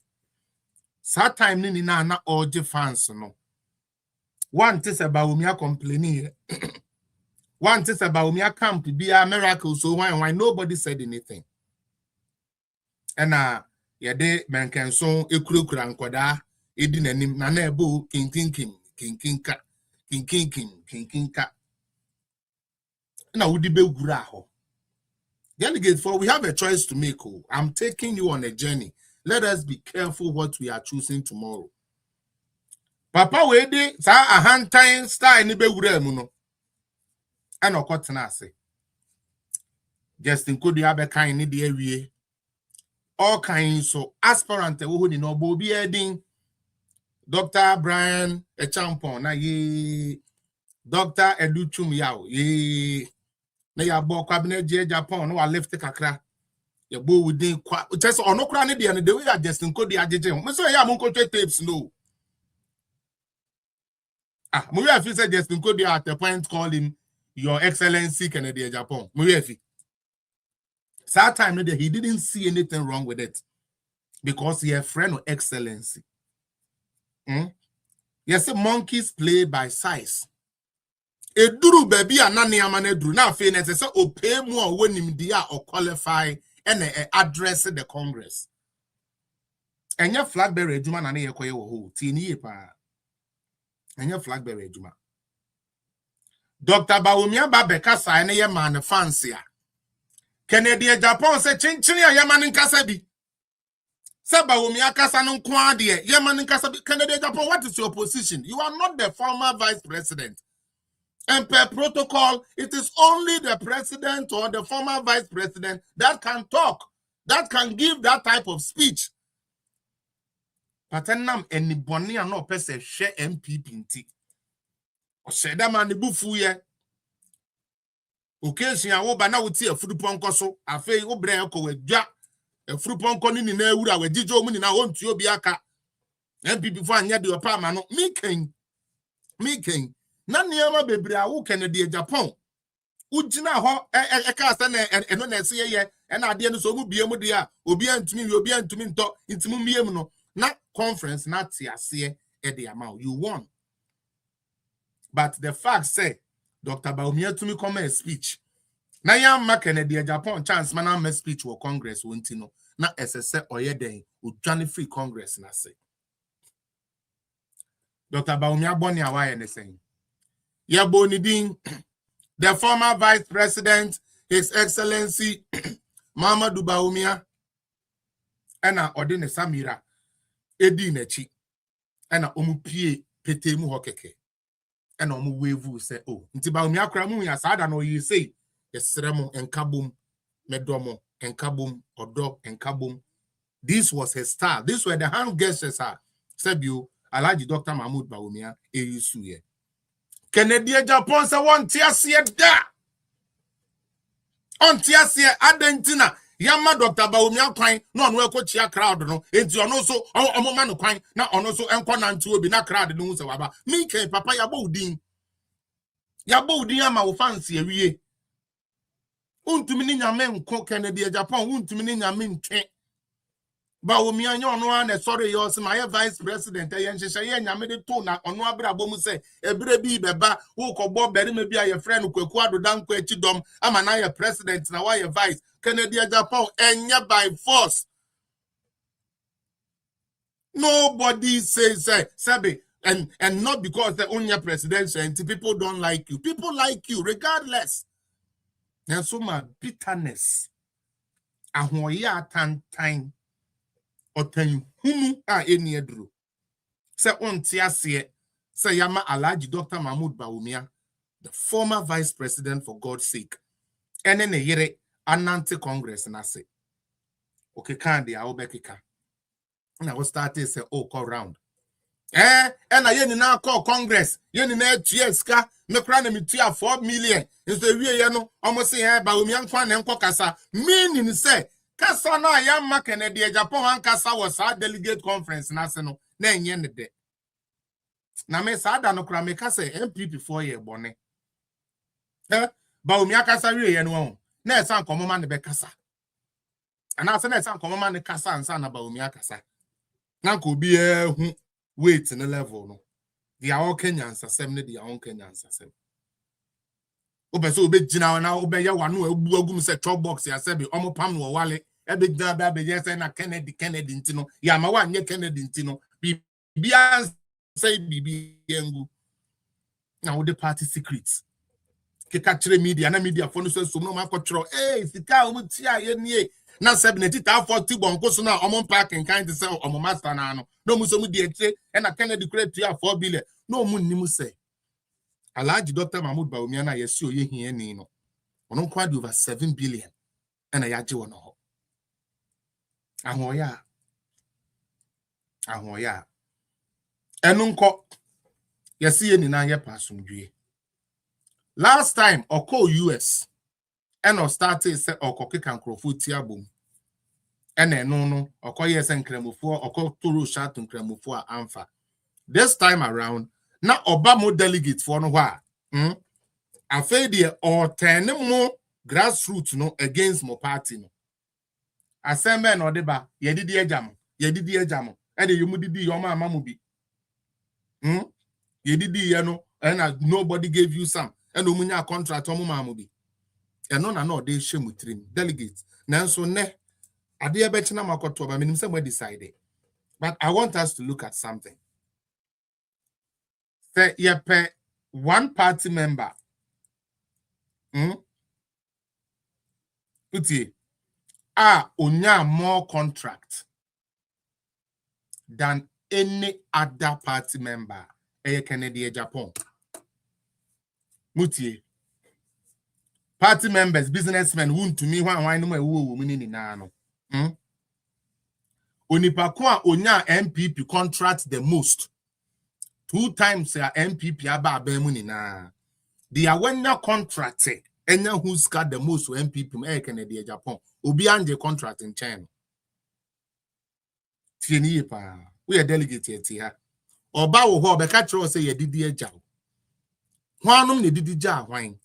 sa time ni na oje fans no one tis about Bawumia complaining one tis about Bawumia camp be a miracle so why nobody said anything and yede menkenso ekurokura nkoda edi nanim na ebo kinkinka na wudi be gura ho delegate for we have a choice to make. I'm taking you on a journey. Let us be careful what we are choosing tomorrow. Papa we de sa ahantan style ni be gura mu no and okotena ase Justin Kodu abekan ni de awie all kinds so aspirant wo ni no bo bi edin Dr. Brian Echampon na ye Dr. Educhum Yao ye na ya bo cabinet je Japan no wa left kakra ya bo within kwa just onokra ne de ne the way ya Justin Kodu ajeje mo so ya mo nkoche tapes no mo we have said Justin Kodu at the point call him Your Excellency Kennedy Japan mo we have that time he didn't see anything wrong with it because he a friend of excellency. Yes, monkeys play by size. A duru baby anani amane duru na fe na say o pay more when him dia or qualify and address the Congress. Enya flag bearer ejuma na ye koye wo ho ti ni pa. Enya flag bearer ejuma. Dr. Bawumia ba beka sa na ye man fancy a. Kennedy Japan say chinchini a yaman nkasa bi. Say Bawumia kasa no nko ade yaman nkasa bi. Kennedy Japan, what is your position? You are not the former vice president. And per protocol, it is only the president or the former vice president that can talk, that can give that type of speech. But then anybody no person share MPP nti. O say that man bufu ye. Occasion wo ba na wuti afurupon koso afei wo bre ko wadwa afurupon ko ni na ewura wajijo mu ni na wontu obi aka MPP fo anya de opa ma no miken na niama bebre a wo Kennedy Japan ugina ho ka sa na eno na ese ye na ade no so mu bie mu de a obi antumi nto ntimu mie mu no na conference na ti ase e de amount you won. But the fact say Dr. Bawumia to me come a speech. Na yam Kennedy Japan chance man am speech wo Congress wonti no na SSS oyeden udwane free Congress na say. Dr. Bawumia boni awaye ne saying. Ya boni din the former vice president His Excellency Mamadou Bawumia ena odine Samira edi nechi ena omupie petemu hokeke. And on wave say, oh, nti Bawumia kramu ya sada no you say, yesremo enkabum, medomo, enkabum, odo, enkabum. This was his style. This were the hand gestures, Sebio, Alaji Dr. Mahmoud Bawumia, Eyusuye. Kennedy Japan say one tiasie da. On tiasie adentina. Yama Dr. Bawumia kwan no no ekochia crowd no enti ono so omoma no kwan na ono so enko nantu obi na crowd no se waba mi ke papa ya bo udin ama wo fancy awie untumi ni nyame nko Kennedy Japan untumi ni nyame ntwe Bawumia no one sorry yours my vice president yen hye nyame de to na ono abrabo mu se ebre bi beba wo kobo beri me bia ye friend kwaku adodan kwa chidom ama na ye president na why vice Kennedy Japan enye by force. Nobody says sabe and not because the only presidential and people don't like you. People like you regardless. And so my bitterness ahoya tantan otan hunu a eni eduru se onti ase se yama Alhaji Dr. Mahmoud Bawumia, the former vice president for God's sake, ene ne yere ananti congress na se okay kan dia obekika na we started say oh call round and I yeni na call congress yeni na tueska me kra na metua 4 million so wie ye no almost say Bawumia nkwa na enko kasa meaning say kasa na yamma Kennedy Japan an kasa was a delegate conference na se no na enye ne de na me sa da no kra me kasa MPP 4 year bone Bawumia kasa wie ye no na esan komoma ne be kasa ana se na esan komoma ne kasa ansa na Bawumia kasa na ko bi hu wait in the level no they are all Kenyans asem ne they are all Kenyans asem obeso obe gina na obe ya wanu abu agum se chop box ya se be omo pam no wale e be gina ba be je se na Kennedy ntino ya ma wa nye Kennedy ntino bi an say bibi yengu na wo the party secrets ke katre media na media for no so no ma kwotro sika o mutia ye nie na 70,040 bonko so na omo parking kind to say omo master na no no mu so mu die tire e na Kennedy create 4 billion no mu nnim say Alhaji Dr. Mahmoud Bawumia na yesi oye hie ni no ono kwa di over 7 billion e na yaje wono ho ahoya enu nko yesi ye ni na ye pasumdue last time oko US and or started say okoke kankrofo tiabom and eno no okoye se nkremofo okotoro shat nkremofo a amfa this time around na obamo delegate for no wa afei de or 10 more grassroots no against mo party no asembe no deba yedidi ejamo and the yumudidi yoma amamu bi yedidi ye no and nobody gave you some and omunya contract omo mamu bi eno na no dey shemutrim delegate nanso ne ade e be china makoto ba minim say we decide but I want us to look at something say ye pe one party member uti onya more contract than any other party member Kennedy Japan mutie party members, businessmen, who to me why no woman in nano. Onipakwa onya MPP contract the most. 2 times ya MPP aba bemuni na. The awenya contract enya who's got the most MPP Kennedy Japan. Obi anje contract in China. Tieni pa. We are delegate here. Oba wo ho be ka tro say ye didi eja. Hwanum ne didi ja hwan.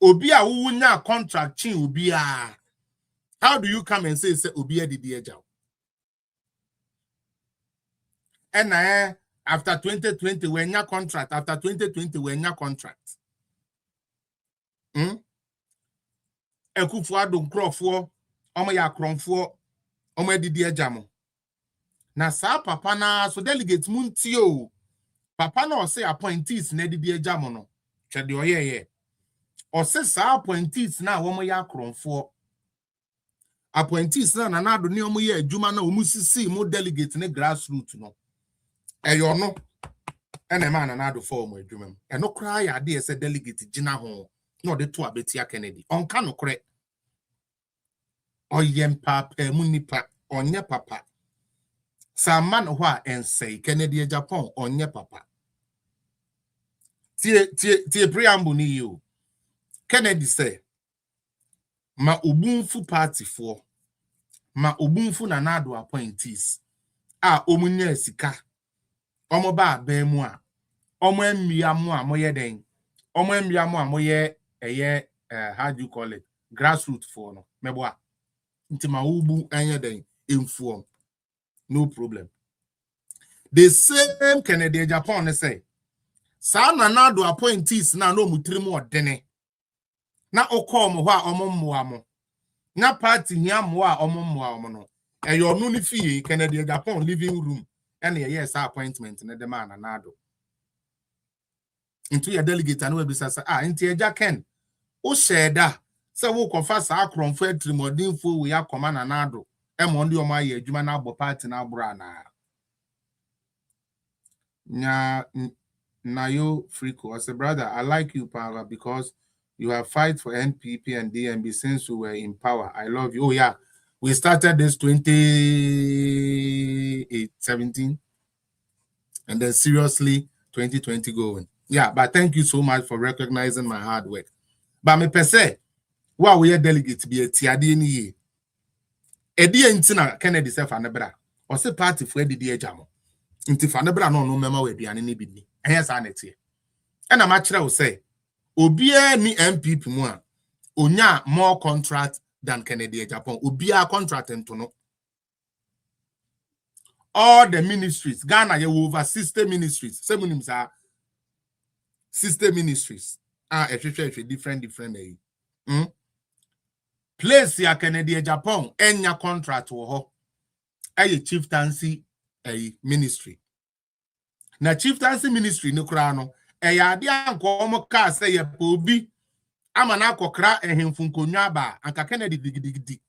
Obi a wunya contract chin obi a. How do you come and say obi a didi eja? And after 2020 when your contract, after 2020 when your contract. Ekufu ado nkrofo omo ya kronfo omo didi eja mo. Na sa papa na so delegate muntio. Papa na o say appointees na didi eja mo no. Chede oyeye. Or say sa appointees na womo ya kronfo appointees na na do ne omo ye adwuma na omu sisi mo delegate ne grassroots no eyo no ene ma na do for omo adwuma eno kra ya de ese delegate gina ho na de to abetia Kennedy onka no kre oyem papa mu nipa onye papa sa man ho a ensei Kennedy Japan onye papa tie preamble ni you Kennedy say, ma obunfu party for, ma obunfu na nado appointees, omunya sika, omo ba abemu a, omo emiamu a moye den, omo emiamu a moye how do you call it, grassroots for no, meboa, nti ma ubu enye den, inform. no problem. The same Canadian Japan they say, Sana na do appointees na no mutiri mu odene. Na okom ho a omommoa mo. Na party hia mo a omommoa mo no. Eyo no ni fie Canadian Japan living room. And yes appointment na the man na do. Into your delegate and we be say into your Ken. O sheda say wo konfa sa akronfo atrimodinfo we akoma na nado. Emondi o ma ye adwuma na abo party na abura na. Nya Nayo Frico, I say, brother, I like you, Power, because you have fight for NPP and DMB since we were in power. I love you. Oh, yeah. We started this 2017 and then seriously 2020 going. Yeah, but thank you so much for recognizing my hard work. But me per se, what we are delegate be a tiadi ni ye. Edi entina Kennedy self anebra. Or say party for the jamo. Inti fanebra no mema we biane ni bidni. Yes, I net here. And I'm actually will say, Obia ni MPP more, onya more contract than Canadian Japan. Obia contract and to know. All the ministries, Ghana, you over sister ministries. Some names are sister ministries. Different. Place ya Canadian Japan, enya contract wo a chieftaincy a ministry. Na chieftaincy ministry no kra no eyade anko ka say ye obi amana akokra ehemfu nkonwa ba anka Kennedy digidi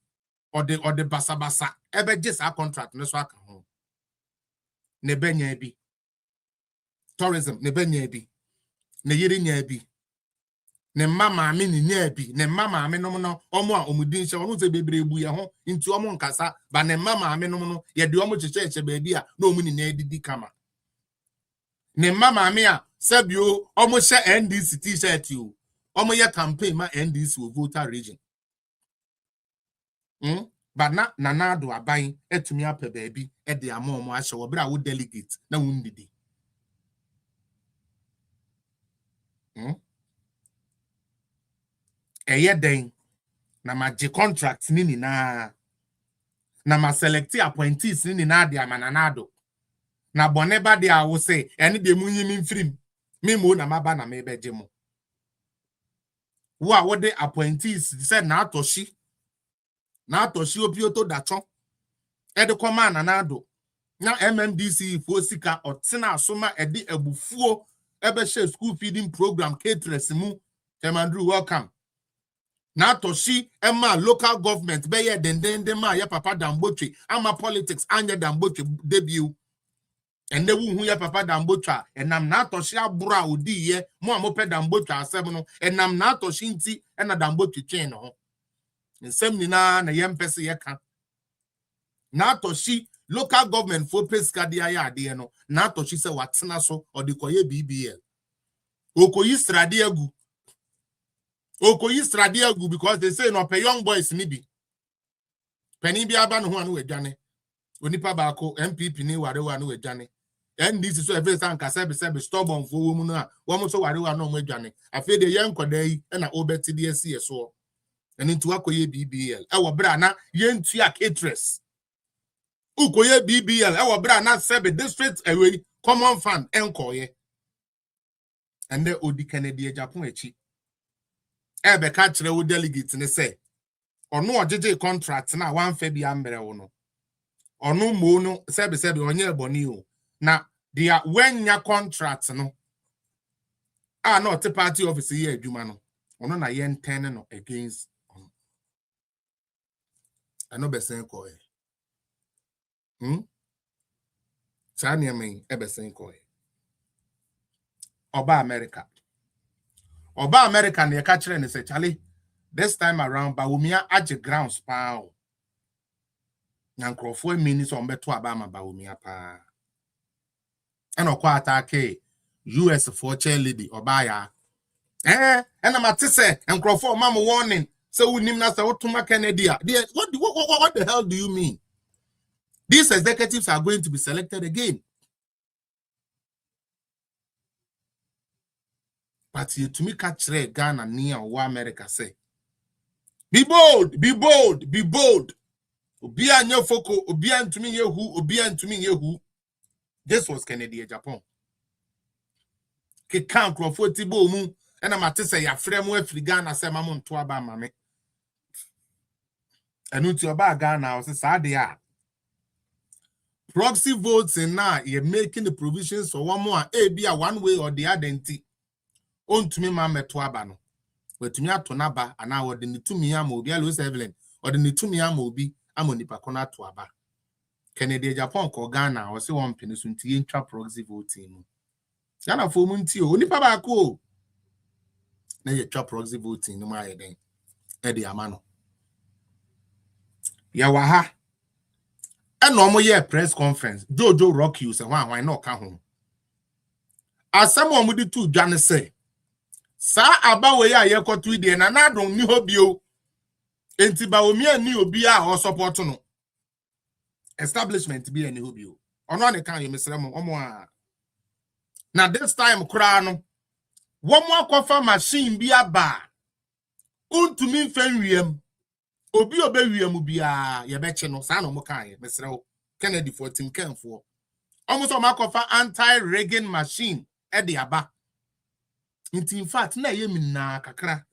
or the basabasa ebeje sa contract no so aka ho ne benya bi tourism ne benya bi ne yiri nya bi ne mama ame ni nya bi ne mama ame no no omo a omudin hye onu ze bebre bu ye ho nti omo nkasa ba ne mama ame no no ye de omo cheche ba bia na omu ni na edidi kama. Ne mama me a sabio omo hye NDC t-shirt you omo ye campaign ma NDC wo voter region but na do aban etumi apɛ baabi e de ama omo ahye wo bra wo delegate na wo ndidi eye den na ma je contract ni na ma select appointees ni na de amananado na boneba de a wo say ene de munyi mi mfrim me mo na maba na me beje mo wo a wo de appointees say na atoshi opioto dacho e de command na ado na MMDC fo sika otena asoma e de abufuo e be share school feeding program caterers mu Andrew welcome na atoshi ema local government be ye den ma ya papa dambotwe ama politics anya dambotwe debut. And they who ya papa dambocha and I'm not to share bra odi ye mo amope dambocha asem and I'm not to shinti and a dambocha chain no and sem ni na yem pese ye kan na to shi local government for pesca dia ya de no na to shi se watena so or the koye BBL okoyi stradi agu because they say no pay young boys ni bi peni bi aba no ho anu adwane onipa ba ko MPP ni warewa no adwane. And this is so every time Kasabi stubborn for woman. One so worry no more journey. I feel the young Koday and I obey TDSC so. And into Akoye BBL. Our brana yen tia caterers. Ukoye BBL. Our brana sebe district away common fund enkoye. And the Odi Kennedy Japan echi. Ebe catch the delegates and say. Or no JJ contract na one Fabi Amber ono. Or no mono sebe onye bonio. Na dia when your contract no not the party office here adwuma no ono na yen 10 no against I know be saying ko Chania me e be saying ko Oba America na ka kire ne say Charlie this time around Bawumia age grounds pa nyankrofo minutes on beto aba ma Bawumia pa and attack US for cheerleading or buyer. And I'm at say and Crawford mama warning. So we name na say what to Kennedy. What the hell do you mean? These executives are going to be selected again. But you to me catch Ghana near or America say. Be bold, be bold, be bold. Obia nye foko, obia ntumi ye hu, obia ntumi ye hu. This was Kennedy Japan. Ke kan krofo tibo mu, ena mate se ya frɛ mu afiri Ghana se ma mo nto aba ma me. Enu ti oba Ghana o se saa de a. Proxy votes in now, you're making the provisions for one more, be a one way or the other. On to me, mamma to abano. But to me, to naba, and now the to me, I'm be a Louis Evelyn, or the to me, I'm be Amonipacona to aba. Kennedy Japan or Ghana, or so one penison to intra proxy voting. Ghana for Munti, only Pabaco. Now you trap proxy voting, no my then. Eddie Amano. Yawaha. A normal year press conference, Jojo Rock you say why not come home. As someone with the two Johnny say, Sa aba we ya yekotu ide na nadon ni hobio. Enti Bawumia ni obi a o support no. Establishment bi ani hobio. Ono ane kan yemesere mo omo a. Na this time kura no. Wo mo akofa machine bi aba. Untumi mfenwiem. Obi obewiem bia ye beche no sa no mo kan ye mesere wo Kennedy 14 kanfo almost o makofa anti-rigging machine e de aba in fact na ye mina kakra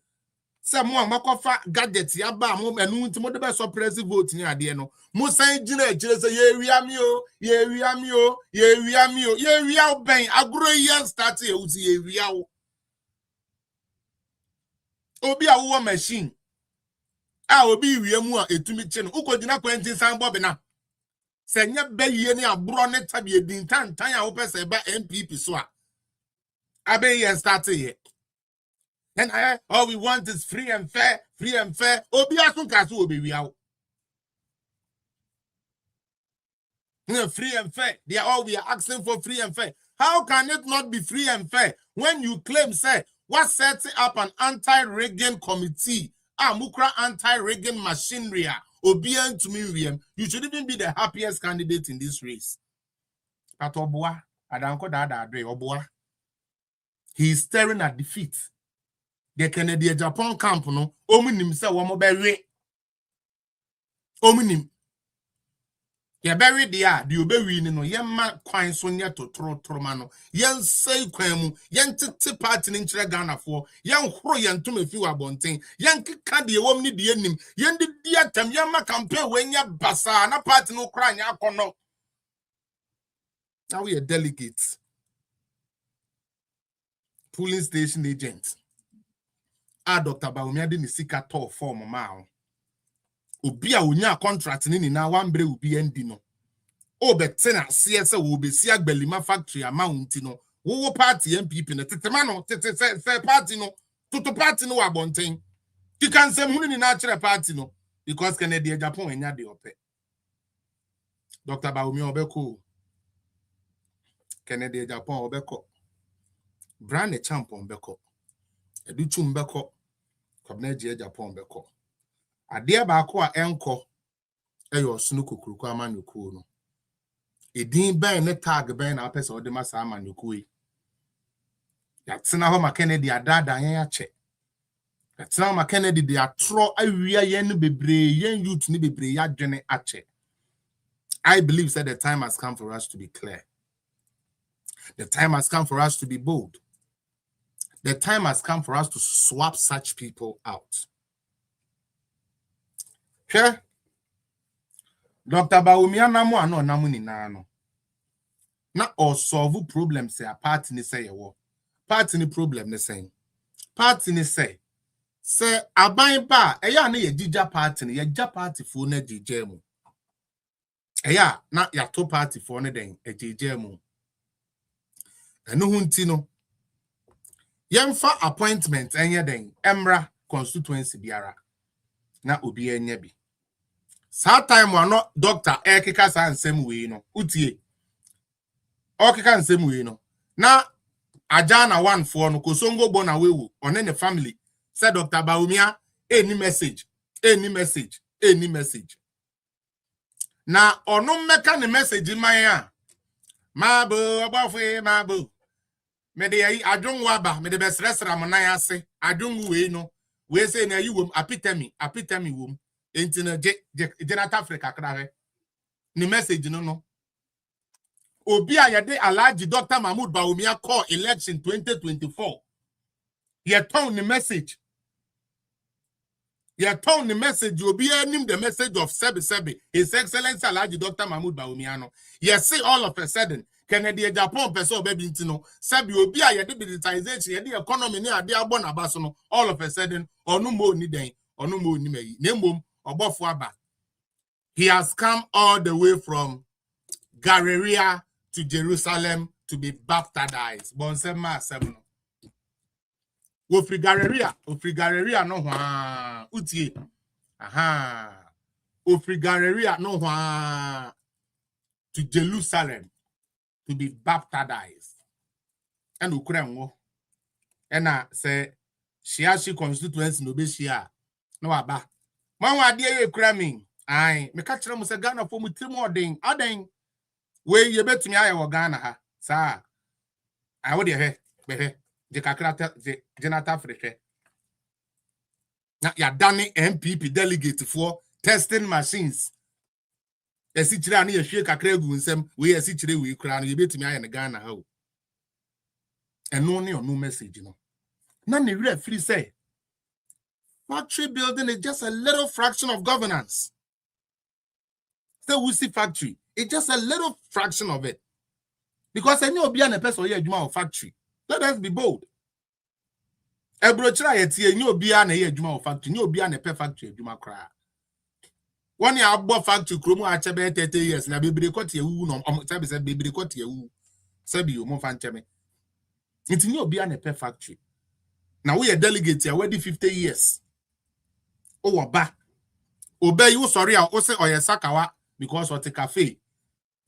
se mo makofa gadget ya ba mo enu nti mo de be suppress vote ni ade no mo san gina agire se ye wia mi o ye wia mi o ye wia mi o ye wia ben agro ye start ye uti ye wia wo obi a wo machine obi wiemu a etumi che no ukodina kwantin san bob na se nya bayie ne abro ne tabie din tan a wo pese ba MPP so a abe start here and all we want is free and fair obi asunka so obi wiawo free and fair they are all we are asking for free and fair. How can it not be free and fair when you claim say what setting up an anti-rigging committee mukra anti-rigging machinery obian to me you should even be the happiest candidate in this race. But Oboa, Adanko Dada Adre Oboa, he is staring at defeat. The Kennedy Japan camp no omunim se wo mo bewe omunim ye bewe dia de obewi ni no ye ma kwan so nye totoro ma no yen sei kwan mu yen tete party ni nkire Ghana fo yen horo yen to mafi wa bonten yen keka de wom ni de anim yen de dia tam yen ma campaign we nya basa na party no kra nya akono. Now we are delegates, polling station agents. Dr. Bawumia de ni sika to form ma obi a onya contract ni na wambre obi endi no obetena se wo be si agbelima factory amount no wo party MPP na tetema no tete party no toto party no abonten ki kan sem hunu ni na kire party no because Kennedy Japan enya de ope. Dr. Bawumia obeko Kennedy Japan obeko brand champion beko educhu mbeko Kobneji Japan beko ade ba ko a enko eyo sunu kokuruku amanyuku no edin ben ne tag ben na pese ode masa amanyuku yi ya tsena ho ma Kennedy adada yan ya che ya tsena ma Kennedy de atro awia yen bebre yen youth ni bebre ya dwene ache. I believe that the time has come for us to be clear. The time has come for us to be bold. The time has come for us to swap such people out. Sure. Dr. Bawumia namu ano namu ni nano. Na or solve problems say a party ni say wo. Party ni problem ni say. Party ni say aban pa eya na ye jija party ni ye jija party fo na jija mu. Eya na ya to party fo ne den jija mu. Eno hunti no. Yemfa appointment enye den emra constituency biara. Na obi enye bi. Sa time wano doctor ekeka sa nsem we no utie okeka nsem we no na ajana one for no kosongo bona wewu one ne family said Dr. Bawumia any message na ono meka ne message man a mabo obafu mabo me de yi adwonwo aba me de besresra monan ase adwonwo we no we say na yi wom apitami wom Intina Jenata Africa Krave. Ni message no. Obia yade Alaji Dr. Mahmoud Bawumia call election 2024. Ye told the message. Ye told the message. Obia him the message of Sebi. His Excellency Alaji Dr. Mahmoud Bawumia. Ye see all of a sudden. Kennedy Japan person baby ntino. Sebi Obia yade digitization yade economy ni ade abon abaso all of a sudden onu mo ni den onu mo ni meyi. Nembom obofo aba. He has come all the way from Galilee to Jerusalem to be baptized. Bonsema 7. Ofri Galilee no hwa utie. Aha. Ofri Galilee no hwa to Jerusalem to be baptized. And ukrenwo. Ena say Shiashi constituency no be shia. No aba. Manwa die ukramin. Ai, me ka kire mo se Ghana fo mu tirim odin. We ye betumi aye wo Ghana ha. Sa. Ai wo de he. De kakra de Jonathan Frehwe. Na ya dane MPP delegate for testing machines. Esi kire ani ye hwe kakra gu nsem, we esi kire we kura no ye betumi aye ne Ghana ha o. Eno ne onu message no. Na ne were free say factory building is just a little fraction of governance. So we see factory, it's just a little fraction of it. Because any obi an person here adwuma of factory. Let us be bold. Ebrochira yeti any obi an here adwuma of factory, any obi an factory adwuma kra. One year abo factory kromu achebe 30 years na bebere kwoti ewu no sabi say bebere kwoti ewu. Sabi yo mo fan cheme. It's any obi an factory. Now we are delegate here we 50 years. Oh ba. Obey you sorry o say oyesakawa because what a cafe.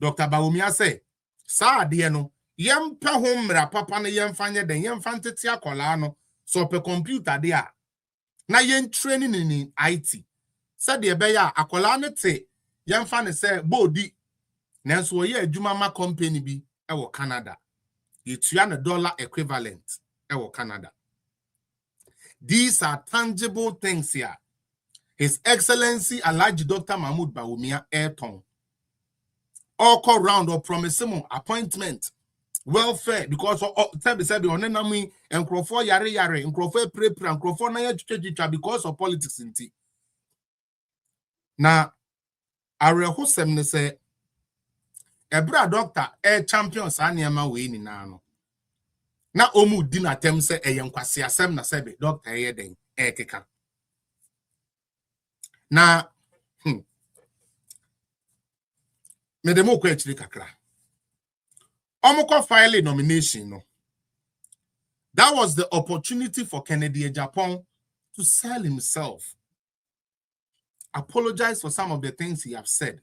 Dr. Bawumia say, Sa de no, yem pe homra papa na yem fanye den yem fantete akola no so pe computer there. Na yen training in IT. Said de be ya akola ne te yem fa ne say bodi. Nanso wo ye adwuma ma company bi e wo Canada. Yetua na dollar equivalent e wo Canada. These are tangible things here. His Excellency Alaji Dr. Mahmoud Bawumia Airton. All call round or promise him appointment. Welfare, because said on enemy and Crawford yare and Crawford pre and Crawford na because of politics in tea. Now, I rehearsal say a bra doctor air champions anima we ni nano. Na omu dinner tem say a young kwasi asem na sebe doctor air den air keka. Na me demo kwa chiri kakra. Omoko file nomination no. That was the opportunity for Kennedy Japan to sell himself. Apologize for some of the things he have said.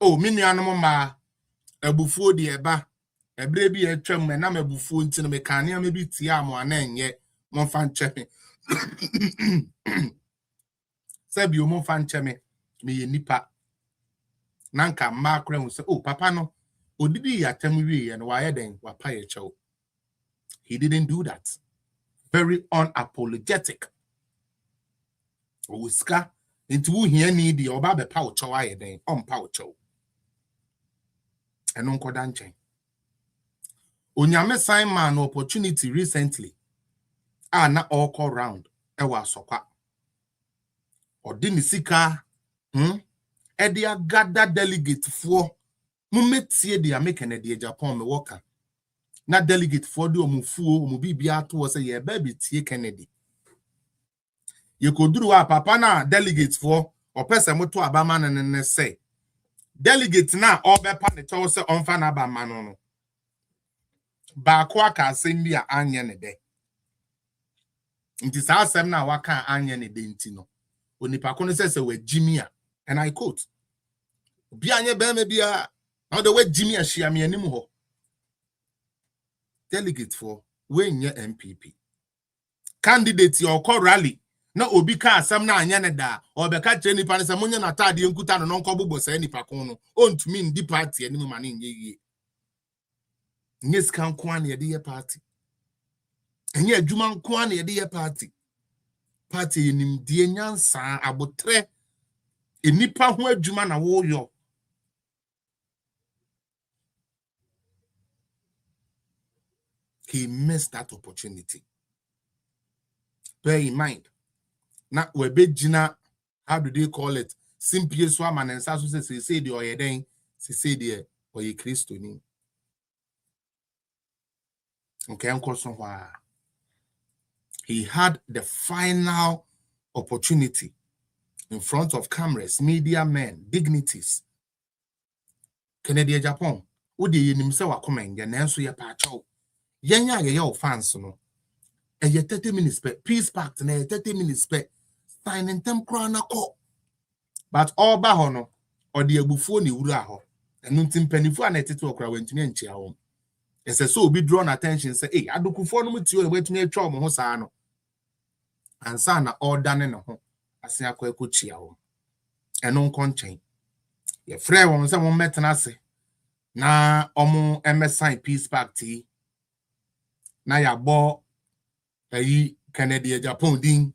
Oh, mini animal ma ebufuo di eba ebre bi etwam na mebufuo ntino me kania me bi tia mo anenye mo fan chepe. Sabi o mo fan cheme me ye nipa nanka makra hu say oh papa no odidi yatam wie no waye den wapa ye chew. He didn't do that. Very unapologetic. Oska into who here need the oba be pa chew aye den on pa chew. Eno nkoda nchen. Onyame sign man opportunity recently. Na all call round e wa sokwa. Odini sika edia gather delegate for mumetie dia make na dia Japan me worker. Na delegate for di omufuo omu bibia to say ye baby tie Kennedy. Ye koduru wa papa na delegate for opese moto abama ne say. Delegate na obepa ne cho say onfa na abama no. Ba kwa ka asem bia anye ne de. Nti sa asem na waka anye ne de nti no. Onipa kono say we Jimia, and I quote Bianye beme bia now the way Jimia shia me anim ho. Delegate for when ye MPP. Candidate your call rally. Na obi ka asam na anya ne da or beka che nipa ne samonya na tade nkuta no nko bobo sa nipa kon no ontumi ndi party anim ma ne nye nyes kan ko an ye de party enye adwuma nko an ye de party party nimdie nyansa abotre enipa ho adwuma na wo yo. He missed that opportunity. Bear in mind, na webejina, how do they call it? Simply swaman and sasu say the oyeden, say the oye Christo ni. Okay, he had the final opportunity in front of cameras, media men, dignitaries. Kennedy Japan, would ye himself comment, and answer your pacho. Yenya ye fans no. A 30 minutes peace pact na 30 minutes signing them crown ko. But all bahono or the abufuo ni wura ho. Enu ntim panifo na tete okra wantumi anchia ho. Ese so obi drawn attention say eh adokufo no mutio na wetumi atwa mo ho saa no. Ansa na order ne ho. Ase akwa ekochia ho. Eno nkonchen. Ye frɛ won say won metena se. Na omo sign peace pact na ya bo ayi Kennedy Japan din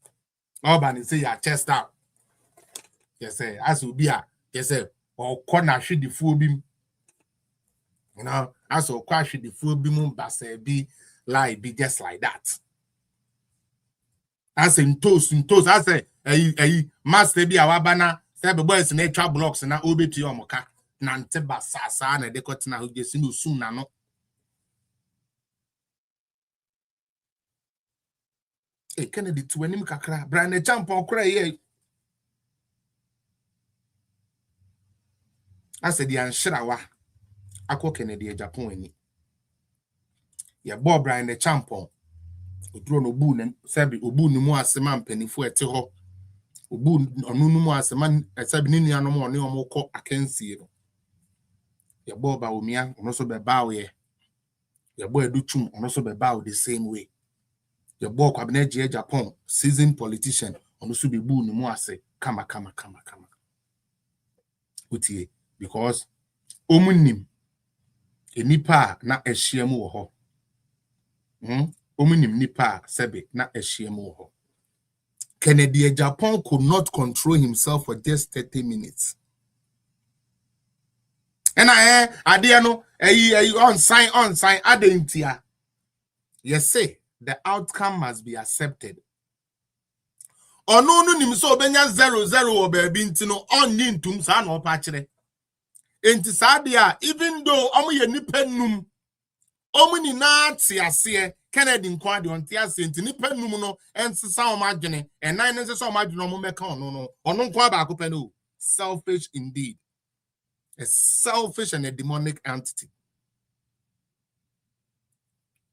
Urban say ya chest out. Yes sir, as obi a yes sir or corner hwe the fuo bim. You know, as o kwa hwe the fuo bim ba be lie be just like that. As in toast as say ayi master bi awabana say be boys na twa blocks na obetu omoka na nte ba sasa na de kotina ho gesi no sum na no. Kennedy to anim kakra brand champion kra ye ase di anhirawa akọ Kennedy Japan ani ye bo brand champion oduro no bu ne sabi obu ni mu asema mpanifo ete ho obu onu nu mu asema sabi ni nua no mo ne omokọ akansie no ye bo Bawumia ono so be bawo ye bo Educhum ono so be bawo the same way. The boy Kwabena Japan, seasoned politician, on also be boo no more say, kama. Utie, because omunim nipa na eshiemu wo ho. Omunim nipa sebe na eshiemu wo ho. Kennedy Japan could not control himself for just 30 minutes. And I dare no on sign adentia. Yes say the outcome must be accepted. Or no nimso benya 0-0 or baby ntino on nintum sa no pachire. Enti sadia even though omo ye nipenum omo ni na tiase Kennedy nkwade on tiase enti nipenum no ensesa o madwene enan ne nsesa o madwene omo meka ono nkwa ba akopɛ no. Selfish indeed. A selfish and a demonic entity.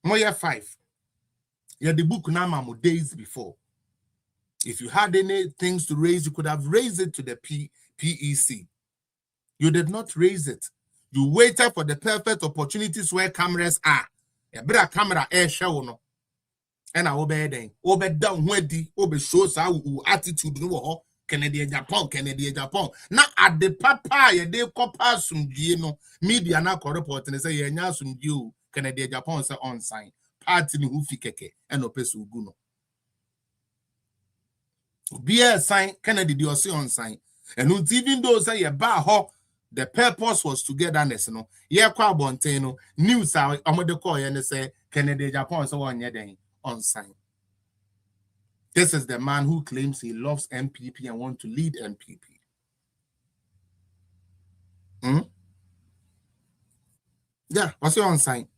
Moya 5. Yeah, the book Namamu days before. If you had any things to raise, you could have raised it to the PEC. You did not raise it. You waited for the perfect opportunities where cameras are. A better camera air show no. And I obey then. Obey down wedi. Obey shows our attitude no. Kennedy Japan. Now at the papa ye de kopa sumdie no. Media na ko report and say ye nya sumdie Kennedy Japan say on sign. Party ni hufi keke eno pesu ugu no. Be a sign Kennedy di osi on sign. And even though say ye ba ho, the purpose was togetherness no. Ye kwa bonten no news a omode call ye say Kennedy Japan so on ye den on sign. This is the man who claims he loves MPP and wants to lead MPP. Yeah, what's your on sign?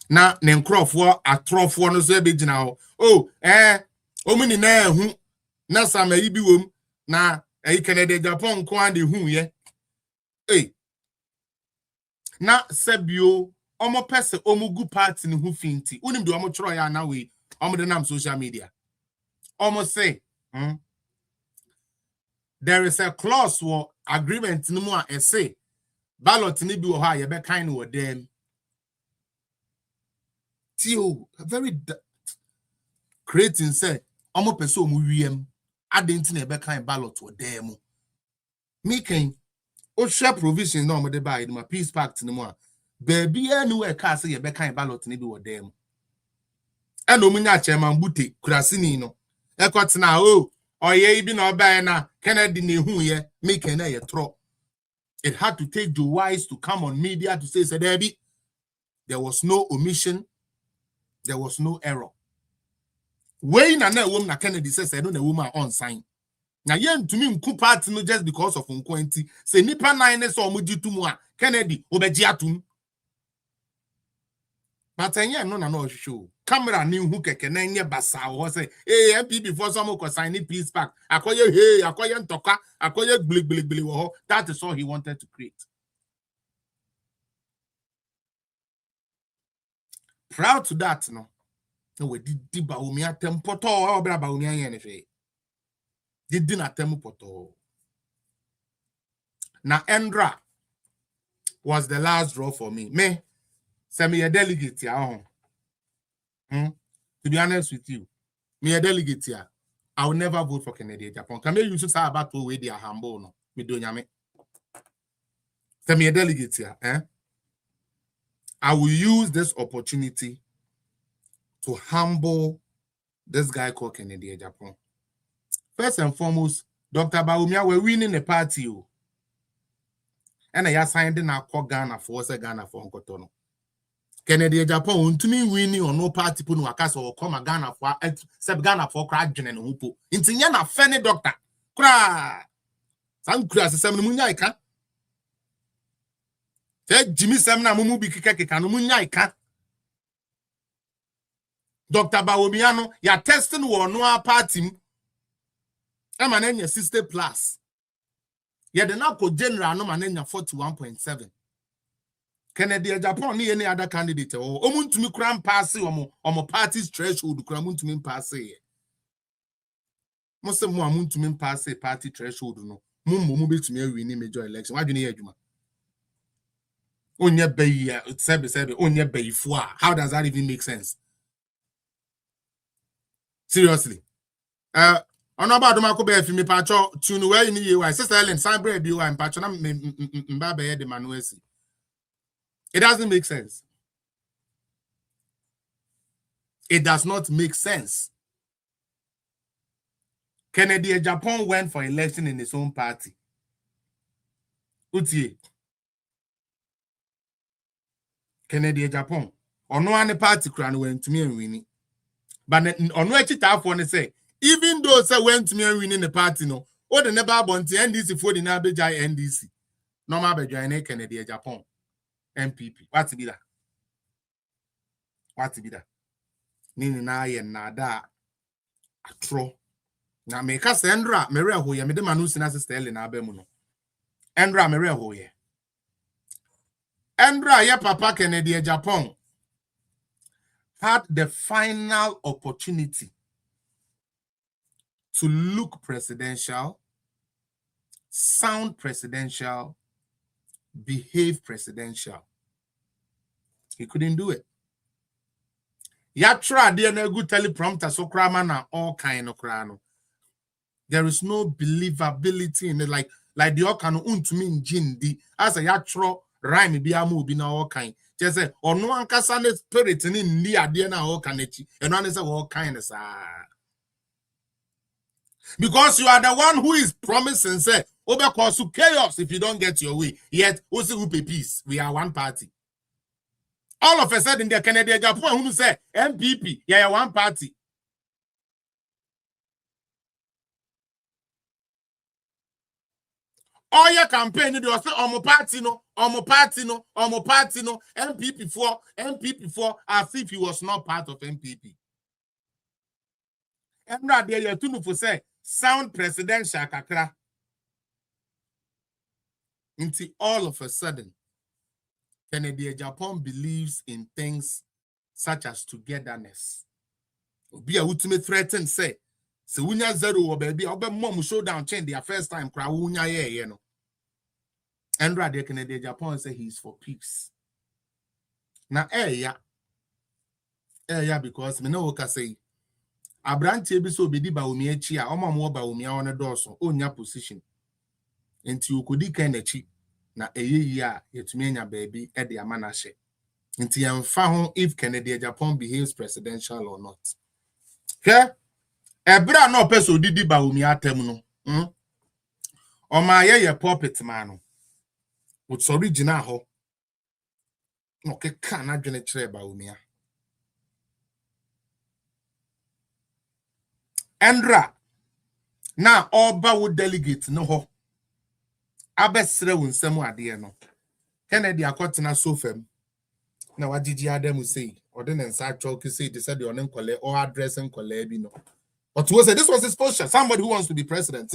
Na nenkrofo atrofo no so be gina ho omini na hu na sama yi bi wom na Kennedy Japan ko ande hu ye na sebio omo pese omugu party ni hu finti unim de omo chro ya na we omo de nam social media omo say there is a clause or agreement no more say ballot ni bi wo ha ye be kan no dem. Tio, very creating say, omo peso mu wiem, adenti na ebe kan ballot wo dem. Me ken o share provision no mo de buy my peace pact no mo. Baby anywhere ka say ebe kan ballot ni bi wo dem. E no munya chairman Bute Kurasini no. Ekotna oh oye ibi na oba na Kennedy ne hu ye make na ye tro. It had to take Joe Wise to come on media to say Debbie, there was no omission, there was no error. When na woman na Kennedy says I don't a woman on sign. Now yen to me nku party no just because of unquenti. Say nipa nine so omuji tumu a Kennedy obeji atum. But no no show. Camera ni hu keke na nye basa ho say eh MP before some ko sign peace pact. Akoye hey akoye ntoka akoye gbligbli wo ho. That is all he wanted to create. Proud to that no. No we did Bawumia tempoto or Bawumia yen did na tempoto. Na Endra was the last draw for me. Me send me a delegate here. To be honest with you, me a delegate here. I will never vote for Kennedy Japan. Can you say about to way they are humble no? Me do nyame. Send me a delegate here. I will use this opportunity to humble this guy called Kennedy Japan. First and foremost, Dr. Bawumia were winning the party. And I signed in our Ghana for Ghana for Uncotono. Kennedy Japan to me winning or no party put no akasa or come Ghana for sub Ghana for Krajan and Hupo. Intiana Fenny doctor. Cra some class 7 Munyaika. Jimmy Samna Mumu Bikaka Munyaka. Dr. Bawumiano, ya testing war no party. I'm an enya 60 plus. Ya the now general no man 41.7. Kennedy Japan ni any other candidate or omun to me cram pass omo party's threshold cram to me pass ye. Most of mo amun to me pass party threshold no. Mum be to me win major election. Why do you need Onye bay sebe onye bay four. How does that even make sense? Seriously. On about my cobe if me pacho tune where in you sister Ellen cyber you and pacho na mbabe de manuesi. It doesn't make sense. It does not make sense. Kennedy Japan went for election in his own party. Utie. Kennedy Japan. Or no any party crown went to me and winning. But on which it have one say, even though say went to me and winning the party, no, or the never bounty NDC for the Nabejai NDC. No matter join Kennedy Japan. MPP. What's it be that? What's it be that? Nini na ye na da atro. Na meka se Endra mere ho ye me de manu sina sister Ellen na abemu no. Endra mere ho ye. Endra ye papa Kennedy Japan had the final opportunity to look presidential, sound presidential, behave presidential. He couldn't do it. Yatra there no good teleprompter so krama na all kind of krano. There is no believability in it like the all kind untumi njindi as a yatro rhyme bi amu bi na all kind. Just say ono ankasa ne spirit ni ndi ade na all kind echi. Eno ane say all kind because you are the one who is promising say over cause chaos if you don't get your way. Yet also we pay peace. We are one party. All of a sudden, the Canadian Japan who say MPP, yeah, one party. All your campaign, you say, omo party no, MPP for, as if he was not part of MPP. And right there, you're too for say, sound presidential kakra. Until all of a sudden, Kennedy Japan believes in things such as togetherness. Be a ultimate threaten say, so unya zero or baby, I'll be mom showdown change their first time cry unya ye, you know. And rather Kennedy Japan say he's for peace. Now, because me no can say a branch be so be Bawumia chia, or more Bawumia on a dorsal, own your position. Until you could kind of cheap. Na year yet menya baby at the amanashe. Until I'm found if Kennedy Japan behaves presidential or not. Okay? Ebra no person didi Bawumia tem no. Oma ye puppet man. What's original ho? Okay, can I join a tray Bawumia? Andra. Now all Bawu delegates no ho. Abesre won semu ade no. Kennedy akotena sofem. Na wagigi adam say or then inside talk say they said the onen kole or address and kole bi no. But was this was his posture. Somebody who wants to be president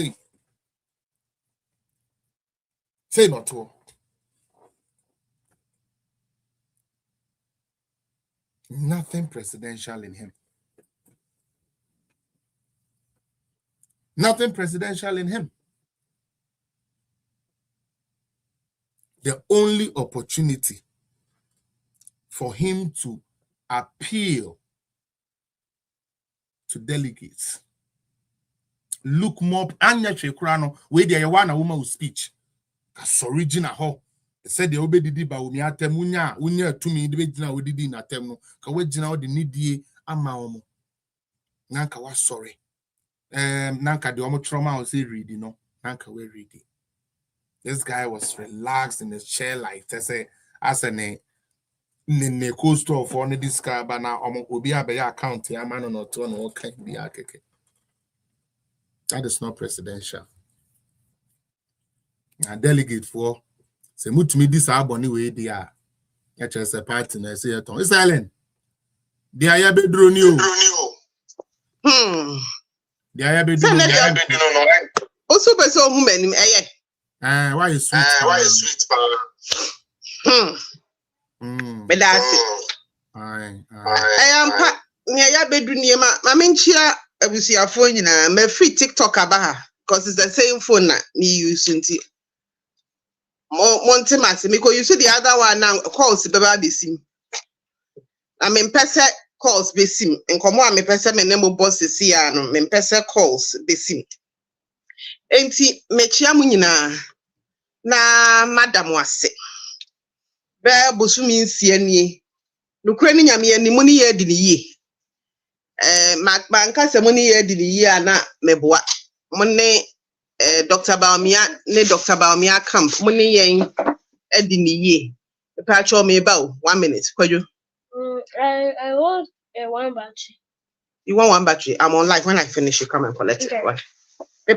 say not to. Nothing presidential in him. Nothing presidential in him. The only opportunity for him to appeal to delegates. Look more Anya Chekrano, where there one a woman with speech. As original ho. They said the obedi Bawumia temunya, unya to me, the original we did in a temno, Kawajina the needy amaomo. Nanka was sorry. Nanka the omo trauma was reading, no. Nanka we reading. This guy was relaxed in his chair like they say, as a name. Ne coast of one this car, but now obi abeya account ya man no to no can be akeke. That is not presidential. A delegate for say mutumi this aboni we dia ya chese party na say eton. It's Ellen. Dia ya bedro ni o. Dia ya bedro no. Also be so hu manim eye. Why is sweet? Why is sweet pa? But that's it. I am ya bedu niema. Ma menchia abusiafo nyina me free TikTok aba because it's the same phone na me use nti. Monte mase me ko use the other one now calls beba besim. I mean pese calls besim. Enkomo a me pese me nemo boss si ya no me pese calls besim. Enti mechia mu nyina na madam wase. Be bosumi nsie nie nukure ni nyame animu ni ye di ni ye manka se mu ni ye di ni ye ana meboa mu ne Dr. Bawumia ne Dr. Bawumia camp mu ni yen edi ni ye pa cho me ba 1 minute kwadwo. I want one battery. You want one battery? I'm on live. When I finish you come and collect it. What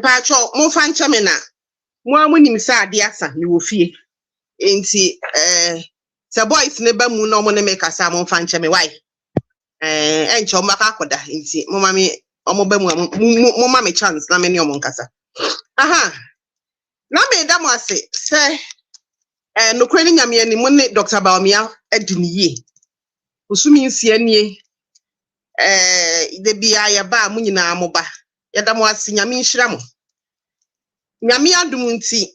pa cho mo fan chame na mo amunim sa ade asa ni wo fie enti the boys never moon no money make us some fan chame why and chomaka koda inti mommy mama me chance na many omonkasa aha na me da mo ase say no kwani nyame ani mo ne Dr. Bawumia adiniye usumi nsie nie de bia ya ba mo nyina mo ba ya da mo ase nyame nhira mo nyame adum nti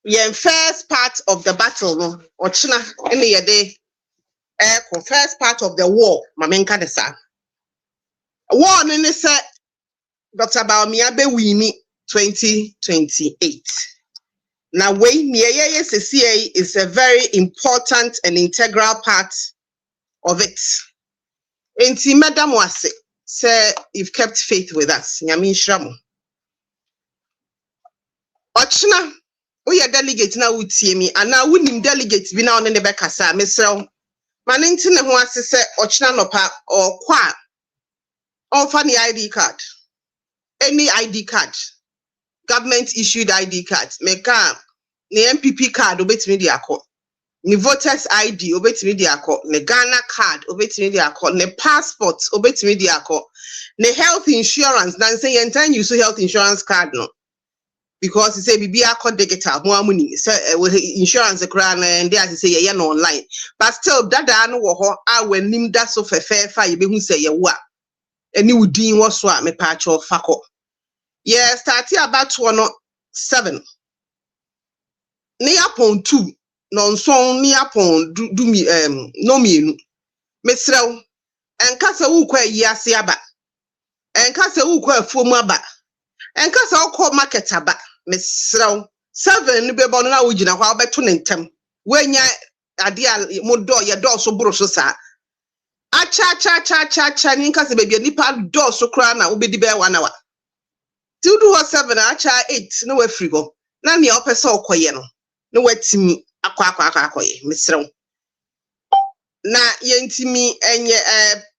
yen first part of the battle no ochina ene yede first part of the war mamenka de sa war no ne say Dr. Bawumia be wini 2028 now we nieye CCA is a very important and integral part of it enti madam wase say you've kept faith with us nyame nhyira ochina we are delegate na wutie mi ana wunim delegate bi na one ne be kasa mesrew maninti ne ho asese ochina nopa or kwa on funny ID card any ID card government issued ID card meka ne MPP card obetimi di akọ ne voters ID obetimi di akọ ne Ghana card obetimi di akọ ne passport obetimi di akọ ne health insurance dan say yen use health insurance card no because he say bibi akọ digital mo amuni say insurance kra na and they say ye no online but still dada no wo ho a wanim da so fefe ye behu say ye wo a eni wudin wo so a me pa cho fako ye start about 7 ni upon 2 non son ni upon do mi no mienu mesrew enka se wo kwa yi ase aba enka se wo kwa afuom aba enka se wo kwa market aba mesrew 7 ni be bono na wo gina kwa obeto ne ntem wenya ade a mo do ye do so buru so sa Acha ninka se baby nipa do so kra na obedi be 1 hour. Till do 7 acha 8 no we free go. Na ne opese okoye no. No watimi akwa misrew. Na yentimi enye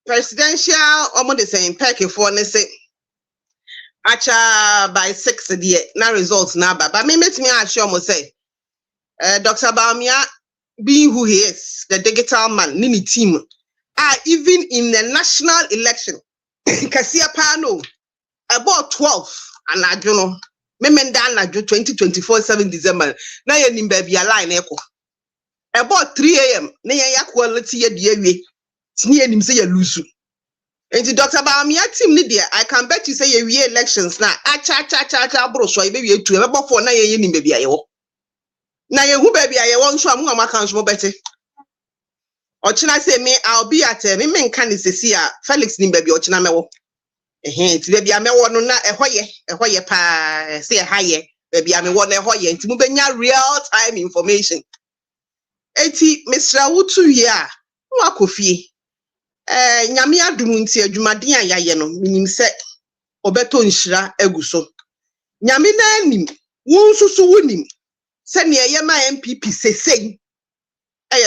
presidential omo de saying peke for ne say acha by 6 the na results na ba me metimi assure mo say Dr. Bawumia being who he is, the digital man, nini team, even in the national election, Kasia Pano, about 12, and I don't know, Memendana 2024 7 December, na ye nimbaby a line echo. About 3 a.m., Naya quality a dear way, near him say a lusu. And to Dr. Bawumia team, Lydia, I can bet you say ye elections now, cha bro, so I baby to about 4 9 a.m. baby. Na ye hu baby I want show am account mo beti. Ochina say me I'll be at me nka ni sesi a Felix ni baby ochina mewo. Ti baby amewo no na ehoye pa say haye baby amewo na ehoye nti mu benya real time information. Eti Mr. Wutu ye a no akofie. Nyame adum nti adwumaden ayaye no minim se obeto nhira aguso. Nyame na anim won susu wonim. Send me a my MPP say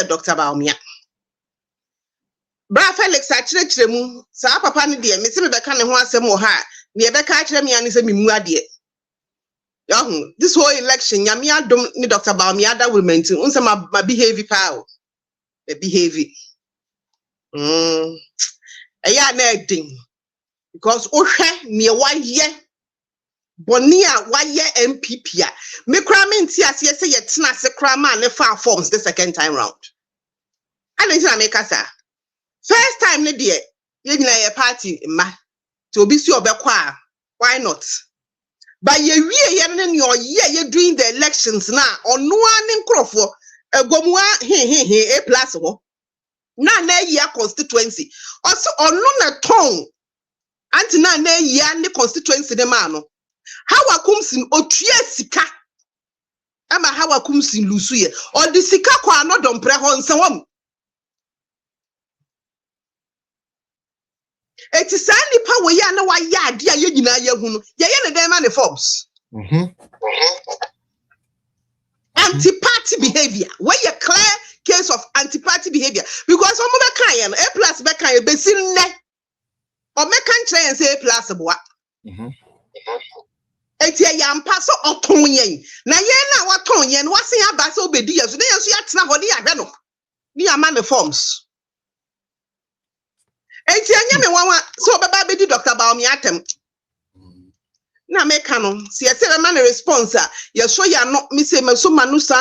Dr. Bawumia. Bra Felix a mu sa papa ni de me se me beka ne ho asem wo ha ne e beka kire me ani se me mu ade. This whole election nyame adom ni Dr. Bawumia da will maintain unse my behavior power. The behavior. Eya na edin because ohwe ne wa ye Bonia waye MPP a me kra me nti ase say ye tena se kra ma ne fa forms the second time round. And then I make kasa. First time ne de ye nyina ye party ma to obi si obekwa why not? But ye wie ye ne ne ye during the elections na ono ani nkrofo egomwa A plus ho. Na ye constituency. Also ono na ton anti na ye ani constituency de ma no. How akumsin otue sika ama how akumsin lusuye or the sika kwa no dompre ho nsewom eti sa nipa we ya na wa ya ade a ye nyina ye hu no ye ne dem ma ne forms anti-party behavior where you clear case of anti-party behavior because omo be kan ye no A plus be kan ye be sin ne o me kan try and say A plus boa Eti yampa so oton yen na yen na waton yen wasen aba so obedi yeso na yeso yatena ho de yahwe no ni ama me forms eti anya me wanwa so baba bedi Dr. Bawumia atem na me kanu si ese be ma na response a yeso ya no me se me so manu sa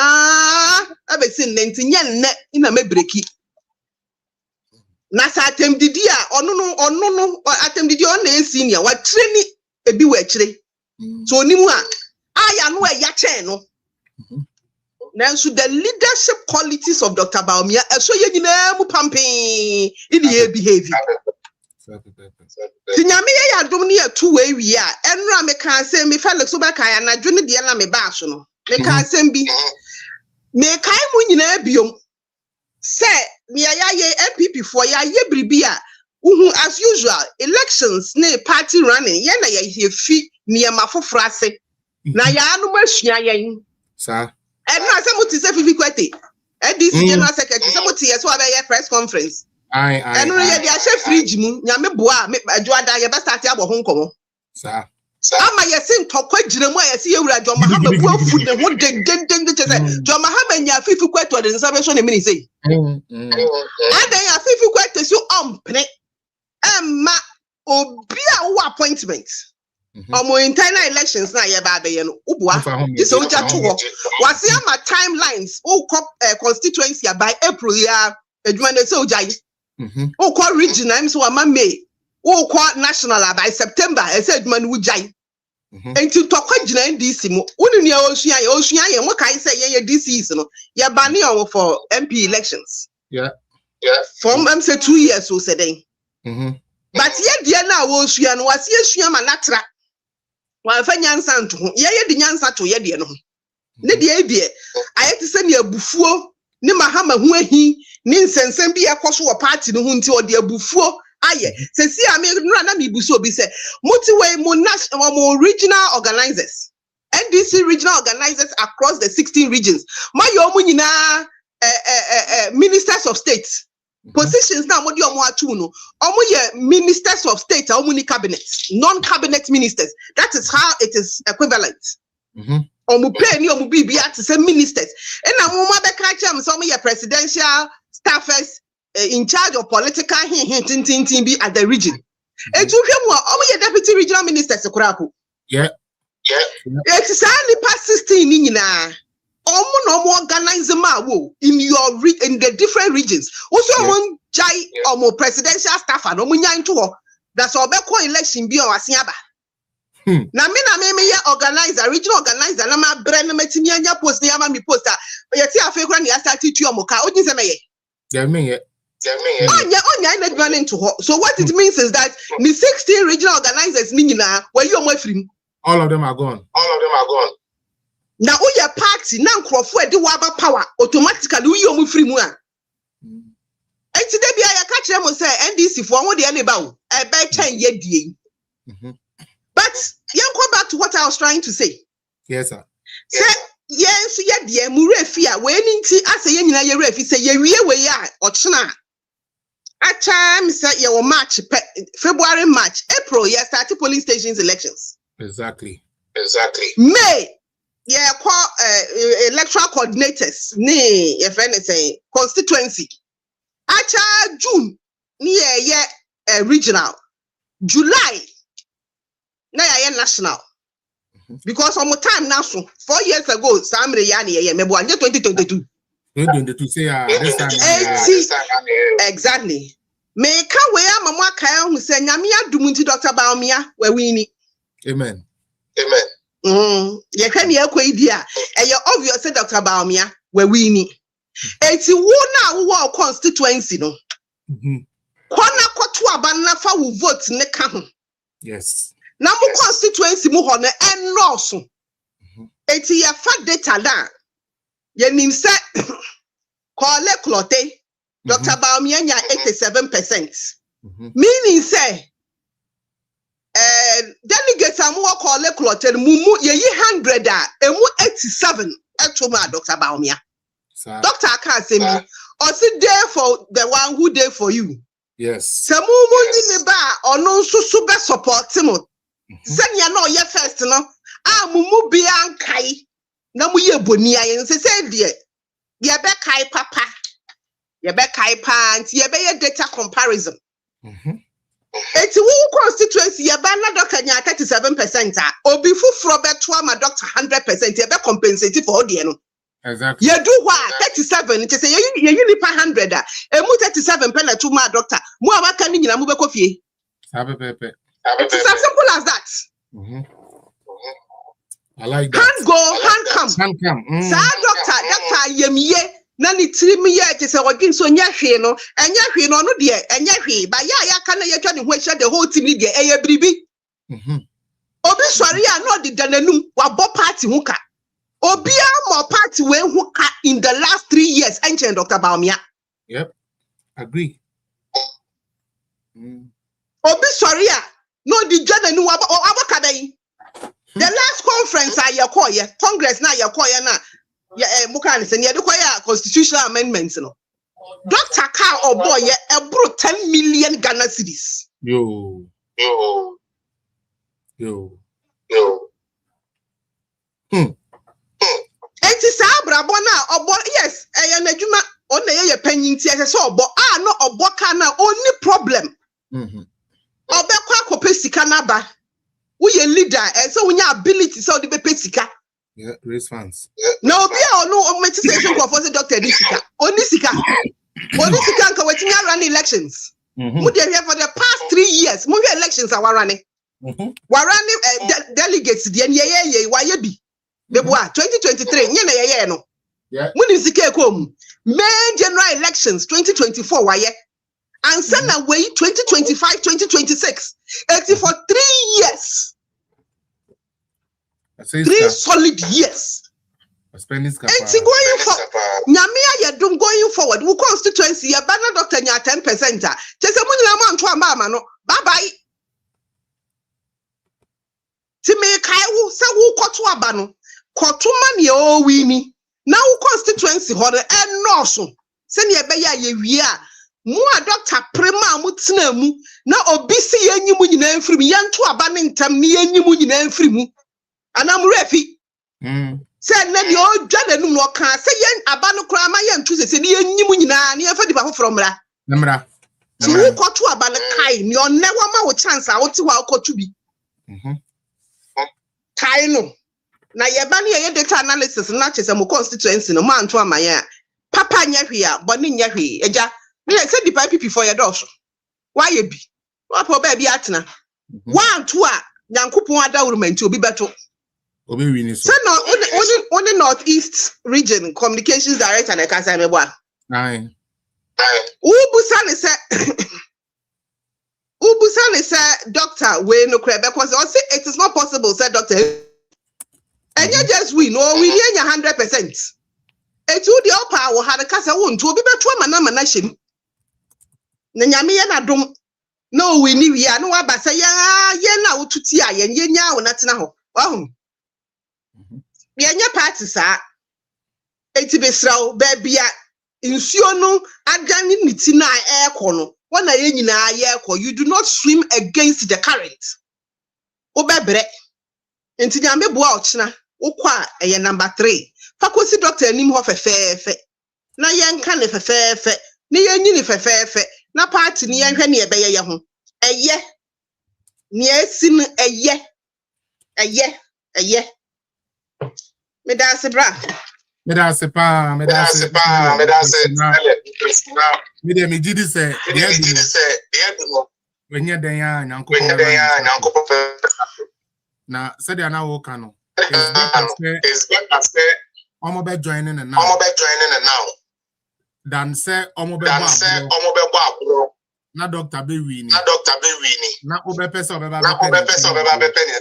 abesi nenti nyen ne ina me breki na sa atem didi a ono no atem didi on na senior wa treni ebi wa kire so nimu a aya no e ya chen no nanso the leadership qualities of Dr. Bawumia so ye nyina mu pampin in the behavior tinyame ye ya dom ne ya two way wi a enra me kan say me Felix obeka ya na dwene de na me ba so no me kan sem bi me kai mu nyina biom say me ya ye MPP for ya ye bribi a as usual elections ne party running ye na ye fi niyama fofrase na ya anu masua yen sa na se muti se fifi kwete DC general secretary se muti ye so abeye press conference enu ye dia she fridge mu nyame boa me adwoada ye be start abo ho nkomo sa ama ye se ntokwa gire mu ye se ye wura John Mahama bu afu ne ho den che se John Mahama nya fifi kwete de nsa be so ne mini sei adan ya fifi kwete so ompne emma obi a wo appointment Omo internal elections na ye ba be ye no ubua this oja to wo wase ama timelines o constituency by April ya adwuma se oja yi o ko regional am so ama May o ko national by September e se adwuma no uja yi enti tokwa gina DC mo unu ne osua ye mo kai se ye DC is no ye ba ne on for MP elections from am say 2 years so say den but ye dia na wo osua no wase esua ma natra wa fa nyansa nto ye di nyansa to ye de no ne de ayeti se ne abufuo ne mahama hu ahi ne nsensem bi ekoso wo party no hu nti odi abufuo aye sesi ame na me buso obi se motiway mo national mo regional organizers NDC regional organizers across the 16 regions my omu nyina ministers of state positions na mo di omo atu no omo ye ministers of state omo ni cabinet non-cabinet ministers. That is how it is equivalent. Omo pay ni omo bibia to say ministers and na mo ma be ka chem so omo ye presidential staffers in charge of political hinting be at the region. Etu hwemu omo ye deputy regional ministers kurapo. Yeah. It is only past 16 ni nyina. Omo organize wo in your in the different regions. Also omo jai omo presidential staff and omo nyan to ho. That's obeko election bi o asiaba. Na me ye organizer, regional organizer na ma bre na matimi anya post na ma mi poster. Ye ti afekura na ya start tu omo ka odin se meye. Onya na dwale into ho. So what it means is that the 16 regional organizers ni nyina were you omo afrim. All of them are gone. Now your party now crofo e de waba power automatically we omo free mu a. Enti de bia ya ka kire mo say NDC for won de ene ba o e be twen ye die. But go back to what I was trying to say. Yes sir. Say yes ye die mu refi a we ni nti ase ye nyina ye refi say ye wie we ya ochena. Acha me say ye wo March February March April ye start polling stations elections. Exactly. May yeah, electoral coordinators, nee, if anything, constituency. Acha June, yeah, regional. July, na national. Because on time now, so 4 years ago, Samre Yani, me 2022. 2022, say this time. Exactly. Me can we am mama kaya who say Nyamia Dumunti Dr. Bawumia, where we need. Amen. You can hear Quadia, and you're obvious, Dr. Bawumia, where we need. It's one constituency, no. Kwana Kotua Banafa will vote Nekahu. Yes. Namu constituency muhone and no. It's a fact data da. Yenim set call clote. Dr. Bawumia 87%. Meaning say delegates are more call clote mumu ye 100 emu 87 etoma Dr. Bawumia. Doctor can't say me or sit there for the one who there for you. Yes. Samumu ni ba or no super support him. Send ya no ye first no. Mumu bian kai. Na mu ye bonia yen say dear. Ye be kai papa. Ye be kai pants. Ye be ye data comparison. It's who constituency ye ba na doctor nya 37%. Obi fufro be to ma doctor 100%. Ye be compensate for the no. Exactly. You do what 37. It is a you nipa 100. Emu 37 pen to ma doctor. Mu abaka ni nyina mu be kofie. It's as simple as that. I like that. Hand go, hand come. Sa doctor yemiye na ni trim ye it is a working so nya hwe no. Enya hwe no no de enya hwe. Ba ya ka na ye twa ne ho ahia the whole team ni de eye bribi. Obi sori ya no de dananum wa bo party hu ka. Obia more party we who in the last 3 years enche Dr. Bawumia. Yep. Agree. Obi sorry no the journey abakadai. The last conference I call ye Congress na ya call ye na muka say ye de constitutional amendments no. Dr. Carl Oboy ye ebro 10 million Ghana cedis. Yo. Enti sa brabo na obo yes eye na dwuma on na ye panyin ti ese so obo no obo ka na only problem obekwa akopɛ sika na ba wo ye leader and so we ability so de be sika raise funds na obi a ono meditation go for say doctor di sika oni sika nka wetimi run elections mu dey here for the past 3 years mu elections are running delegates de ye wa ye bi Deboa 2023 nye na ye no. Yeah. Muni sike kom. May general elections 2024 waye. And send away 2025 2026. It's for 3 years. 3 solid years. Spending Enti going for nyame ayedum going forward wo constituency ya bana doctor nya 10% a chese munyina mo anto amba no bye bye ti me kai wo se wo koto aba no koto ma ne o wi ni na wo constituency ho no enoso se ne ebe ya ye wi a mu a doctor prema mu tena mu na obi si yenyimu nyina mfiri mu yento aba ne ntam ne yenyimu nyina mfiri mu anam refi say na the old dwananum no kan say yen aba no kra ma yen tu se ne yenyim nyina ne yefa diba foforo mra ti wo koto aba no kai ne onnewa ma wo chance a wo ti wa koto bi kai no na ye ba ne ye data analysis na chese mo constituency no ma nto amaye papa nya hwe a bone nya hwe eja ne say di pipe for your dosh why ye bi wa po ba bi atena wa nto a nyankopon adawurumenti obi beto Obi wini so. So no, only Northeast Region Communications Director and Ekasa Mebwa. Aye. Ubusani say doctor we no crebe because say it is not possible say doctor. And you just win no we near 100%. It would the upper will have a kasa won to be better mana shim. Na nyame ye na dom. No we ni we are no abasa ya na ututi a ye nya wo natena ho. Oh. Yenya party sa eti besraw baby a nsuo no adane niti na ekọ no wana ye nyina ye ekọ you do not swim against the current obebre enti nyambe boa ochina wokọ a eye number 3 fakosi doctor anim ho fefefe na yenka ne fefefe ne yenyi ne fefefe na party ne yenhwe ne ebeye ye ho eye ne esin eye Medase bra. Medase pa. Medase. Mede me gidi se. Wenye den ya nyanko. Na said ya na wo ka no. Is better say omo be joining and now. Dan say omo be ba. Na doctor be wini. Na obe pesa obe ba be.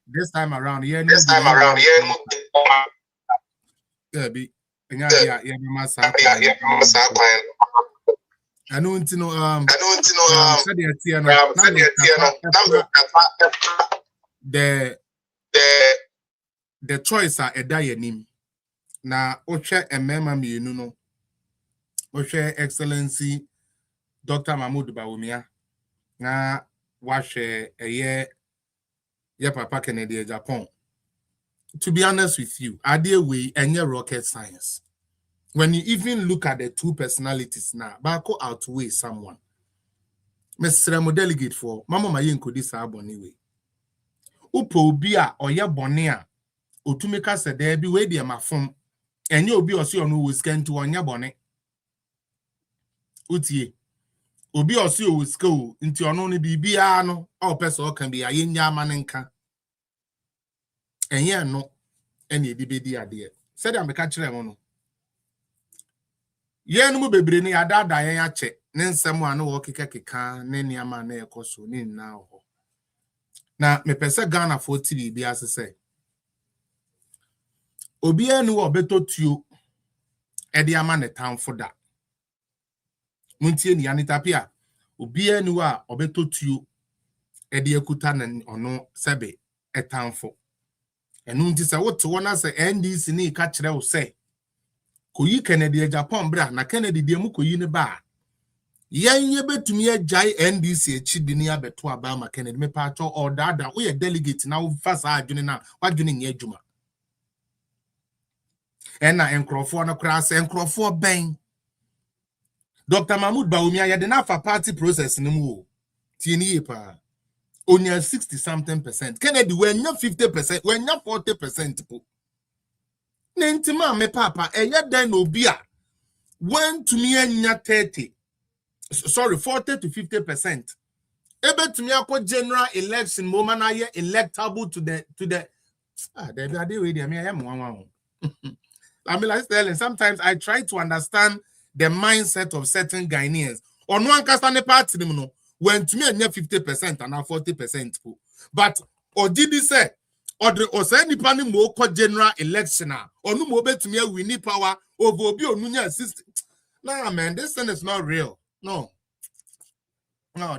This time around, yeah, be massa. I don't know, the choice are a dianim. Na Oche and Mema me, you know, Oche Excellency Dr. Mahmoud Bawumia. Na wash a year. Yeah, Papa Kennedy, Japan. To be honest with you, idea way and your rocket science. When you even look at the two personalities now, Bako outweigh someone. Mr. Mo delegate for Mama Mayen could this anyway. Upo bia or ya bonia, or to make us a there be way dear my phone, and you'll be also on who is going to on your bonnet. Utie. Obi osi o school into ono ni bibia no all person can be ayenya manenka enye no ene edibedi ade said am ka kire mo no ye no mu bebre ni adada yen ache ne nsem a no wo keka ne niama na ekoso ni na ho na me pese Ghana for TV bia se obi enu obeto tuo e de ama ne town for that. Muntie ni Anita Pia obi enu a obeto tuo e de akuta na ono sebe etanfo enu nti se wote wona se NDC ni ka kire wo se koyi Kennedy Japan bra na Kennedy de mu koyi ne ba yenye betumi agai NDC echidi ni abeto aba ma Kennedy me pa cho odada wo ye delegate na wo fasa adwene na wadwene nye adwuma ena enkrofo no kra se enkrofo ben Dr. Mahmoud Bawumia ya de na fa party process ni mu o tieni ye pa onya 60 something percent Kennedy when nya 50% when nya 40% po nentima me papa eya dan obi a when to me nya 40 to 50% ebe to me akọ general election mo na ye electable to the there we dey me am wan I mean, like telling sometimes I try to understand the mindset of certain Ghanaians. Or no one can stand a party, no, when to me, 50% and now 40%. But, or did he say, or say any panny more general election or no more bet me we need power over obi onunya system. Nah man, this thing is not real. No,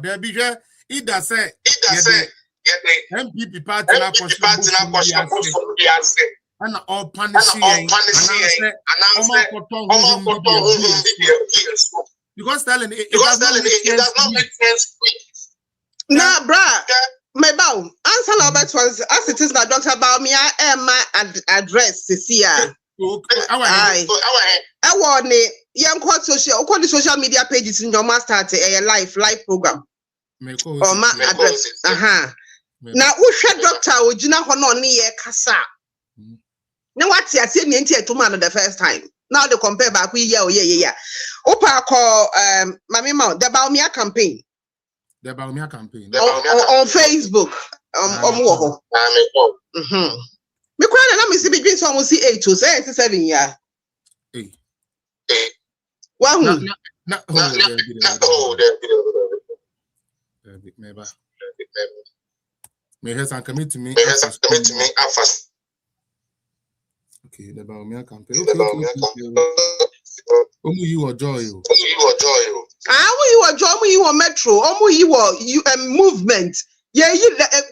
there be either say MPP party na and all punishing because telling it does not make sense. Nah, bruh. My bow, answer Albert was as it is now, Dr. Bawumia, my address this year. I want young social media pages in your master a live program. Or my address. Now, who should Dr. Ojina Hononi Kasa? Now, what's your senior to man the first time? Now they compare back we yeah. Opa call Mammy Mount, the Bawumia campaign. The Bawumia campaign on Facebook. Me cry na me see between some see 8 to 7 years. Wow. May has commit to me. Okay, the Bawumia campaign. You or joy. You are joy, you are metro, you are movement. Yeah,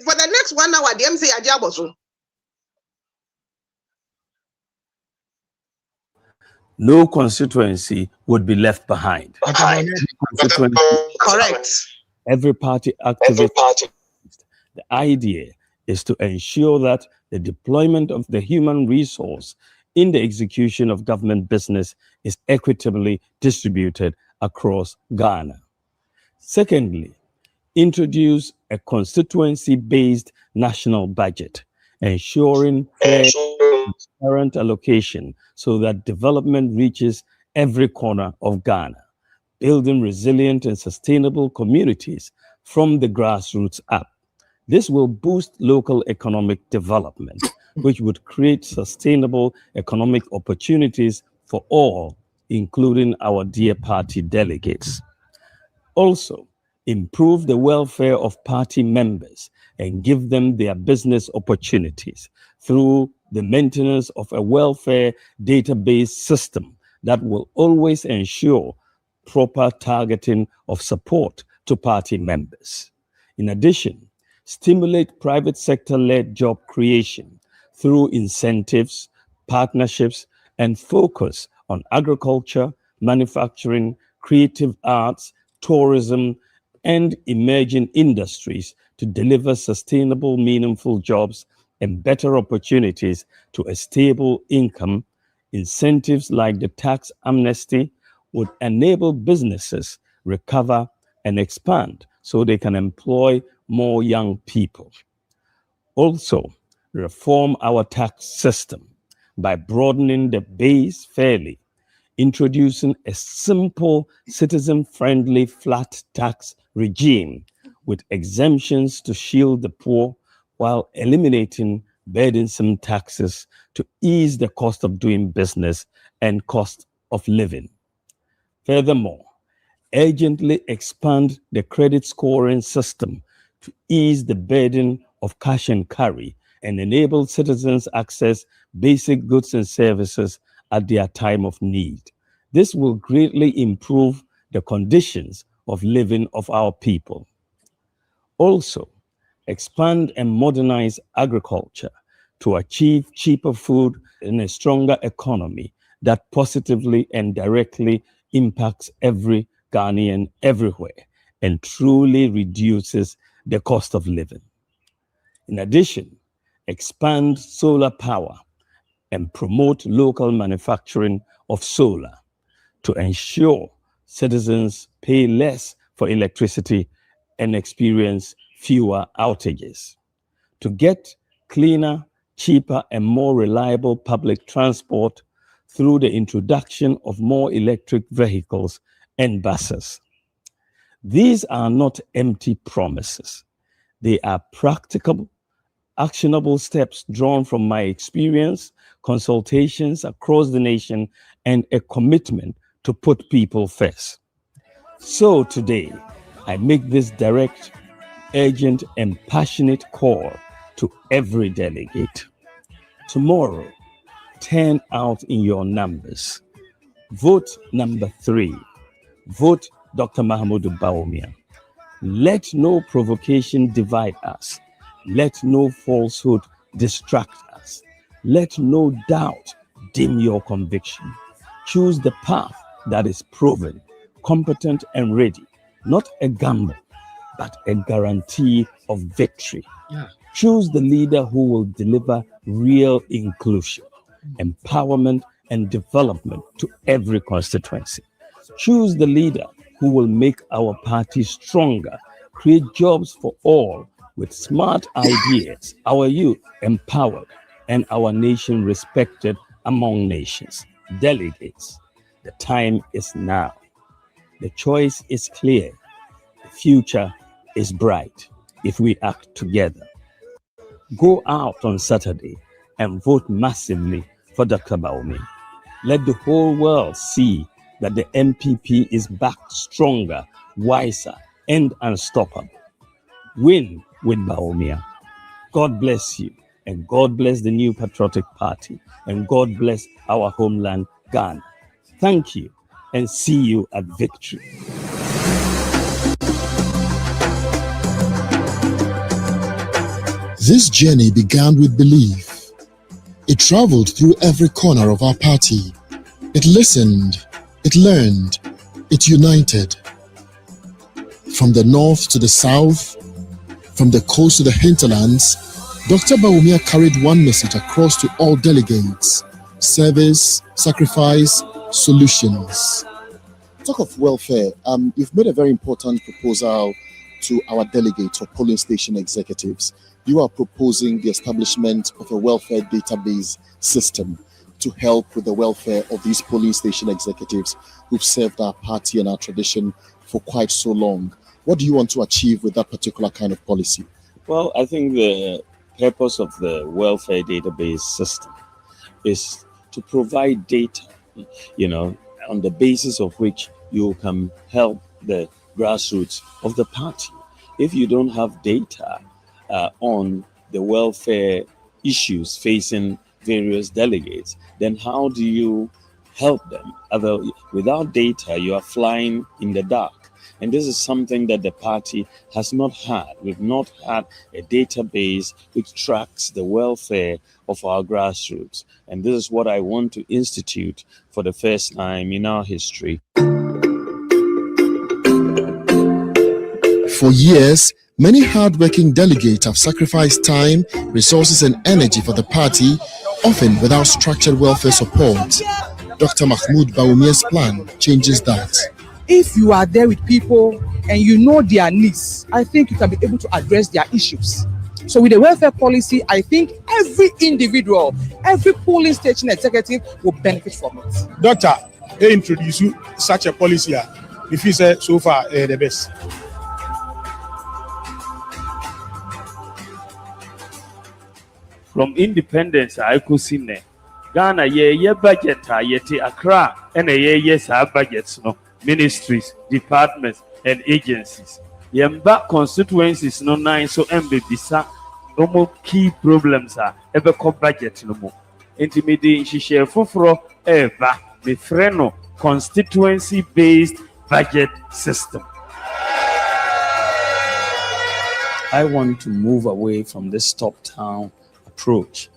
for the next 1 hour, the MC Ajaboso. No constituency would be left behind. Correct. Every party activist. The idea is to ensure that the deployment of the human resource in the execution of government business is equitably distributed across Ghana. Secondly, introduce a constituency-based national budget, ensuring fair transparent allocation so that development reaches every corner of Ghana, building resilient and sustainable communities from the grassroots up. This will boost local economic development, which would create sustainable economic opportunities for all, including our dear party delegates. Also, improve the welfare of party members and give them their business opportunities through the maintenance of a welfare database system that will always ensure proper targeting of support to party members. In addition, stimulate private sector-led job creation through incentives, partnerships, and focus on agriculture, manufacturing, creative arts, tourism, and emerging industries to deliver sustainable, meaningful jobs and better opportunities to a stable income. Incentives like the tax amnesty would enable businesses recover and expand so they can employ more young people. Also, reform our tax system by broadening the base fairly, introducing a simple, citizen-friendly flat tax regime with exemptions to shield the poor while eliminating burdensome taxes to ease the cost of doing business and cost of living. Furthermore, urgently expand the credit scoring system to ease the burden of cash and carry and enable citizens access basic goods and services at their time of need. This will greatly improve the conditions of living of our people. Also, expand and modernize agriculture to achieve cheaper food and a stronger economy that positively and directly impacts every Ghanaian everywhere and truly reduces the cost of living. In addition, expand solar power and promote local manufacturing of solar to ensure citizens pay less for electricity and experience fewer outages. To get cleaner, cheaper, and more reliable public transport through the introduction of more electric vehicles and buses. These are not empty promises. They are practical, actionable steps drawn from my experience, consultations across the nation, and a commitment to put people first. So today, I make this direct, urgent, and passionate call to every delegate. Tomorrow, turn out in your numbers. Vote number 3. Vote Dr. Mahamudu Bawumia. Let no provocation divide us. Let no falsehood distract us. Let no doubt dim your conviction. Choose the path that is proven, competent, and ready. Not a gamble, but a guarantee of victory. Choose the leader who will deliver real inclusion, empowerment, and development to every constituency. Choose the leader who will make our party stronger, create jobs for all with smart ideas, our youth empowered, and our nation respected among nations. Delegates, the time is now. The choice is clear. The future is bright if we act together. Go out on Saturday and vote massively for Dr. Bawumia. Let the whole world see that the MPP is back stronger, wiser, and unstoppable. Win with Bawumia. God bless you, and God bless the New Patriotic Party, and God bless our homeland, Ghana. Thank you, and see you at victory. This journey began with belief. It traveled through every corner of our party. It listened, it learned, it united. From the north to the south, from the coast to the hinterlands, Dr. Bawumia carried one message across to all delegates: service, sacrifice, solutions. Talk of welfare, you've made a very important proposal to our delegates or polling station executives. You are proposing the establishment of a welfare database system to help with the welfare of these polling station executives who've served our party and our tradition for quite so long. What do you want to achieve with that particular kind of policy? Well, I think the purpose of the welfare database system is to provide data, on the basis of which you can help the grassroots of the party. If you don't have data on the welfare issues facing various delegates, then how do you help them? Without data, you are flying in the dark. And this is something that the party has not had. We've not had a database which tracks the welfare of our grassroots. And this is what I want to institute for the first time in our history. For years, many hard-working delegates have sacrificed time, resources, and energy for the party, often without structured welfare support. Dr. Mahmoud Bawumia's plan changes that. If you are there with people and you know their needs, I think you can be able to address their issues. So with the welfare policy, I think every individual, every polling station executive will benefit from it. Doctor, they introduce you such a policy. If you say so far the best. From independence, I could see Ghana, ye budget, yeti Accra, and yes, our budgets, ministries, departments, and agencies. Yemba constituencies no 9 so mbisa no more key problems are ever come budget no more. Intimidate share fufro eva the freno constituency based budget system. I want to move away from this top-down approach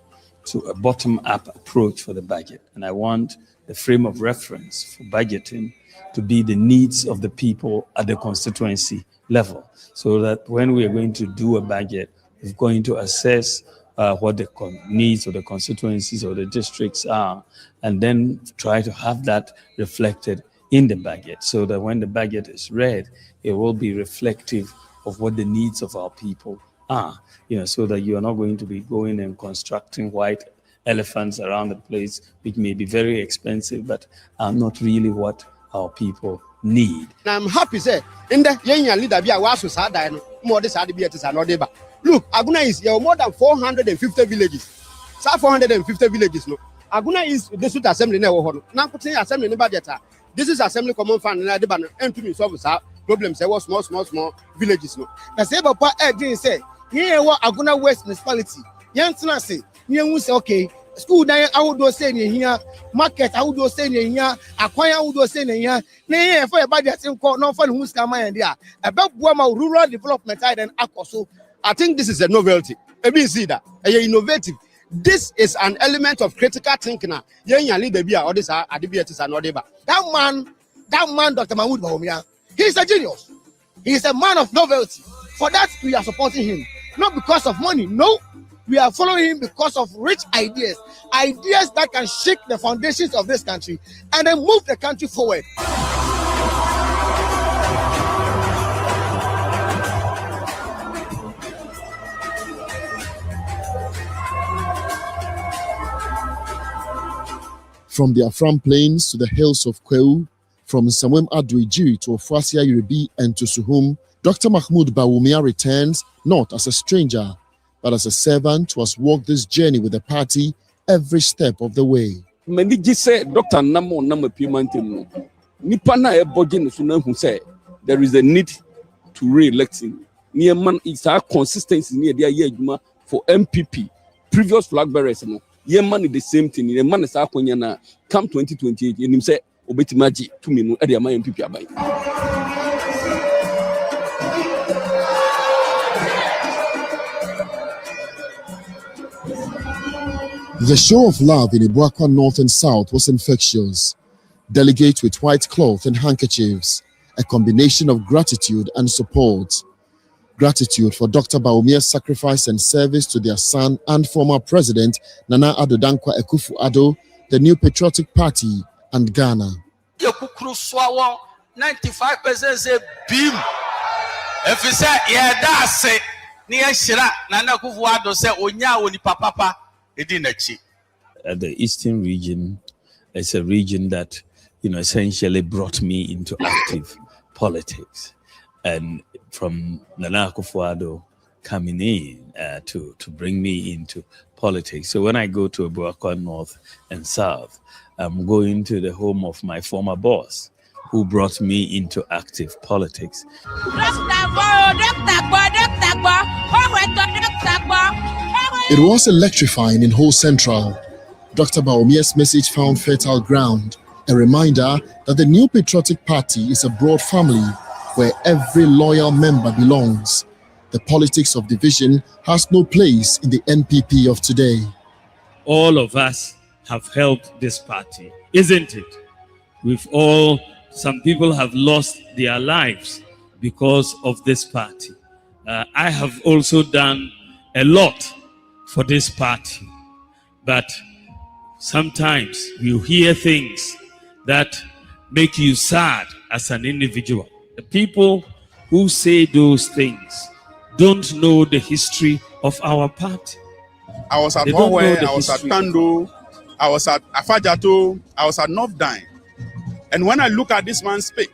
to a bottom-up approach for the budget. And I want the frame of reference for budgeting to be the needs of the people at the constituency level, so that when we are going to do a budget, we're going to assess what the needs of the constituencies or the districts are, and then try to have that reflected in the budget, so that when the budget is read, it will be reflective of what the needs of our people are, so that you are not going to be going and constructing white elephants around the place, which may be very expensive, but are not really what our people need. I'm happy say in the young leader be a was sad more this had be at another. Look, Aguna is more than 450 villages. 450 villages no. Aguna is this assembly now. Now putting assembly in budget. This is assembly common fund and to me solve problems. There was small villages no. The say papa didn't say Here what Aguna West municipality. Yansana say, you say okay. School then I would do say here, market I would do say here, acquire I would do say here. Nay, for a budget in court, no fun who's come in there. About Buama rural development side and Akoso. I think this is a novelty. I mean, see that innovative. This is an element of critical thinking. Young leader be all this Adibiatis and whatever. That man, Dr. Mahmoud Bawumia, he's a genius. He's a man of novelty. For that, we are supporting him. Not because of money, no. We are following him because of rich ideas that can shake the foundations of this country and then move the country forward. From the Afram Plains to the hills of Kweu, from Samwem Adwiji to Ofuasia Yiribi and to Suhum, Dr. Mahmoud Bawumia returns not as a stranger, but as a servant who has walked this journey with the party every step of the way. Dr. Namo Pimantin, Nipana Ebogin Sunan who said there is a need to re-elect him. Near man is our consistency near their Yegma for MPP. Previous flag bearers, Yeman is the same thing. The man is our Konyana come 2028. And him say, Obetimaji to me, Edia my MPP abai. The show of love in Ibuakwa North and South was infectious. Delegates with white cloth and handkerchiefs, a combination of gratitude and support. Gratitude for Dr. Bawumia's sacrifice and service to their son and former president, Nana Addo Dankwa Akufo-Addo, the New Patriotic Party, and Ghana. 95% say beam. If you say, yeah, that's it. Nana Akufo-Addo say, Onya oni papa. The Eastern region is a region that, essentially brought me into active politics. And from Nana Akufo-Addo coming in to bring me into politics. So when I go to Ibuakwa North and South, I'm going to the home of my former boss, who brought me into active politics. It was electrifying in Ho Central. Dr. Bawumia's message found fertile ground, a reminder that the New Patriotic Party is a broad family where every loyal member belongs. The politics of division has no place in the NPP of today. All of us have helped this party, isn't it? Some people have lost their lives because of this party. I have also done a lot for this party, but sometimes you hear things that make you sad as an individual. The people who say those things don't know the history of our party. I was at Norway, I was at Tando, I was at Afajato, I was at North Dine. And when I look at this man speak,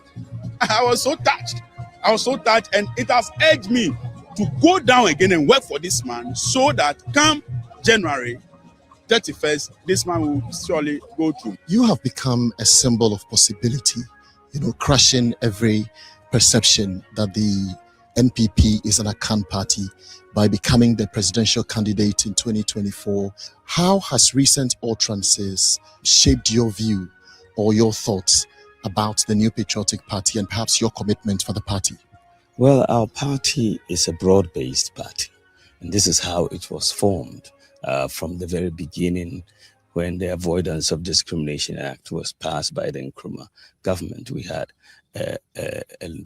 I was so touched. And it has urged me to go down again and work for this man so that come January 31st, this man will surely go through. You have become a symbol of possibility, crushing every perception that the NPP is an Akan party by becoming the presidential candidate in 2024. How has recent utterances shaped your view or your thoughts about the New Patriotic Party and perhaps your commitment for the party? Well, our party is a broad-based party, and this is how it was formed from the very beginning. When the Avoidance of Discrimination Act was passed by the Nkrumah government, we had a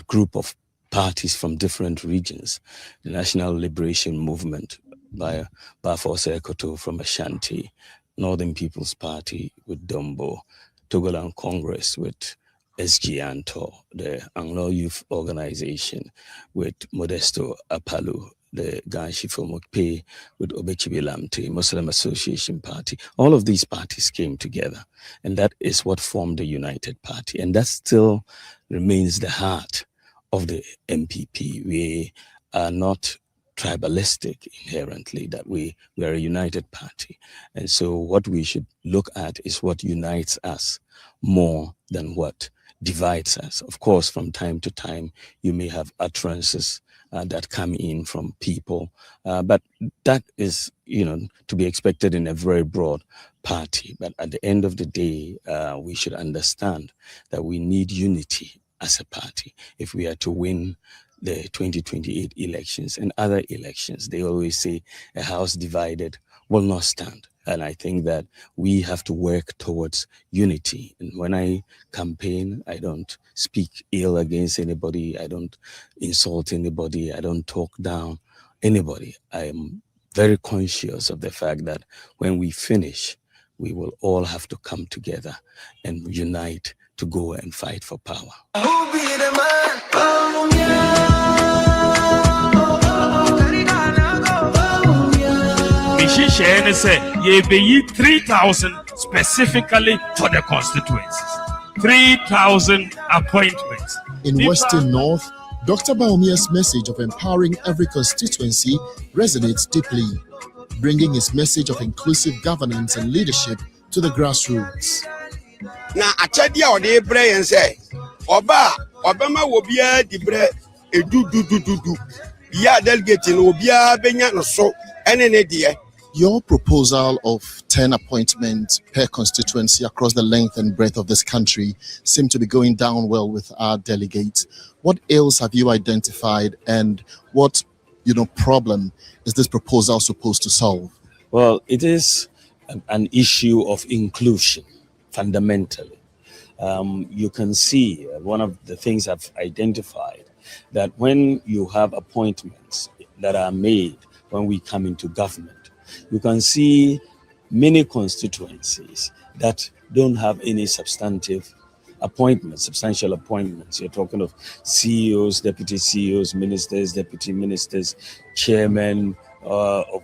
group of parties from different regions. The National Liberation Movement by Bafose Ekoto from Ashanti, Northern People's Party with Dombo, Togoland Congress with SG Anto, the Anglo Youth Organization with Modesto Apalu, the Ganshifo Mokpe with Obechibi Lamte, Muslim Association Party. All of these parties came together, and that is what formed the United Party. And that still remains the heart of the MPP. We are not tribalistic inherently, that we are a united party. And so what we should look at is what unites us more than what divides us. Of course, from time to time, you may have utterances that come in from people, but that is, to be expected in a very broad party. But at the end of the day, we should understand that we need unity as a party if we are to win the 2028 elections and other elections. They always say a house divided will not stand. And I think that we have to work towards unity. And when I campaign, I don't speak ill against anybody. I don't insult anybody. I don't talk down anybody. I am very conscious of the fact that when we finish, we will all have to come together and unite to go and fight for power. Mishisha say ye be 3,000 specifically for the constituencies. 3,000 appointments. In Western North, Dr. Bawumia's message of empowering every constituency resonates deeply, bringing his message of inclusive governance and leadership to the grassroots. Na achadia ode bre yen say oba obama wo bia di bre edu ya delegate no bia benya no so ene ne de. Your proposal of 10 appointments per constituency across the length and breadth of this country seem to be going down well with our delegates. What else have you identified, and what problem is this proposal supposed to solve? Well, it is an issue of inclusion, fundamentally. You can see one of the things I've identified, that when you have appointments that are made when we come into government, you can see many constituencies that don't have any substantive appointments, substantial appointments. You're talking of CEOs, deputy CEOs, ministers, deputy ministers, chairmen of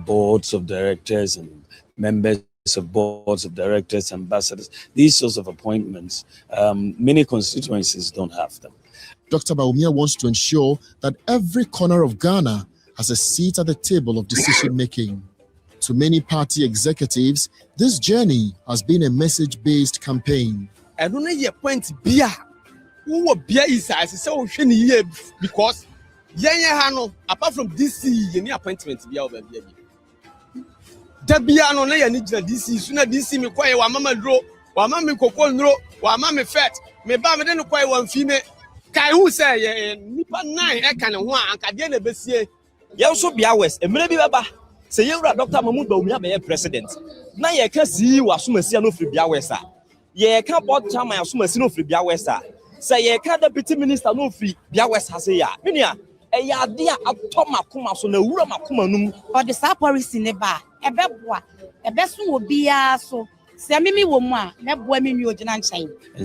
boards of directors and members of boards of directors, ambassadors. These sorts of appointments, many constituencies don't have them. Dr. Bawumia wants to ensure that every corner of Ghana has a seat at the table of decision-making. To many party executives, this journey has been a message-based campaign. I don't know your point, Bia. Who Bia is as so year because Hano, apart from DC, any appointment Bia over Bia. Dabia no na need DC, sooner DC me quiet, wa mama draw, wa mama cocoa no, wa mama fat, me ba me then quiet one female. Kai who say, Nipa 9, I can one, and Cadiana Bessie. You also be ours, and maybe Baba. Say you're Dr. Mahmoud Bawumia be president. Now you can see you as soon as you know free Biawesa. You can't bought Chama as soon as you know free Biawesa. Say you can't deputy minister no free Biawesa say ya. Minia, a yadia at Toma Kuma so no Ura Makumanum or the Saporis in the bar. A beboa, a best will be so. And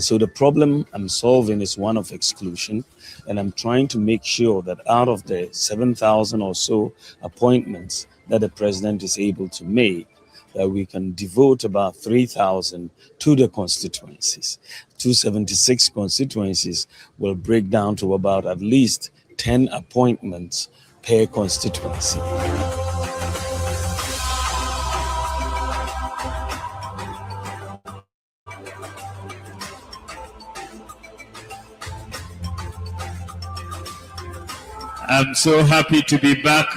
so the problem I'm solving is one of exclusion, and I'm trying to make sure that out of the 7,000 or so appointments that the president is able to make, that we can devote about 3,000 to the constituencies. 276 constituencies will break down to about at least 10 appointments per constituency. I'm so happy to be back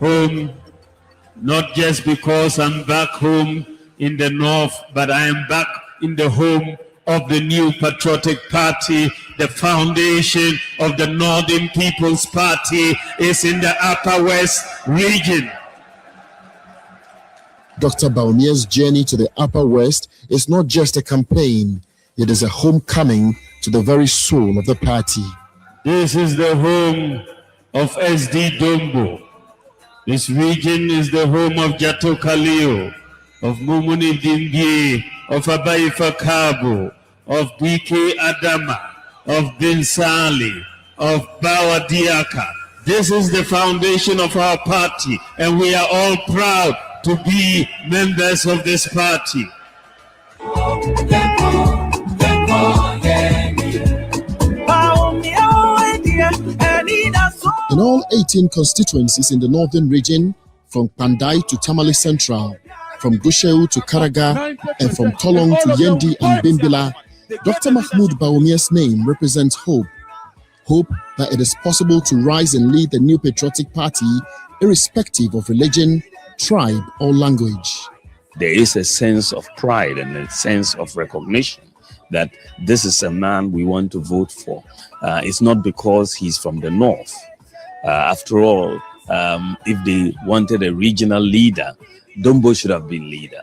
home, not just because I'm back home in the north, but I am back in the home of the new patriotic party. The foundation of the Northern People's Party is in the Upper West region. Dr. Bawumia's journey to the Upper West is not just a campaign, it is a homecoming to the very soul of the party. This is the home of SD Dombo. This region is the home of Jato Kalio, of Mumuni Dimbie, of Abaifa Kabo, of BK Adama, of Bin Sali, of Bawa Diaka. This is the foundation of our party, and we are all proud to be members of this party. In all 18 constituencies in the northern region, from Pandai to Tamale Central, from Gusheu to Karaga, and from Tolong to Yendi and Bimbila, Dr. Mahmoud Bawumia's name represents hope. Hope that it is possible to rise and lead the new patriotic party irrespective of religion, tribe, or language. There is a sense of pride and a sense of recognition that this is a man we want to vote for. It's not because he's from the north. After all, if they wanted a regional leader, Dombo should have been leader.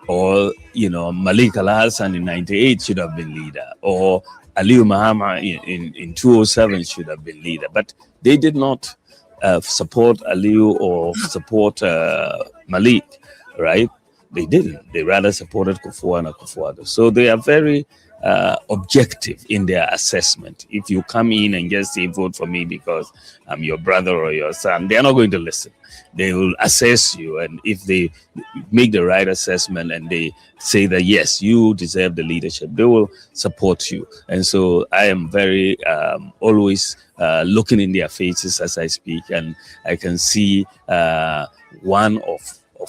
Or, Malik Al-Hassan in 98 should have been leader. Or Aliyu Mahama in 207 should have been leader. But they did not support Aliyu or support Malik, right? They didn't. They rather supported Kufuor and Akufo-Addo. So they are very objective in their assessment. If you come in and just say, vote for me because I'm your brother or your son, they're not going to listen. They will assess you. And if they make the right assessment and they say that, yes, you deserve the leadership, they will support you. And so I am very always looking in their faces as I speak. And I can see one of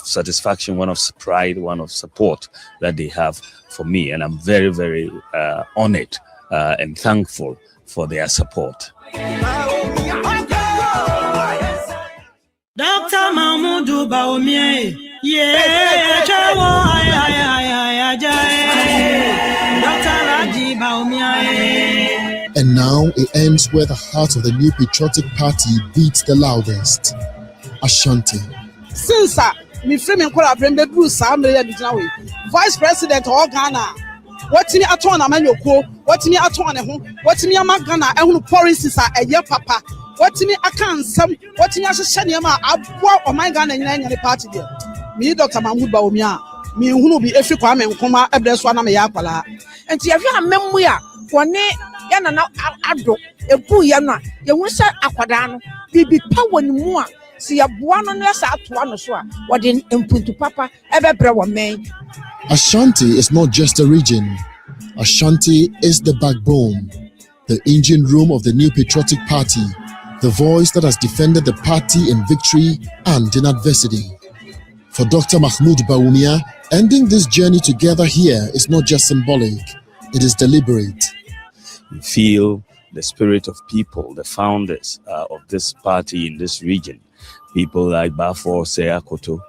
satisfaction, one of pride, one of support that they have for me. And I'm very, very honored and thankful for their support. Dr. Mahmoud Bawumia, And now it ends where the heart of the new patriotic party beats the loudest. Ashanti. Since me frame and call Brembe Bruce, Vice President of Ghana. What's me at one man yoko? What's me at one home? What's me a Ghana? And who policies are a year papa? What's me a can some? What's me as a Shaniama? I've walked on my Ghana in any party there. Me, Dr. Mahmoud Bawumia, me who will be every crime and come out every one of my yapala. And see, if you have memory, one yana now ado, a boo yana, you wish Aquadano, be power more. See a one less at one or what in to papa ever brew me. Ashanti is not just a region. Ashanti is the backbone, the engine room of the new patriotic party, the voice that has defended the party in victory and in adversity. For Dr. Mahmoud Bawumia, ending this journey together here is not just symbolic, it is deliberate. You feel the spirit of people, the founders of this party in this region. People like Bafo Seakoto,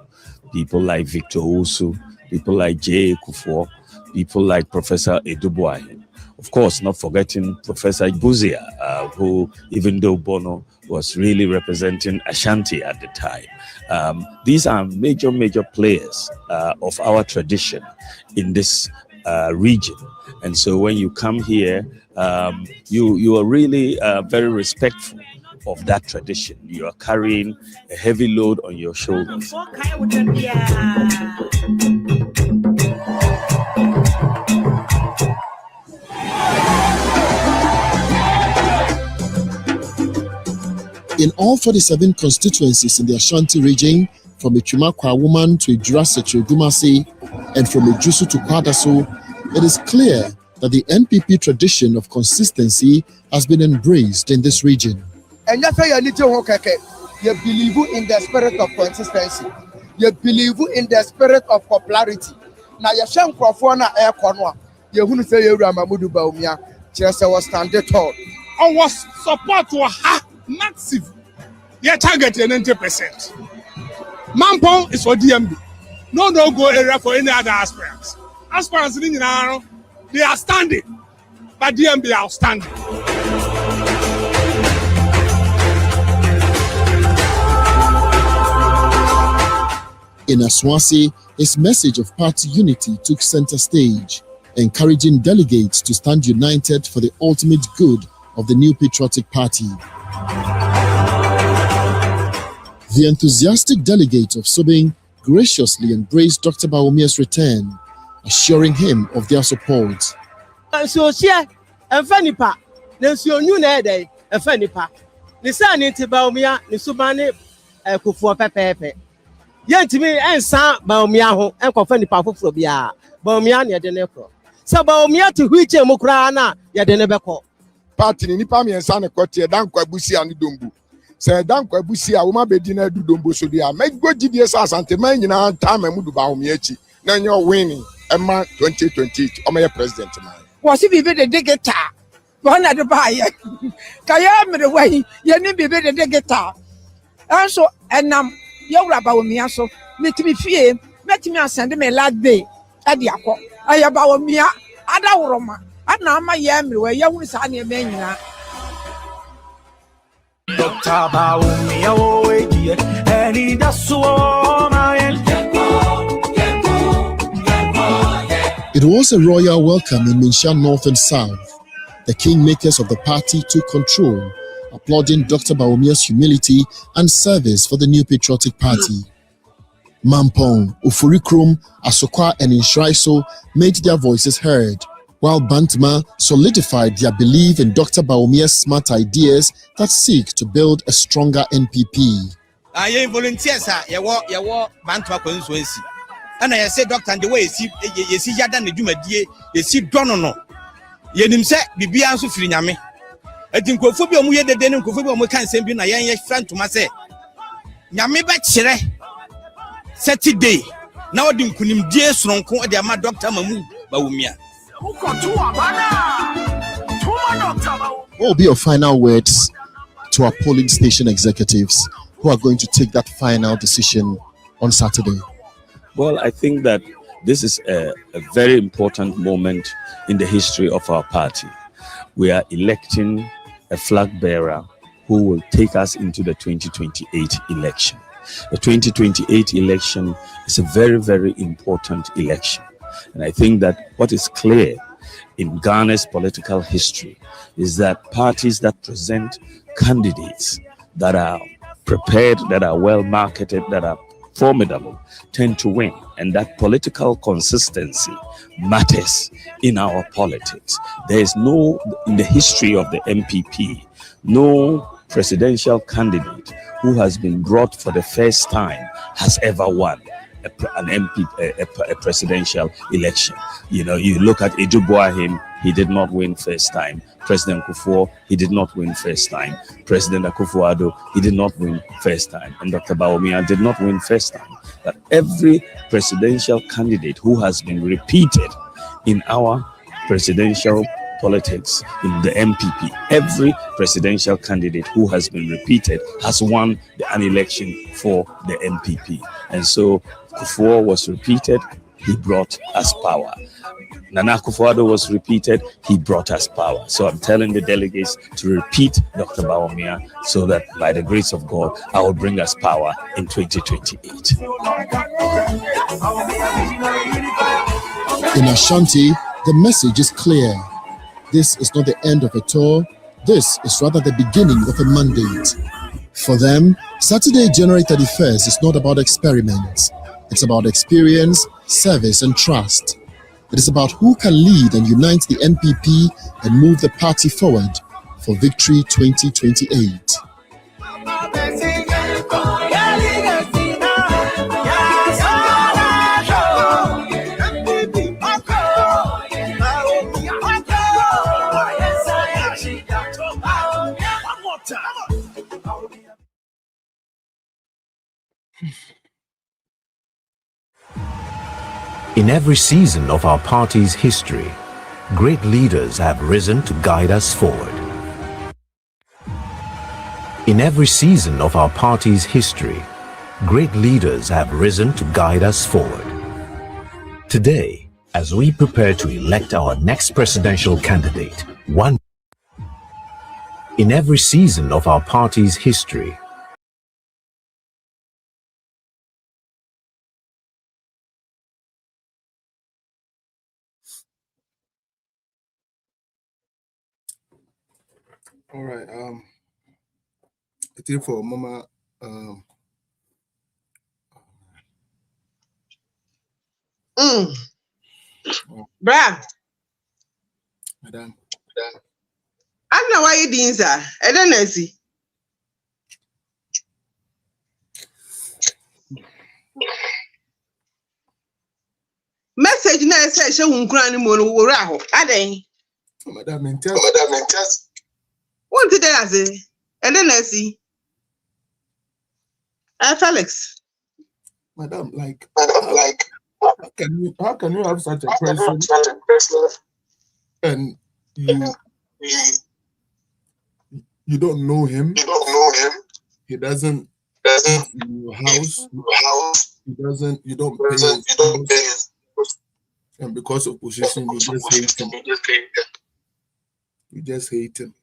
people like Victor Usu, people like J. Kufuor, people like Professor Edubwai. Of course, not forgetting Professor Buzia, who, even though Bono was really representing Ashanti at the time. These are major players of our tradition in this region. And so when you come here, you are really very respectful of that tradition. You are carrying a heavy load on your shoulders. In all 47 constituencies in the Ashanti region, from Ichumakwa woman to Ijurase Dumasi, and from Ijusu to Kwadaso, it is clear that the NPP tradition of consistency has been embraced in this region. And that's why you believe in the spirit of consistency. You believe in the spirit of popularity. Now you shan't for na air corner. You who say you Mahmoud Bawumia, just was standing tall. Our support was massive. You're targeting 90%. Mampong is for DMB. No go area for any other aspirants. Aspirants in Naro, they are standing, but DMB are standing. In Aswasi, his message of party unity took center stage, encouraging delegates to stand united for the ultimate good of the new patriotic party. The enthusiastic delegates of Sobing graciously embraced Dr. Bawumia's return, assuring him of their support. So here, and Fanipa, then so new day, and Fanipa. The son into Bawumia, the Subani, Kufuor Pepe. Yet to me, and San Bawumia, and Fanipa for Phobia, Bawumia near the Necro. So Bawumia to which a Mukrana, yet the Nebeco. Party Nipami and Sana Kotia, Danko Busi and Dumbu. Say Danko Busi, a woman bedina do Dumbu so dia. Make good GDS and Temay in our time and Mudu Bawumiachi. Then you're winning. Emma 2028, I'm your president. Was it be the digger? One at the buyer. Kayam the way, you need be the digger. Also, and you're about me, so let me fear, let me send me last day at the aqua. I about me, Ada Roma, and now my yam where you will sign your mania. Dr. Bawumia, and he does so. It was a royal welcome in Minsha North and South. The kingmakers of the party took control, applauding Dr. Bawumia's humility and service for the new patriotic party. Mampong, Ufurikrum, Asokwa, and Inshraiso made their voices heard, while Bantama solidified their belief in Dr. Bawumia's smart ideas that seek to build a stronger NPP. I am volunteers, you walk Bantama constituency. And I said, Doctor, and the way you see Yadan, you see Donono. Yenim say bibi anso firi nyame etinkofo bi omu ye dede ne nkofo bi omu kan sem bi na yen friend to ma say nyame ba kire Saturday na odi nkunim die soronko odi ama Dr. Mamu Bawumia. What will be your final words to our polling station executives who are going to take that final decision on Saturday? Well, I think that this is a very important moment in the history of our party. We are electing a flag bearer who will take us into the 2028 election. The 2028 election is a very, very important election. And I think that what is clear in Ghana's political history is that parties that present candidates that are prepared, that are well marketed, that are formidable, tend to win. And that political consistency matters in our politics. There is no, in the history of the MPP, no presidential candidate who has been brought for the first time has ever won a presidential election. You know, you look at Ejioboahim, he did not win first time. President Kufuor, he did not win first time. President Akufo-Addo, he did not win first time. And Dr. Bawumia did not win first time. That every presidential candidate who has been repeated in our presidential politics in the MPP, every presidential candidate who has been repeated has won an election for the MPP. And so Kufuor was repeated, he brought us power. Nana Akufo-Addo was repeated, he brought us power. So I'm telling the delegates to repeat Dr. Bawumia so that by the grace of God, I will bring us power in 2028. In Ashanti, the message is clear. This is not the end of a tour. This is rather the beginning of a mandate. For them, Saturday, January 31st is not about experiments. It's about experience, service, and trust. It is about who can lead and unite the NPP and move the party forward for victory 2028. In every season of our party's history, great leaders have risen to guide us forward. In every season of our party's history, great leaders have risen to guide us forward. Today, as we prepare to elect our next presidential candidate, in every season of our party's history, All right. I think for Mama. Brad. Madam. I know why you didn't, sir. I don't know. See. Message na say she won kura ni mo no wora ho. Aden. Madam, Mentas. What did I say? And then I see. Felix. Madam, how can you have such a person and you don't know him. He doesn't eat in your house. You don't pay his bills. And because of position, you just hate him. You just hate him.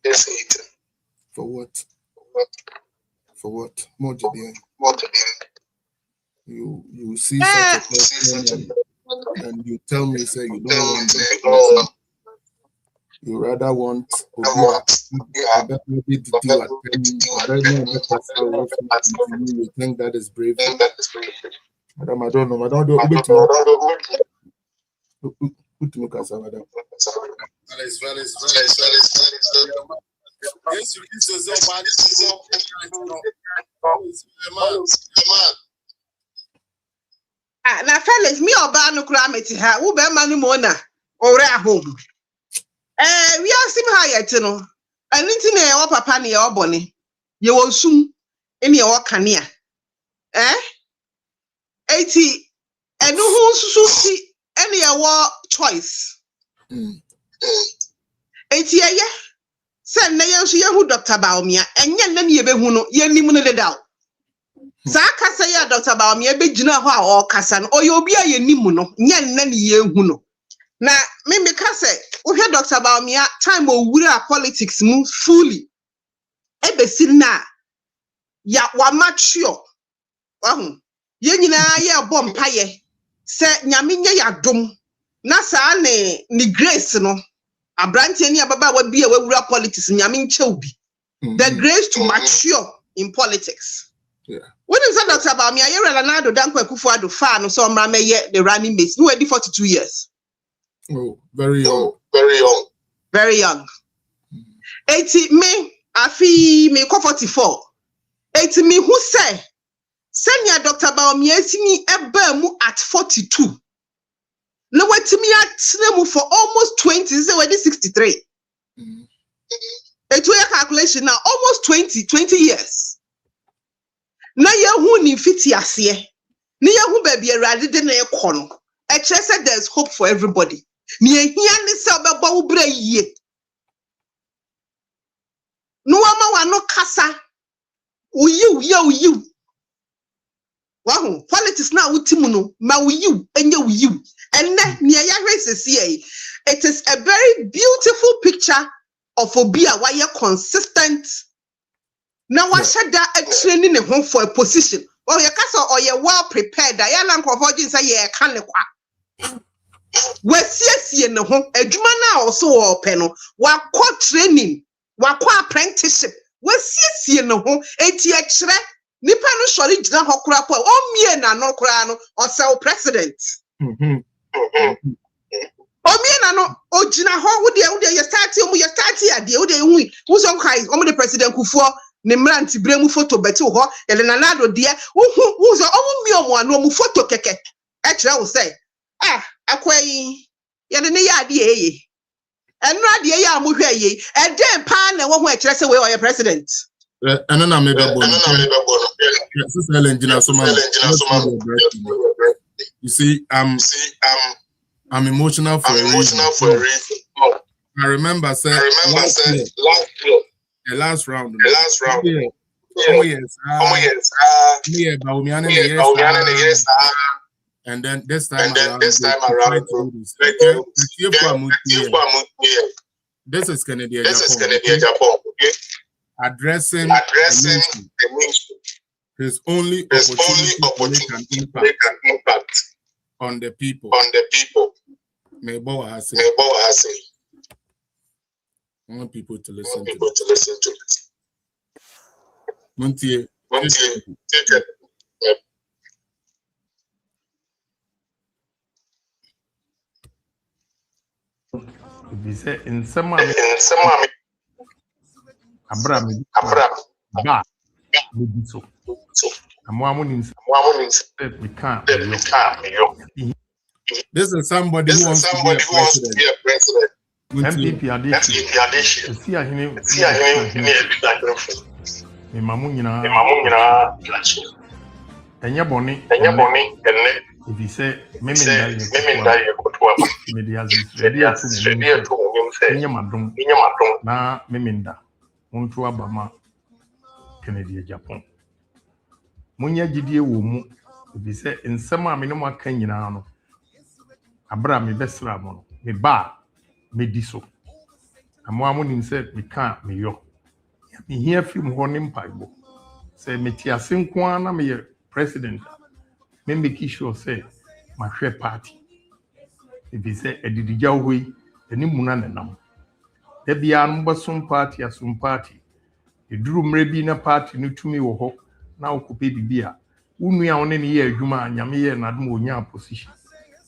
For what? For what? More Judean. You see such a person and you tell me, say you don't want this. You rather want maybe to do you think that is brave. Madam, I don't know. Madam, na Felix me oba no kura meti ha wo be ma no mo na ore ahom we asim ha yet no aniti na ye papa na ye obone ye wo sum ene ye wo kanea eti enu hu susu si ene ye wo choice eti ye se na ye nso ye hu Dr. Bawumia enye na ne ye be hu no ye nim no dedaw Saka say ya Dr. Bawumia be gina ho a o kasa no oye obi a ye nim no nye nna ne ye hu no na me ka say wo hwe Dr. Bawumia time owura politics mu fully e be si na ya wa mature wahu ye nyina ye bom paye se nyame nye ya dom na sa ni grace no abrantie ni ababa wa bi a wura politics nyame nche obi the grace to mature in politics. When you said Dr. Bawumia, you read Leonardo Dankwa Kufuor fan, so I'm the running mate. No, 42 years. Oh, very young. Very young. 80 me, afi me 44. 80 me who say, senior Dr. Bawumia sini ebe mu at 42. No wait me at mu for almost 20. Say we 63. It's your calculation now, almost 20 years. Na yehu ni fiti ase ni yehu ba bia rade de na ekono e kire say there's hope for everybody ni ehia ni se obeba wo bra yie no ama wa no kasa uyi wahu politics na utimu no ma uyi enye uyi enne ni ya hwesesi it is a very beautiful picture of obia why you consistent. Now what should that training home for a position? Or your castle or you're well prepared. I am for say yeah, can we see in the home a jumana also or panel. What training? What apprenticeship? We see in the home 80 extra. Nipano shori jina hokura po o mie na no kura no or sell president. O mie na no o jina ho wo de you start ade wo de hu wo so kai o the president Kufuor ne mranti bremu photo beti ho yele nanado de wo so o mi omo anu mu photo keke e kire wo say akwai yele ne ya ade eye enu ade eye amohwe eye e den pa na wo ho e kire say we o president anana me be bono sister Elengina so man you see I'm emotional for a reason. I remember saying last year the last round. Oh yes. Bawumia yes. And then this time around, this is Canadian Japan. Addressing the nation. His only opportunity to make an impact on the people. Mebo has said. I want people to listen to it. Muntie, take it. If you say in some Abraham, ba, so. This is somebody who wants to be a president. MPP addition. See a him. Enya boni. If you say, Memin die, ready to Minya madum. Na meminda. Muntu abama Kennedy Japan. Munya gidie wo mu. Ebi se nsema me no maka nyina no. Abra me besra mo no. Me ba me di so. Amo amonim se me ka me yo. Me hia film ho ne mpaibo. Se me ti ase nko ana me president. Me make sure say ma hwe party. Ebi se edidija hoi eni muna nenam. Da bia no bosom party asum party. Eduru mre bi na party no tumi wo ho na okope bibia. Unu a one ne ye adwuma anyame ye na dum onya position.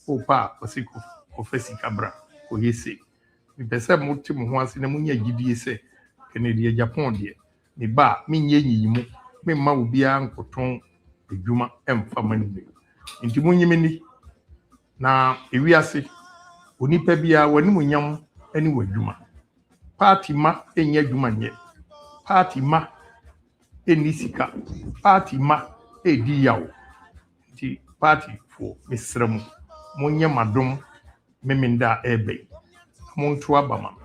O pa osiko ofesi kabra o yese. Mi pese mo ti mo ho ase na munya gidie se Kennedy Japan de. Me ba me nye nyimu me ma obi a nkoton adwuma emfa mani. Nti munyimeni na ewiase onipa bia wani munyam ani wadwuma. Party ma enya adwuma nye. Party ma enisika. Party ma edi yawo. Nti party for misramu. Munya madom meminda ebe. Muntu abama.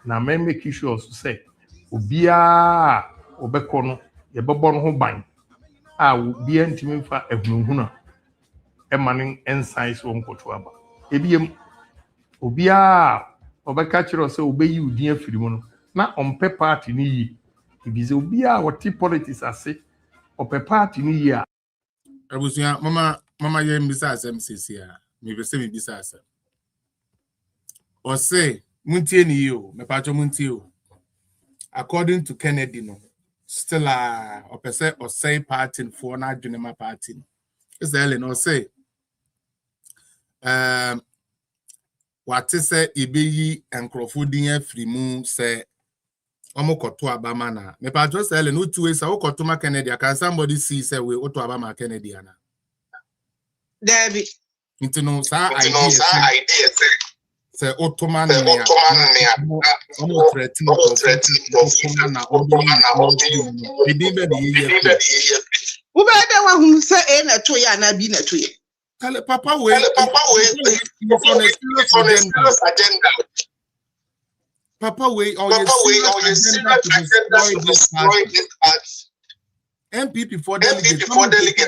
Na men make sure so say obia obekono ye bebo no ho ban. A obia ntimi mfa ehunhuna. Emanin ensigns won koto aba. Ebiem obia obeka kiro say obeyi udin afiri mu no na ompe party ni yi. Ebize obia woti politics ase ope party ni yi a Abusia mama ye mbisa asem sisi a me pese me bisa asem. O say muntie ni yo me pacho muntie o. According to Kennedy no still opese o say party for na adwenema party. Is Ellen or say what is say ibeyi enkrofo din afiri mu say omokoto abama na me pa just Ellen no two ways okoto ma Kennedy. Can somebody see say we oto abama Kennedy ana David into no sa idea say oto man ne omo threaten na obi e dey be the wo be dey wa hu say e na to ya na bi na to ye Papa we on a serious agenda. Papa we on a serious agenda to destroy this party. MPP for delegate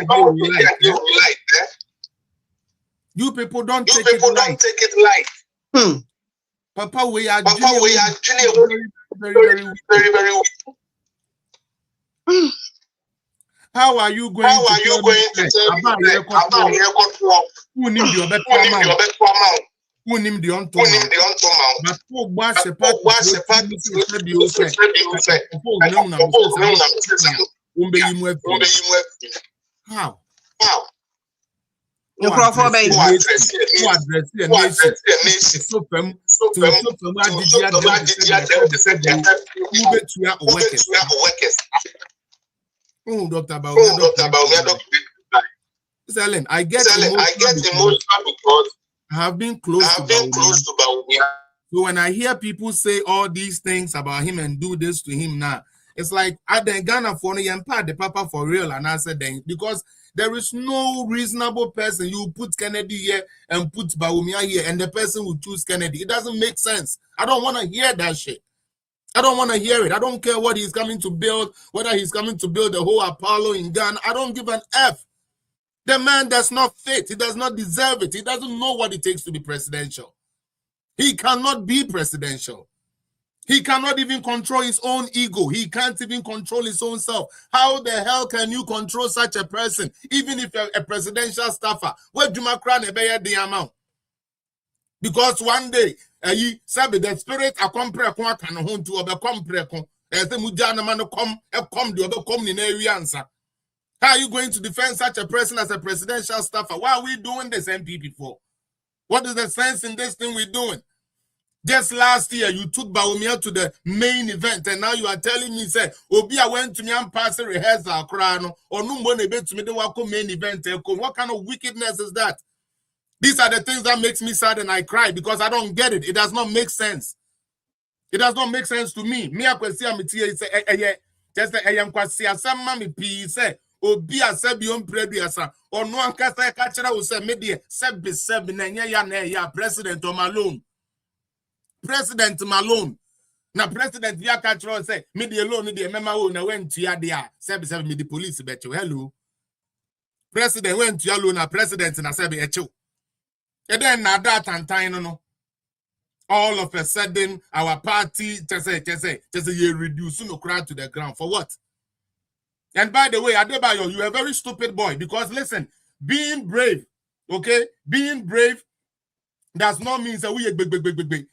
light. You people don't take it light. Papa we are very How are you going to tell me about your control? Who named your better man? Who named the unto but who was a part How? You call for me. Oh, Dr. Bawumia. Ellen, I get emotional because I have been close to Bawumia. So when I hear people say all these things about him and do this to him now, it's like I then Ghana for the papa for real, and I said then because there is no reasonable person you put Kennedy here and put Bawumia here, and the person will choose Kennedy. It doesn't make sense. I don't want to hear that shit. I don't want to hear it. I don't care what he's coming to build, whether he's coming to build the whole Apollo in Ghana. I don't give an F. The man does not fit. He does not deserve it. He doesn't know what it takes to be presidential. He cannot be presidential. He cannot even control his own ego. He can't even control his own self. How the hell can you control such a person, even if you're a presidential staffer? Where do you cry the amount? Because one day, the spirit a compre kon kan ho ntu obekompre kon ese mujana man come the obekom in area answer. How are you going to defend such a person as a presidential staffer? Why are we doing this MPP for? What is the sense in this thing we're doing? Just last year, you took Bawumia to the main event, and now you are telling me, say, Obia went to me and passed a rehearsal, or no money bet to me the main event. What kind of wickedness is that? These are the things that makes me sad and I cry because I don't get it. It does not make sense. It does not make sense to me. Me akwesi amiti say just like I am kwasi asama me pi say obi asabi on preduasa ono ankasa kachara wo say me de sebe na nya ya president on alone. president Malone. Now president via control say me the alone the memo na went to ya there 77 me the police bet you hello. President went to alone na president na say be echo. And then na that and time no. All of a sudden our party just say reduce no crowd to the ground for what? And by the way, Adebayo, you are a very stupid boy because listen, being brave, okay? Being brave does not mean that we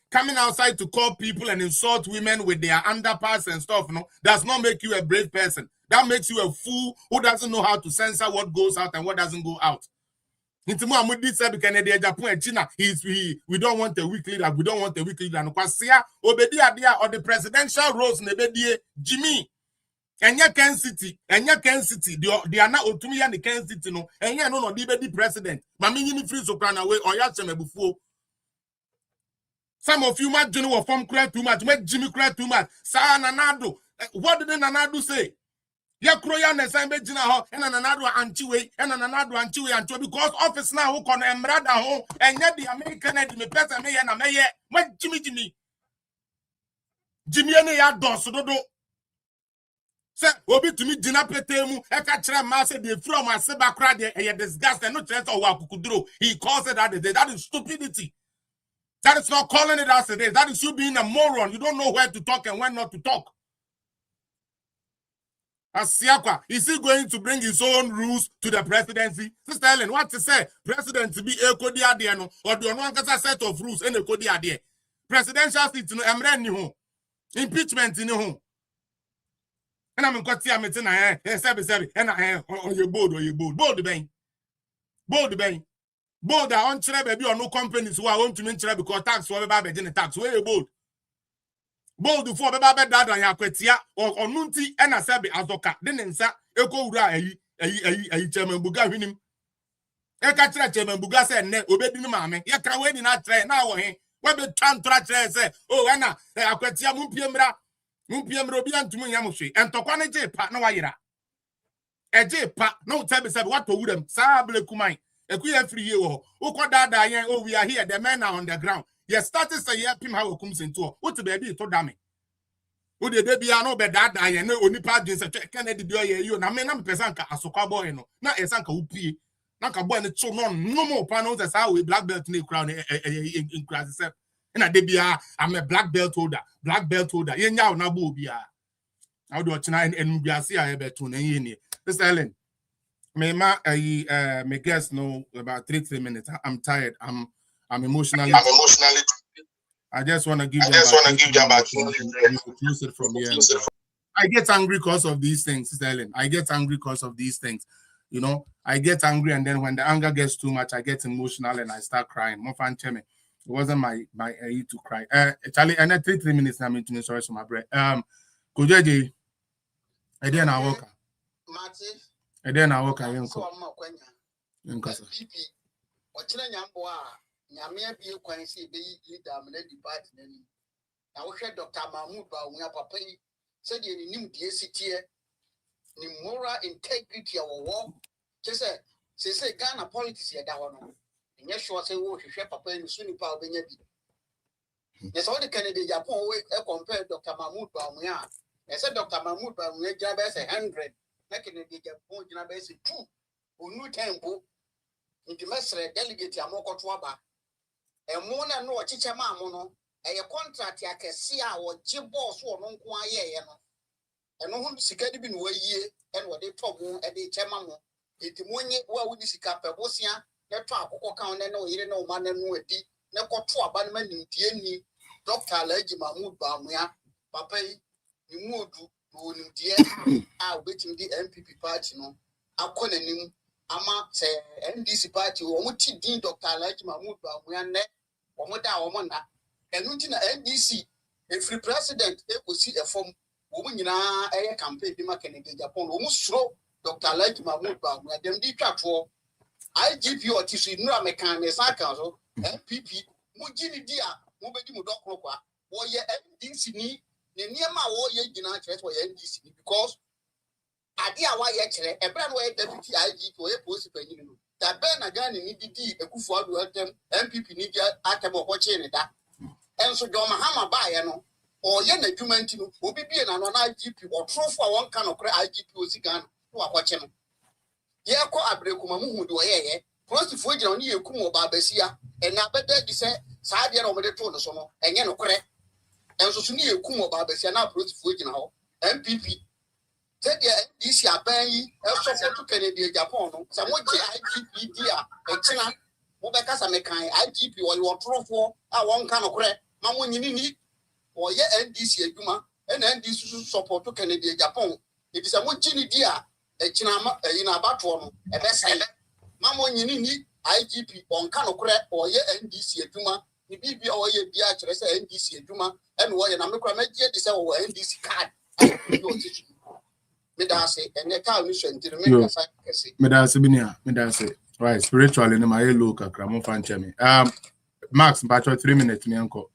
coming outside to call people and insult women with their underparts and stuff, no, does not make you a brave person. That makes you a fool who doesn't know how to censor what goes out and what doesn't go out. We don't want a weak leader. We don't want a weak leader. Because or the presidential roles Jimmy. And ya Kansas City, they are not Otumia and the Kansas City, no, and ya no the president. Mammy free soprano away or yachame before. Some of you might do form cry too much, make Jimmy cry too much. Sa Nanado. What did Nanado say? Ya Kroya and San Bejina and Nanado Anchiwe and Nanado Anchiwe and because office now who can embrada home and yet the American and the person may and a mayor. What Jimmy and ya dos do. Say, obi to me dinner petemu, ekachre masse de from my seba crowd and disgust and no chance of wakukudro. He calls it that is stupidity. That is not calling it as it is. That is you being a moron. You don't know where to talk and when not to talk. Asiakwa, is he going to bring his own rules to the presidency? Sister Ellen, what to say? President to be a kodiadiano or the one set of rules in a kodiadie. Presidential seat no emre ni ho. Impeachment ni ho. And I'm going to see I'm and or you bold bang. Bold are on baby or no companies who are on to mention because tax or baby tax where you bold. Bold before baby dad and yakwetia or nunti and a sabi azoka. Then sa eko ura a chairman buga him. Eka chairman buga said ne obedi mame. Yaka weni na try now he. Webe chantra say oh ana akwetia mumpiemra. Mumpiemro bi antumu yamushi. And tokwane je pa na wayira. Eje pa no tell me what to them. Sa ble kumai. Free you. Oh, we are here. The men are on the ground. Yes, started say yeah, pim how comes into what the baby to damn. Would the baby are no better than no only part just a Kennedy do you and I mean I'm pesanka asoka boy no not a sanka upi. Naka boy and so no more panels as how we black belt in the crown in class. And I debia I'm a black belt holder. Yen yaw na bobia. How do I tonight and Biasi I bet to Nayini. Mr. Ellen. My guess no about 3 minutes. I'm tired. I'm emotionally. I just want to give them back close it from here. I get angry because of these things, Sister Ellen. I get angry because of these things. You know, I get angry and then when the anger gets too much, I get emotional and I start crying. More fun, Cheme. It wasn't my age to cry. Charlie, and then 3 minutes. I'm into sorry for my breath. Kujeji, I didn't walk. And then I walk in. Nyamia bi kwansi be leader me department na wo hwe Dr. Mahmoud Bawumia papa yi se de ni nim die sitie ni moral integrity a wo se Ghana politics ya da ho no nye sure say wo hwehwe papa yi so nipa obenya bi yes all the Canada Japan we compare Dr. Mahmoud Bawumia e say Dr. Mahmoud Bawumia gina be say 100 na Canada Japan gina be say 2 onu tempo nti mesre delegate amokoto aba emuna no ochiche ma amono eye contract akese a oje boss wo no nko aye no eno hu sika de bi no wayie ene wo de tobo e de chema mo enti monye wa wudi sika pebosia ne to akoko kan ne no yire no ma ne no adi ne koto aba ne manim tie ni Dr. Alhaji Mahmoud Bawumia papa yi ni muodu no nim die a obetim di MPP party no akona nim ama se NDC party wo muti din Dr. Alhaji Mahmoud Bawumia ne wo moda wo mona enu ti na NDC free president ekosi efom wo nyina eye campaign bi ma Canada Japan wo musro Dr. Alhaji Mahmoud Bawumia dem di twatwo IGP otisu nu amekan ne saka so MPP mu gini dia mu bedi mu dokro kwa wo ye NDC ni niema wo ye gina church wo ye NDC ni because ade a wa ye kire ebra no ye deputy IGP o ye post panyin no da be na Ghana ni didi ekufu adu atem MPP ni dia atem okoche ne da And so Doma Hama Bayano, or Yen Jumantino, will be an IGP or true for one kind of IGP Zigan, who are watching. Yako Abrekumamu do a close to Fuji on you, Kumo Barbesia, and now better you say, Sadia over the Tono Sono, and Yano correct. And so soon you Kumo Barbesia now close to Fuji now, MPP. Said this year, Bay, also to Kennedy, Japan, some IGP, dear, and China, Mobacas American, IGP, or you are true for one kind of correct, Mamma Nini, or ye NDC, Juma, and NDC support to Kennedy, Japan. It is a more genie dear. Chinama in a batron, a best Mamma Nini, IGP, on Kanokre, or ye NDC Juma, the BB or ye Biatres, NDC Juma, and why an American is our NDC card. Medase, and the cow mission to the Medase, right, spiritual in my look at Cramon Fanchemi. Max, but 3 minutes, me uncle.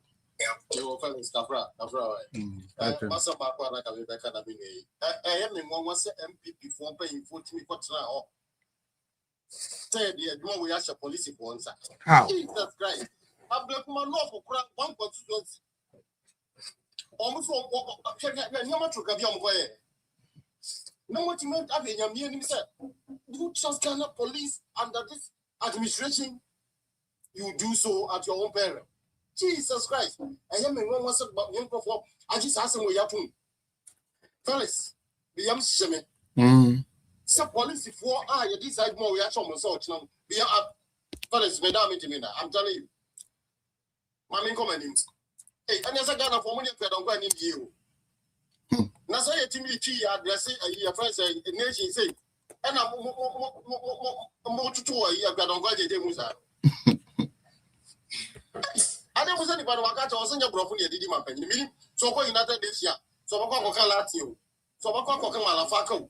Masa bakwa na kabeka na bini. Me mwa se MPP for paying 40 quarter or say the more we ask police for answer. How? Jesus Christ. I black man no for 1.2. Almost nyama to kabia mkoye. No what you meant have nyam ni say. You trust Ghana police under this administration? You do so at your own peril. Jesus Christ. I am in one was about young for I just asked him where you're from. Fellas, the young shimmy. Some policy for you decide more reaction on such now. Be up. Fellas, madam, I'm telling you. Mammy comments. Hey, and as a Ghana for money, I don't go in you. Now say a timid tree address your friends a nation say, and I'm more to 2 a year, but don't go to Musa. I never was anybody who got us in your broken did him up in the meeting. So call United this year. So I'm going to Latio. So I'm going to Malafaco.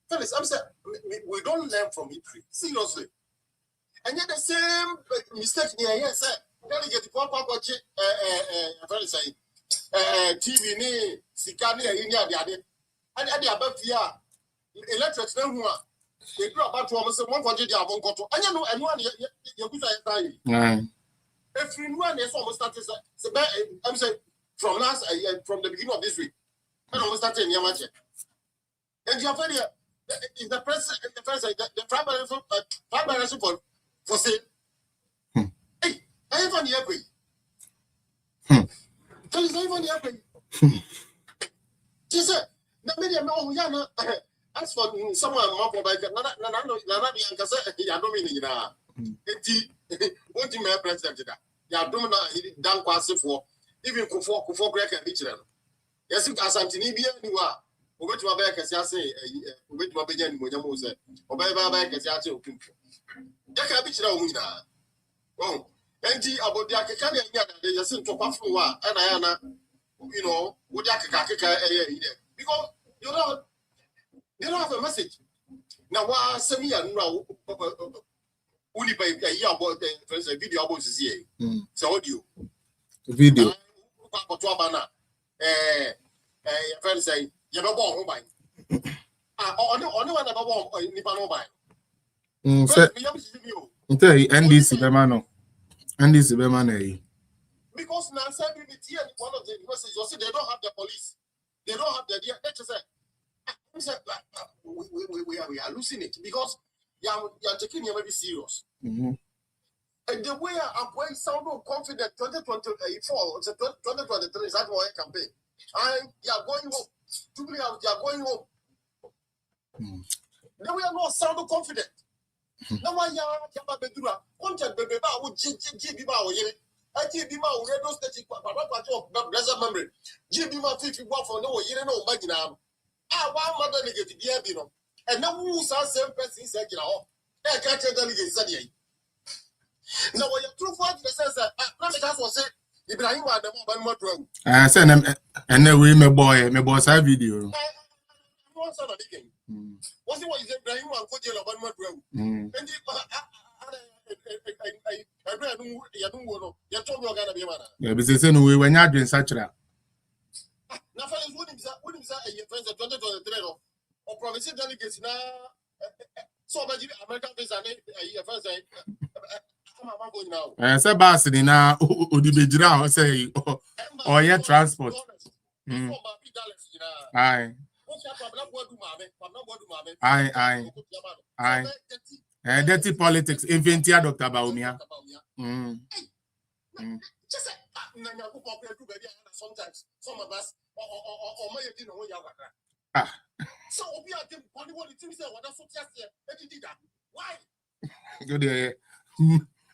Fellas, I'm saying we don't learn from history. Seriously. And yet the same mistake here, yes, sir. Delegate Papa say TV ni Sikani India the other. And the above here electric no they grew about to almost 1 for the Avon Coto. And you know, and one you're good. If you know, there's almost started. I'm saying from the beginning of this week, I almost started in Yamache. And you're very is the president, the primary support for say, hey, I have on the airplane. Tell us, I have on the airplane. She said, the media know Yana. As for someone more for like Nana, I don't mean what you may president that. Ya don't down quasi for even for Greg and Richard. Yes, as Antony Bia, over to my back as I say, over to my begin with your mose, or by back as I say, Jacka Bitch, oh, and about the Academy, they just sent to Pafua, and I, you know, would Jacka because you know. They don't have a message. Now, why send me a only by a year about the video about this year? So, audio video. Friends say, you know, born mobile. Only one about one in Nipano. NDC Bemano. NDC Bemano. Because now, one of the messages was they don't have the police. They don't have the idea. Let's just say, we are losing it because you are taking your very serious. And the way I'm going sound confident 2024, 2023 is that why I campaign. And you are going home. You are going home. Then we are not sound confident. Now why you are bedura? Content baby ba wo GB ba wo yere. GB ma wo radio station papa of blessed memory. GB ma 51 for no yere no magina. One mother delegate the Abino, and now who's our same person said, you know, I can't tell delegate Sunday. Now, when you're true for the sense that Namika was said, Ibrahim had the one more drug. I send them, and then we, my boy, side video. What's on the game? What's what is Ibrahim and Kotel of one more drug? And I don't know, you're talking about the man. Yeah, but they say, no, when you're doing such a now, fellas, what is a friends of 2023 or provincial delegates now? So, American is a first Say bus ni na odibejira say or yeah transport. Aye. Dirty politics. Inventia Dr. Bawumia. Sometimes some of us or may you know so we are the things that what did that. Why? Good day.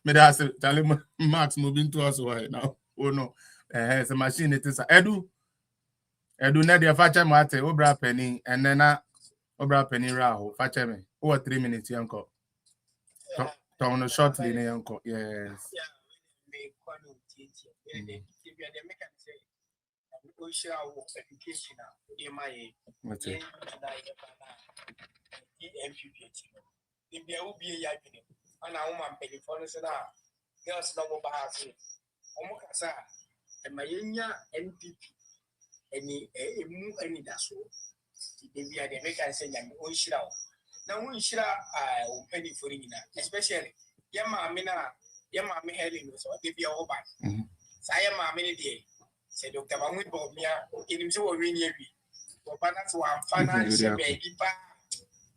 Me da say tell him Max moving to us right now. Oh no. It's a machine it is Edu na dia facha mate obra penny and then obra penny raho facha me over 3 minutes yanko. Town shortly na yanko. Yes. Any that's all. They are the American saying, "Oh, shira." Now, we shira penny for it, especially Yama Mina, Yama Mihelin, so they be all back. Sayama many day, said Dr. Mahmoud Bawumia, in him so really, but that's why I'm financial baby.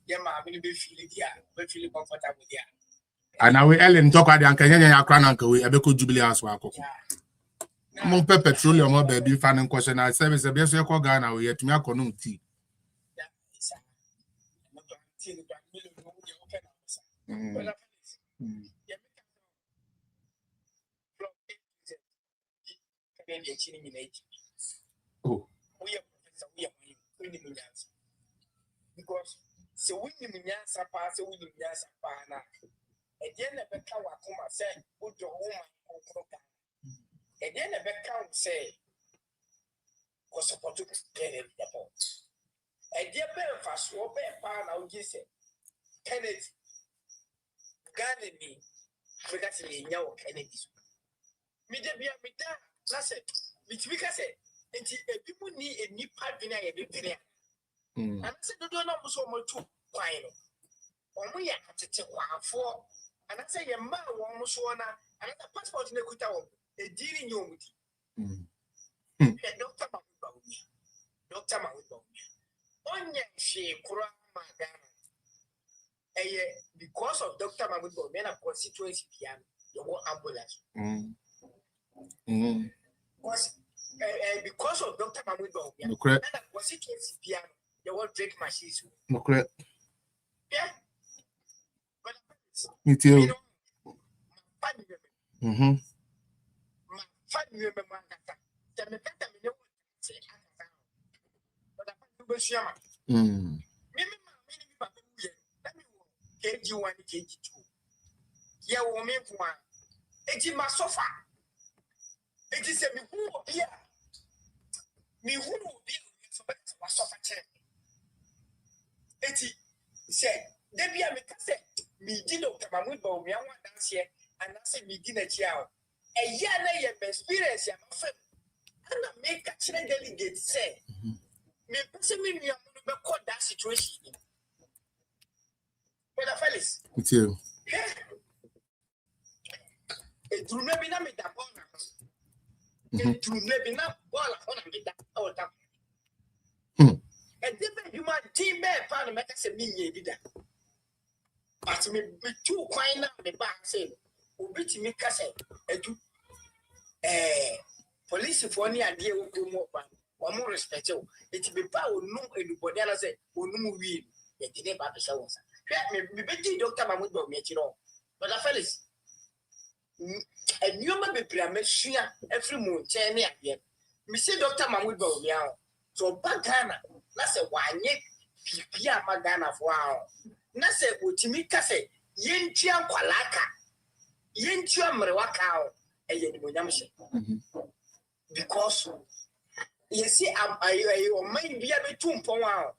Yama, I'm going to be feeling comfortable there. And now we Ellen talk at the Uncle Yakran Uncle, we have a good jubilee as well. Mon pe petroleum or baby fan question I service a best call Ghana we yet me a tea. Oh, because so we in Yansa pass, we in Yansa Pana. Again, the Becca Wakuma said, put your woman. And then the background say, was supposed to get it. And dear Belfast, or bear pan, I'll just say, Kennedy, Garden me, forgot me, no Kennedy. Midabia, that's it. Which we can say, and people need a new partner, a big dinner. And I said, don't know so much too fine. Only I had to take 1 4, and I say, a man almost one, and a passport in the Kuta. A dealing you Dr. Mahmoud Bawumia. On your shame, because of Dr. Mahmoud Bawumia, a constituency piano, you want ambulance. Because of Dr. Mahmoud Bawumia, a constituency piano, you want drink machines. No correct. Yeah. Me too. KG1, KG2. Yeah, woman, it is my sofa. It is a me who will be me who will be my sofa chair. It said, Debbie, I say, me did Dr. Mahmoud Bawumia one dance here, and I say, me did a child. A year later, experience, I'm afraid. And I make a chair delegate say, me person me record that situation. But fellas, it's you. It will maybe not make that ball. It will maybe not ball on that all time. And then you might team bear part make us a million did that. But me be too quiet now, the back say, who beat me cassette, and do police for any idea who go more or more respectful. It be power no anybody else say, who no we, it didn't about the showers. Me betting Dr. Mahmoud Bawumia, you know, but the fellas. And you may be pre-machine every moon, 10 years. Me say Dr. Mahmoud Bawumia. So Bagana, that's a 1 year, Pia Magana for wow. That's a Utimika say, Yentia Kwalaka, Yentia Mrewaka, a Yenimoyamshi. Because you see, I might be a bit too for wow.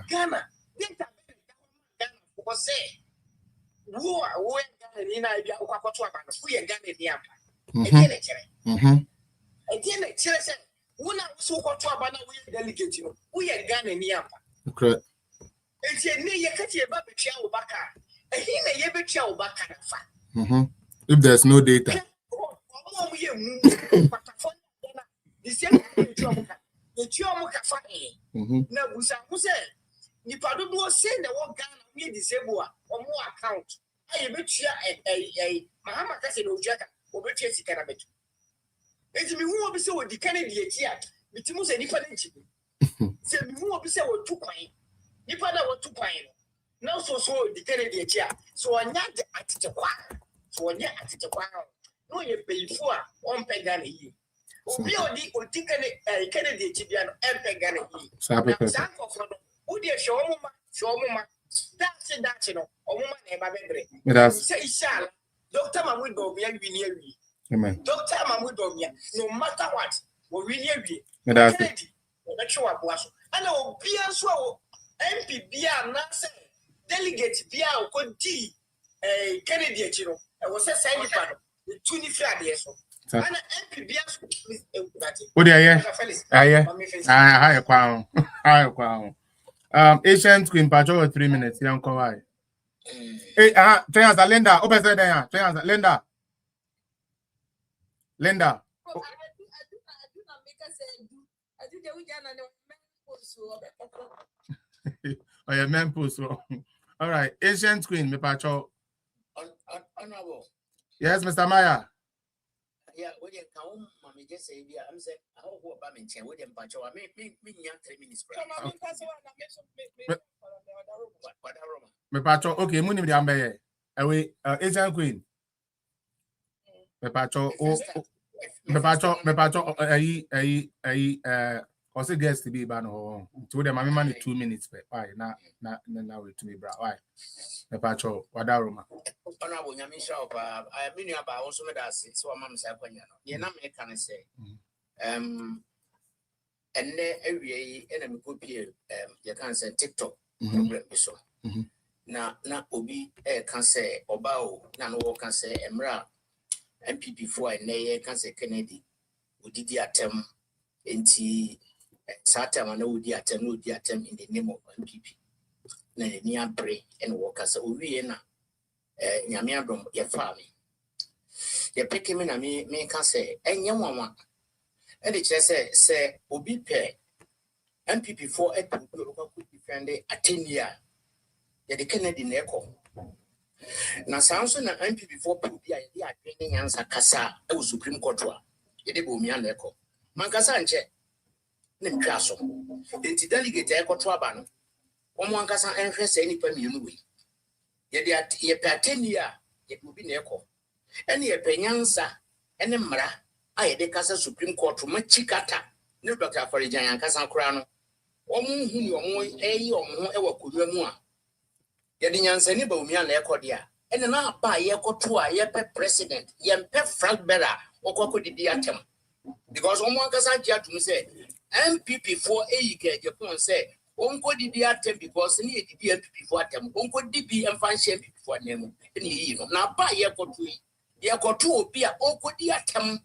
Ghana, was say. Who are in idea of what to about we are Ghana the Ampa. Again, a church, one so what to about we delegate you. We are Ghana the Ampa. Correct. It's a near Yakati about the Chiao Baka. If there's no data. Account. I bet you a Mahama Cassin Ojaka, or bet you Sikarabetu. It's me who will be so with the Kennedy yet. Bitimus and Nippon. Say me who will be so with 2 pine. Nippon or 2 pine. Now so the Kennedy yet. So I not at the choir. So I not at the choir. No, you pay for 1 pegani. Obiodi or Kennedy Chibian and pegani. Who dear show mama. That's it, or woman and my memory. Say, shall Dr. Mahmoud Bawumia be near me. Amen. Dr. Mahmoud Bawumia, no matter what, will we near me. Kennedy, and I will be as well. MP Bia Nasa, delegate Bia or D. Kennedy, you know, I was a signing panel with 25 years old. And MP Bia. What do you hear? Ancient Queen Patrol 3 minutes. Young Kawai. Hey, Linda. Open there. Linda. Linda. Oh, yeah, man, post. All right, Ancient Queen, me Patrol. Yes, Mr. Maya. Yeah, we can come, Mammy, just say, I'm saying, I hope I'm in chair with them, but I may be 3 minutes. Me Patrol, okay, Moon, the Amber. Away, Asian Queen. Me Patrol, me Patrol, also guest to be bano. To them, I'm money 2 minutes. Why, now, to me, bra. Why? Me Patrol, Wadaroma. Honorable Yamisha, I mean about also medicine, so I'm saying, you know, I can say, and then every enemy could be, you can say TikTok, so now, Obi, can say, Obao, Nano can say, Emra, MPP4, and they can say Kennedy, who did the attempt, and Satam, and no, the attempt in the name of MPP. Near pray and walk as a Uriana. Nyamiadom ye farming. Ye pick him in a me can say, and young one. And it just say, Obi pay MPP4 at could defend a 10 year. Ye the Kennedy echo. Now, Samson and MPP4 put the idea training answer Casa, a Supreme Court. Ye de Bawumia echo. Mancasanche, name Castle. The delegate echo Trabano. One Casa and say any permit. Yet, ye pay 10 year, it will be neco. And ye pay Yansa, and the Mara, I de Casa Supreme Court from Chicata, no doctor for a giant Casa Crown. Or moon whom you more, more ever could you more. Yet the Yansa Bawumia Lecodia, and an up by ye cotua, ye pet president, ye pet Frank Bella, or could the attempt. Because one Casa to me say, MPP4 A Japan say, Uncle did the attempt because he did before them. Uncle DB and find shame before them. Now, by your country, you got 2 be a uncle the attempt,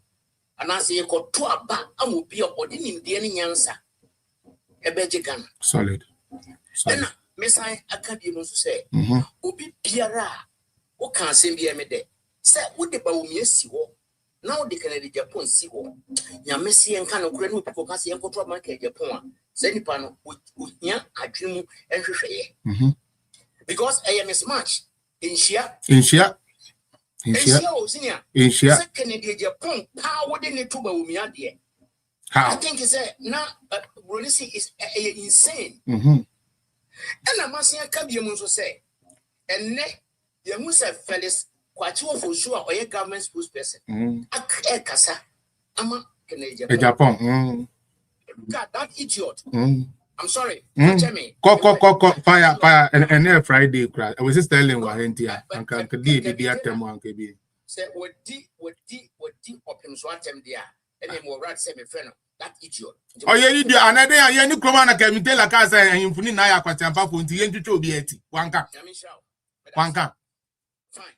and I say you got 2 back and will be a ordinary the answer. A bejigan. Solid. Then, Miss I can't even say, Ubi Piara, who can't send me a day. Say, would the Bawumia see war? Now they can Japan see war. Yamesi and can of Grenu because you control market Japan. Zenipano with Nya, I dream and because I am a smash in Shia. Kennedy Japan, how wouldn't it to Bawumia dear? I think it's a now, Rolisi is insane. And I must say, Kabiamus say, and ne, you must have fellas quite for sure or a government spokesperson. A Casa, Ama Kennedy Japan. God, that idiot. I'm sorry. Fire, and Friday crash. I was just telling Wahentia, and can be at them one KB. Say, what D open Swatem there, and then more rat semi friend. That idiot. Oh, yeah, you do another day. You come on, I can tell a casa and you put in Naya Quatampa for the to be 80. Wanka. Fine.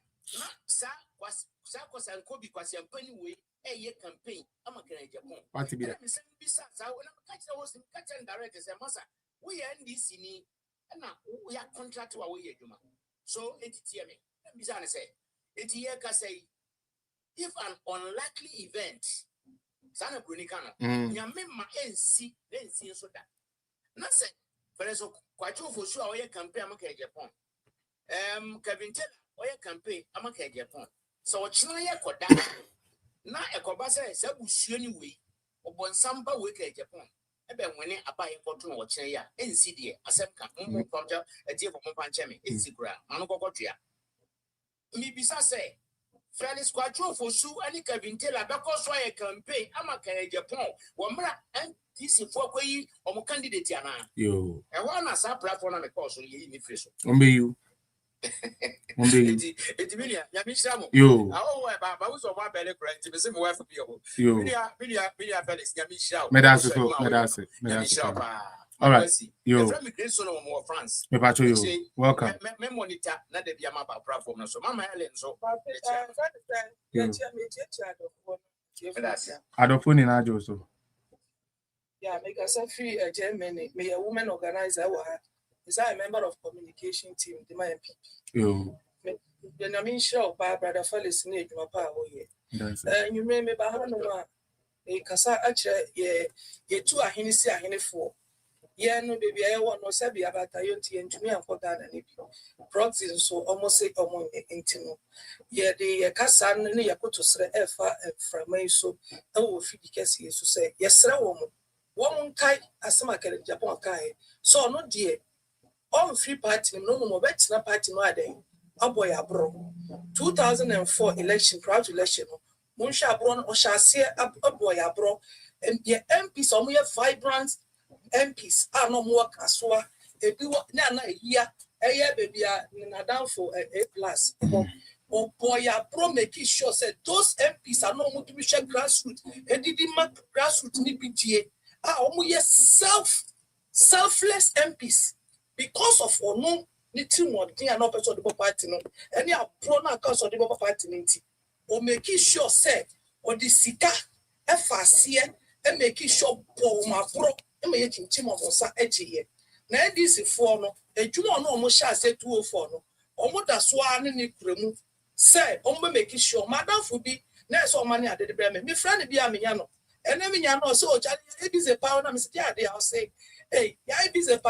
Sir was Sarkos and Kobe was your penny way. A year campaign, I'm a Canadian. What to be? Besides, I will not catch the host and catch and direct as a massa. We are in this city, and now we are contract to our way, Juma. So it's me. Let say it's here say if an unlikely event, Sana Brunicano, Yamima NC, then see so that. Nothing. For us, quite for sure, our campaign, Amaka Japan. Kevin Taylor, our campaign, Amaka Japan. So, China Koda. Na ekobasa esabusu anyway obonsamba weke Japan ebe nwene abaye koto no wokyen ya ensi de asem ka mo project etie for mo pancheme ensi kura manu kokotua mi bisa say Felix Kwatro for su ani Kevin Taylor because why campaign amaka Japan wo mra NTC for koyi omo candidate ana yo e wa na sa platform na me course yi ni free so ombe you It's million. Yamishamo. Yo. I was on one belly correct. To be same way for people. Yo. Media Felix. Yamishao. Medasi. All right. Yo. From Grayson or more France. Me pacho yo. Welcome. Me monitor. Not the Biama platform. So Mama Ellen. So. Adofuni na Joso. Yeah, make us a free Germany. May a woman organizer. Is I a member of communication team, the my MP. Yo. Then I mean sure brother Felix need my power here. You remember Bahano a Casa actually ye two are hinisi a hinifo. Yeah, no baby, I want no sabi about Ayoti and to me and for that and proxy so almost say among intimo. Yeah, the Casa near put to say Efa and from so I will feed the case to say, yes, sir, woman kai as some can Japan kai. So no dear. All free party, no more better party, no day. A boy abroad. 2004 election, proud election. Munsha Bron or shall see a boy abroad. And the MPs are more vibrant MPs are no more casua. If you want a year, baby, down for A+. Oh boy, abroad make it sure said those MPs are no motivation grassroots. And didn't make grassroots ni PTA. Selfless MPs. Because of no little more than an opposite of the party, no, any prona accounts of the party, or make it sure said, or the Sika, FAC, and make it sure my pro, and make it team of Osa edgy. Now, this is for no, a Juno no more shall say 204 no, or more than swan in the say, make it sure, Madame Fubi, there's all money at the Bremen, my friend be a Miano, and then Miano, so it is a power, I'm saying, I'll say. Hey, yeah, it is a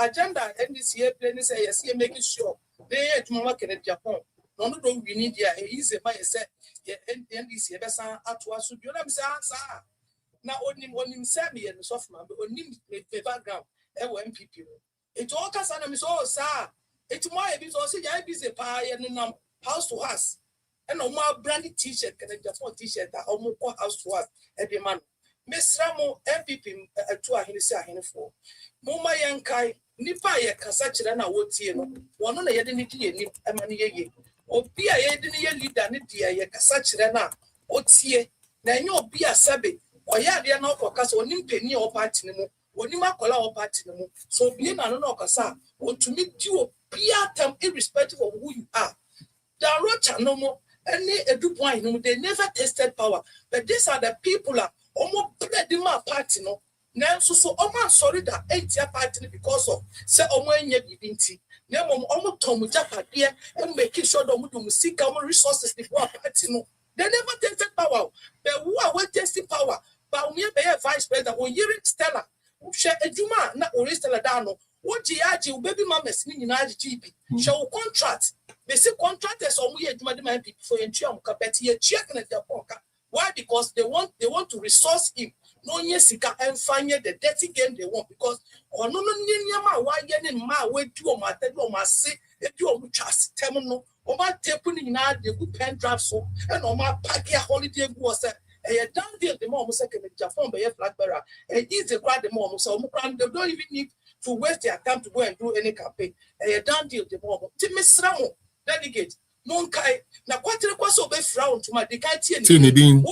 agenda, and this year, plain say, yes, you're making sure they at Mama can Japan. No, don't we need ya, easy by a set, and this year, best at was to do them, sir. Now, only one in Sammy and softman, but only the background, MPP. It all cast on him, so, sir. It's my because I be a pie and house to house. And no more brandy t shirt can a Japan t shirt that almost house to house every month. Miss Ramo MPP to a hinisa. Muma Yankai, Nipa Kasachina, what you know, one on a yedini, a money, or be a yedini leader, Nidia Kasachina, Otie, Nanyo be a sabi, or Yadia no focus on Nimpeni or party, or Nimakola or party. So being an Okasa, or to meet you, be a term irrespective of who you are. There are rocha no more, and they never tested power, but these are the people. Omo play the party no. Now so omo sorry that ain't your party because of say omo enye bibinti. Now omo tomu japade and making sure that omo do music omo resources the party no. They never tested power. But who are testing power? Bawumia be vice president on Yiri Stella. Who share a juma na ori Stella dano. What jiaji baby mama sini na GP. Shall contract. They say contractors omo ye juma de man people for entry am kapeti ye check na their pocket. Why? Because they want to resource him. No yesika and find the dirty game they want because or no nyama why yen ma we do o ma tell o ma say e do o trust terminal o ma tape ni na de good pen draft so and o ma pack your holiday go say e down deal the more say can Japan be flag bearer e is the quite the more so they don't even need to waste their time to go and do any campaign e down deal the more to misramo delegate Monkai na kwatere kwaso be frown to my decate ni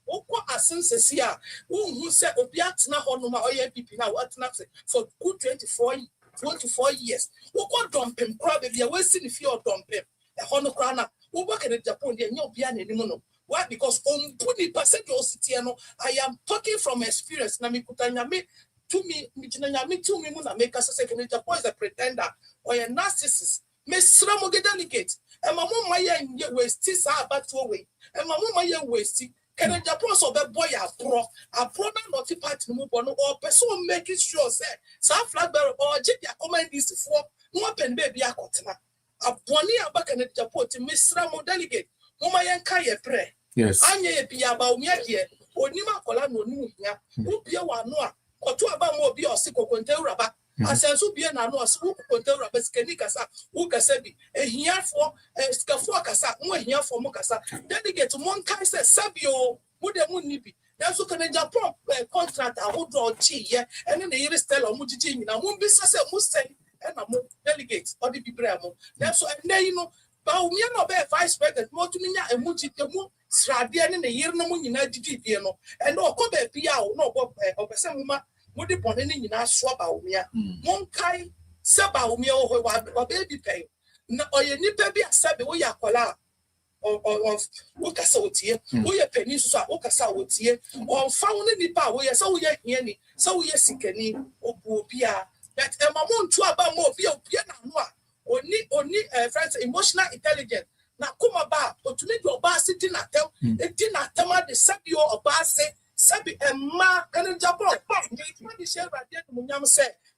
woko asen sesia who said obiatna honoma oypp na watna for good 24 years woko dumpem crowd be we see the fear dumpem e hono kra na wo can Japan dey nya obia na nimu no why because on put percent city no I am talking from experience na me kutanya me to me mu na make us say can Japan is a pretender or a narcissist. Miss Ramoge delegate, and my mom my waste about way, and my mom my waste. Can I just of a boy a pro not a party move on or person making sure say some flag bearer or Jipia comment this for no pen baby a cotton. A bonny back and a port Miss Ramo delegate, whom I kaya pray. Yes. Anya be about me here, or Nima Colano Nuya, who be a one or two about more be or sick or conteraba. As I so be an announce who conter Bescanicasa, who Casabi, a here for a Scafuacasa, more here for Mocasa. Delegate to Monkai says Sabio, would the moon be. That's what can a prompt contract I would draw tea, and then the year style of Mujiji, and won't be such a Mustang and a delegate or the Bibramo. That's what I know. Bawumia no be vice president, more to me and Mujitemu, Sradian in a year no moon united piano, and no cobe pia no of a samuma. Mudi poneni nyina so Bawumia monkai se Bawumia o baby pay na oye nipa bi asabe wo yakola of ukasa otie wo ye pani so a ukasa otie on fa wo nipa wo ye se wo ye hiani se wo ye sikani obu bia that emamo ntu aba mo bia na no a oni friends emotional intelligence na kuma ba otumi do ba siti na tem eti na tem de sabio oba se Sabi Emma and Japan.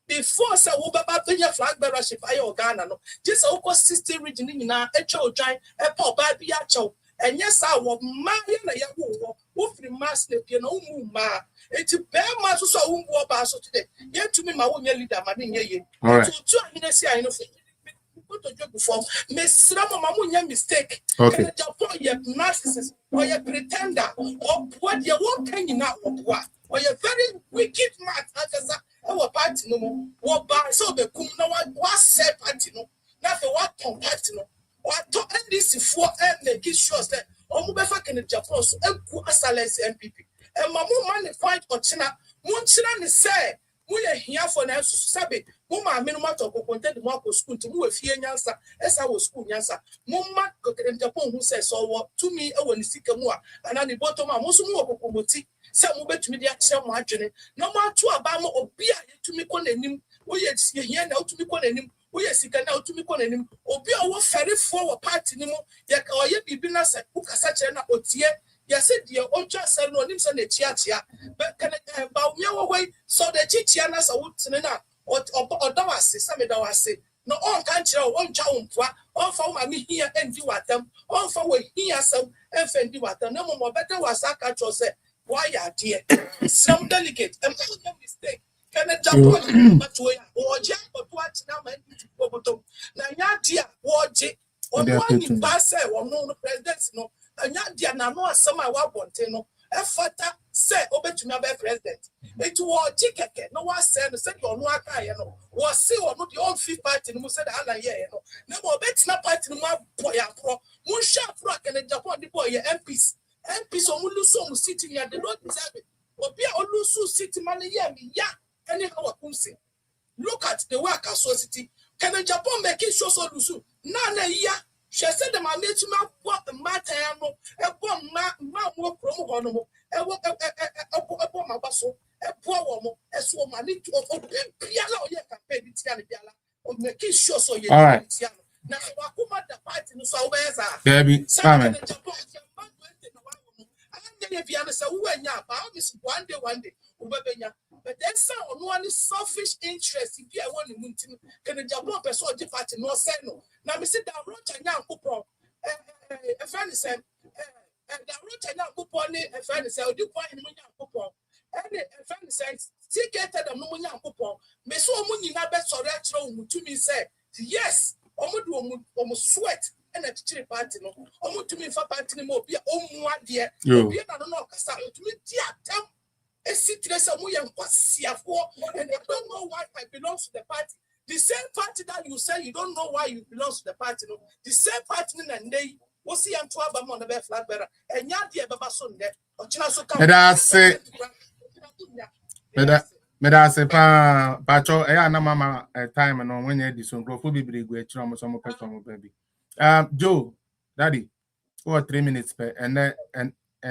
Before say we baba penya flag bearership ayo Ghana no just oko 60 region ni na echo join e pa ba bia chow enye sa wo ma ye na ye wo free mass le pie no mu ma eti be ma so so wo mbo ba so today ye tumi ma wo nya leader ma ne ye to ahine si ahine fo to job before me sra mo ma mu nya mistake okay Japan ye narcissist or ye pretender or what you won't can you not or you're very wicked man our party no more what by so the kum no what say party no nothing what party no what to end this for and make sure that or move back in Japan so and asales MPP and my man fight or china munchina ni say we are here for now sabe mama minimum to content mo ko school to mo afie nyansa esa wo school nyansa mama ko in Japan who says so to me e woni sika mu a ana ni bottom a mo so mo ko komoti se mo betumi dia kire mo adwene na mo ato aba mo obi a yetumi ko nanim wo ye here na otumi ko nanim wo ye sika na otumi ko nanim obi a wo fere for wo party ni mo ye ka oye bibi na se ku kasa kire na otie yes, dear, or just no names and a chia, but can about me away so the chichiana so or dawasi, some dawasi. No, all country, one chow, all for me here and do at them, all for we here some and fendi what them. No more better was I catch or say, why are dear? Some delicate and no mistake. Can I jump on but or jack or watch now and go now, dear, watch it or one pass or no presidents no. Anya dia na no asema wa bonte no efata say obetumi abe president it wo jikeke no wa say no say onu aka ye no wo say onu the all fifth party no say that ala ye no na mo betina party no boy apro mo sha afro aka na Japan the boy MPs o mu luso mu city ya they don't deserve it obi a olusu city man ye me ya any how akunse look at the work society can Japan make sure so lusu na ya she said the man made to what the matter a bomb more promo honomo a my basso a poor woman as so money to piano ye campaign Tiana or make sure so you all right now Wakuma the party no so Debbie Simon if you understand when ya one day but then some one selfish interest if you want to move can the Japan person the party no say no now me sit down roach and coupon a friend said the roach and coupon a friend said do point in coupon and a friend says ticket them no coupon me so money na be sorry to me say yes almost sweat and a chill party no almost to me for party no be one dear no kasa to me dear a citizen and I don't know why I belong to the party. The same party that you say you don't know why you belong to the party. No, the same party and they will see and 12 on the best flag bearer. And yet, dear Baba Sunday, or Chinaso. Medase pa pacho na mama time no when you dison grow for be great some person baby. Joe, Daddy, for 3 minutes per and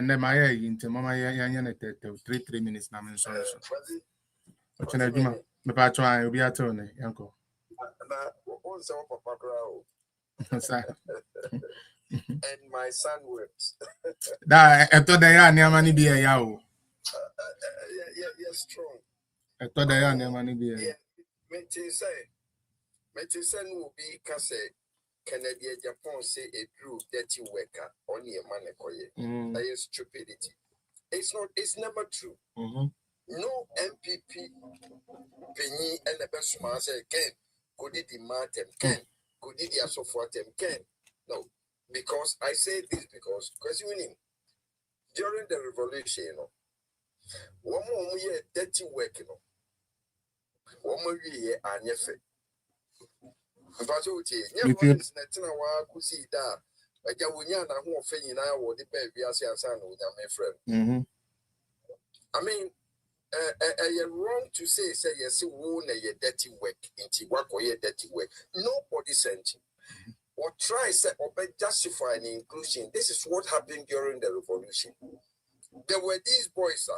then my into mama yan 3 minutes na men sorry so. What can I do? Me pacho I be at on yanko. won't say Papa Crow. And my son works. That I thought they are near money be a yao. Yeah, strong. I thought they are near money be a yeah. Meti say will be Kase Canadian Japan say a true dirty worker on your man. That is stupidity. It's never true. No MPP Penny and the best man say Ken could it demand them Ken could it also for them Ken. No, because I say this because winning during the revolution, you know, one more year dirty work, you know, one more year and yes. But you is Natina could see that. Like a winner who are feigning now or the baby as your son with my friend. I mean, you're wrong to say yes, you won't a dirty work into work or your dirty work. Nobody sent you. Or try or justify an inclusion. This is what happened during the revolution. There were these boys,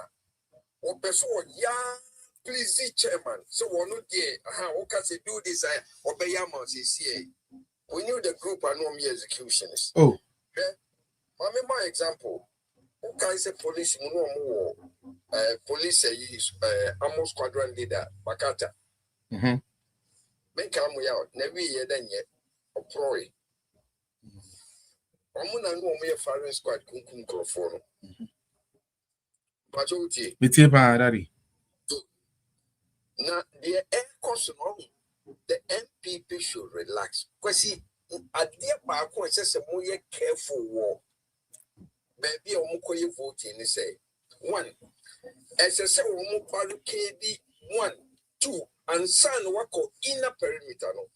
or person young, please see chairman. So we're not there. What can they do this? Or by Yamas is here. We knew the group are no mere executionists. Oh, I mean, my example. Who can say police? Police is Amos Squadron leader, Makata. Make come out. Never yet then yet. Proy. Amuna no me firing squad kunkum croforo. Majority. Bitipa daddy. Now the air cost the MPP should relax. Because see, at the back when says a more careful war. Baby omukoye voting say 1. As I say omupalu KB 1, 2, and son wako inner perimeter no.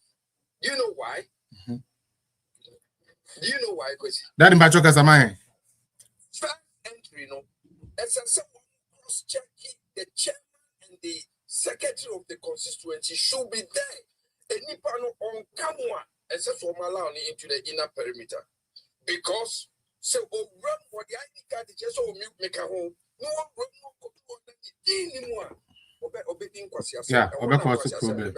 You know why? Do you know why? That in Bachoka Samai. First entry, no. As I said, cross-checking the chairman and the secretary of the constituency should be there. And Nipano on camera, except for Malani into the inner perimeter. Because, so, run for the ID card, just so make a home. No one will not go to the anymore. Yeah, problem.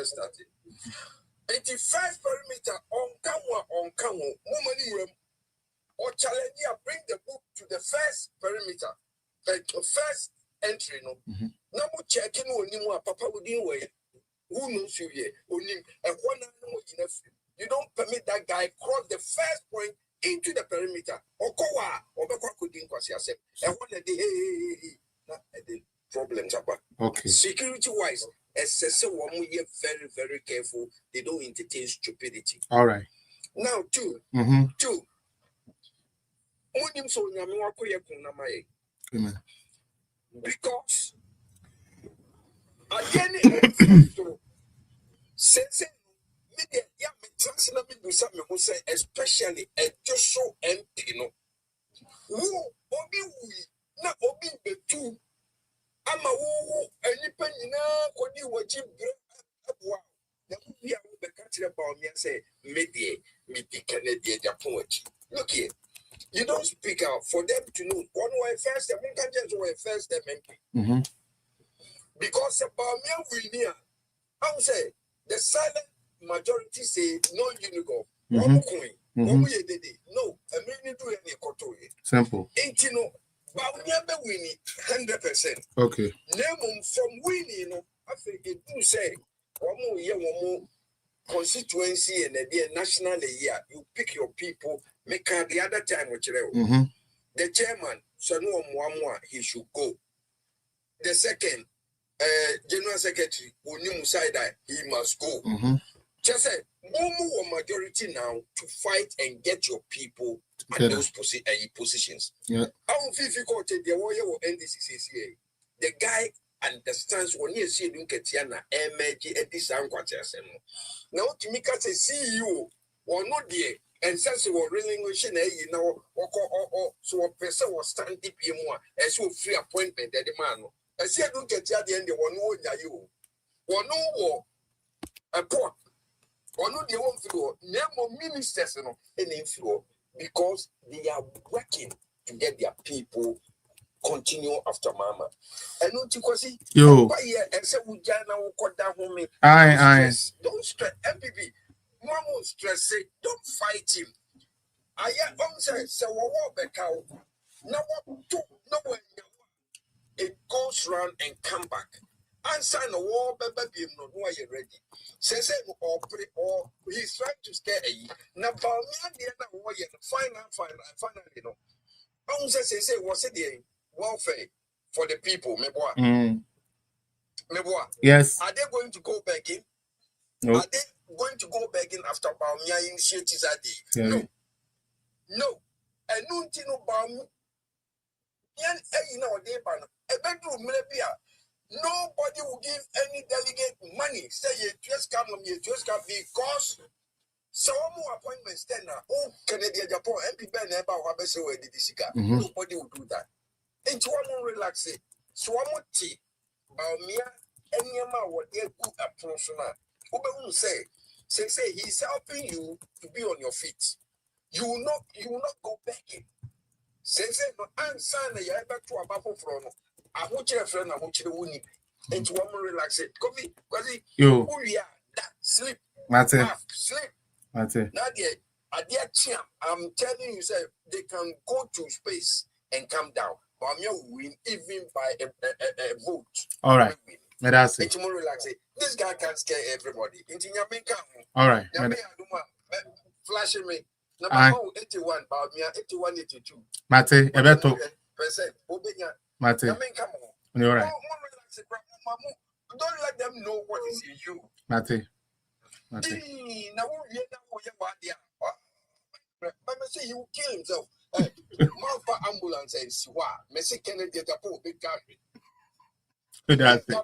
85 perimeter on camera, woman or challenge bring the book to the first perimeter, like the first entry. No, now checking on Papa would do away. Who knows you here? And one you don't permit that guy cross the first point into the perimeter. Or could yourself. And one of the problems about security wise. SSA one year very, very careful. They don't entertain stupidity. All right. Now, 2. Because again, especially a Joshua MP, who na obi betu. Ama who any penny now could you watch him? We are the country about me and say, Media, me Canadian poet. Look here, you don't speak out for them to know. One way first, the one can just way first, them MP. Because about me, we near. I would say the silent majority say no unigo. No, I mean, you do any koto. Simple. Ain't you know? But we never win 100%. Okay. Name from winning, I think it do say one more constituency and a national year. You pick your people, make the other time which the chairman, so no more, he should go. The second, general secretary, Unimu Saida, he must go. Just say, more majority now to fight and get your people at those positions. Yeah. How difficult the warrior or NDCCA? The guy understands when you see Dunketiana, MG, and this unquarters. Now, to make us a CEO or not there, and since we were relinquishing, you know, or so a person was standing more as you free appointment at the man. I said, don't get the end of one word, you. Or no war, a poor. Or no, they won't flow. Name more ministers and inflow because they are working to get their people continue after mama. And not because yo, and say we jana will cut down home. Aye. Don't stress MPP. Mama stress it, don't fight him. I say, so what back out? No one took no one. It goes round and come back. Answer the war, baby, no, you're ready. Says or he's trying to scare you. Now, finally, you know. I say, what's it the welfare for the people, me boy? Yes. Are they going to go back in? No. Are they going to go back in after Bawumia initiatives are there? Yeah. No. And no Bawumia. You know, a bedroom, maybe. Nobody will give any delegate money. Say you just come because some more appointments then Canadian Japan MP Ben about nobody will do that. And one relax it. So one tea. Bawumia any amount what they good approach now. Say he's helping you to be on your feet. You will not go back in. Say no answer na you ever to above from I want your friend, I want you to win it. And to one more relax it. Coffee, yo, sleep. That's it. Sleep. That's it. Now, I'm telling you, sir, they can go to space and come down. Bawumia will win even by a vote. All right. That's it. And relax it. This guy can scare everybody. All right. Flashing me. Number 81, Bawumia 81, 82. Mate, Ebeto. Mate. All right. Don't let them know what is in you. Mate. Now, but say he will kill himself. Malfa ambulance and Siwa. Messi Kennedy at a big country. That's it.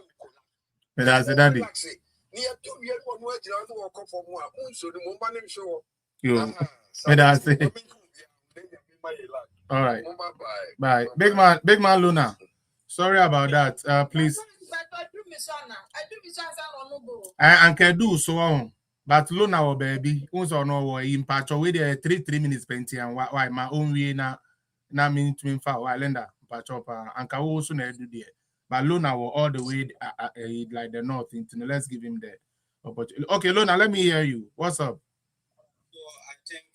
That's it, Daddy. Near 2 years, 1 word, you don't walk for more. So the moment show. You. That's it. All right. Bye. Big man Luna. Sorry about that. Please. I can do so on. But Luna or baby, also no in patch away there 3 minutes painting and why my own way na mean to me for Islander patch up and can also do there. But Luna were all the way like the north into let's give him the opportunity. Okay, Luna, let me hear you. What's up? So I think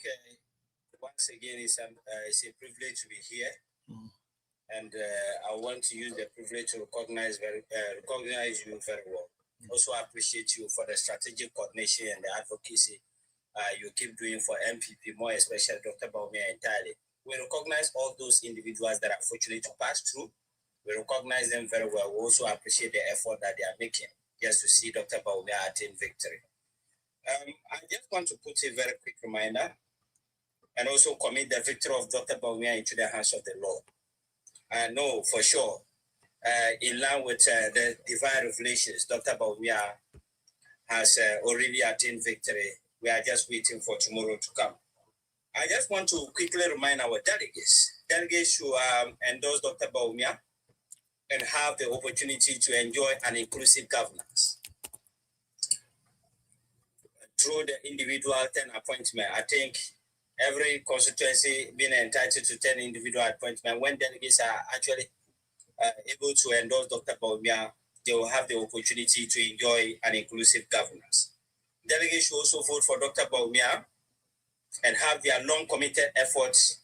once again it's a privilege to be here. And I want to use the privilege to recognize you very well. Also appreciate you for the strategic coordination and the advocacy you keep doing for MPP, more especially Dr. Bawumia entirely. We recognize all those individuals that are fortunate to pass through. We recognize them very well. We also appreciate the effort that they are making just to see Dr. Bawumia attain victory. I just want to put a very quick reminder and also commit the victory of Dr. Bawumia into the hands of the Lord. I know for sure, in line with the divine revelations, Dr. Bawumia has already attained victory. We are just waiting for tomorrow to come. I just want to quickly remind our delegates. Delegates should endorse Dr. Bawumia and have the opportunity to enjoy an inclusive governance. Through the individual 10 appointment, I think every constituency being entitled to 10 individual appointments, when delegates are actually able to endorse Dr. Bawumia, they will have the opportunity to enjoy an inclusive governance. Delegates should also vote for Dr. Bawumia and have their long-committed efforts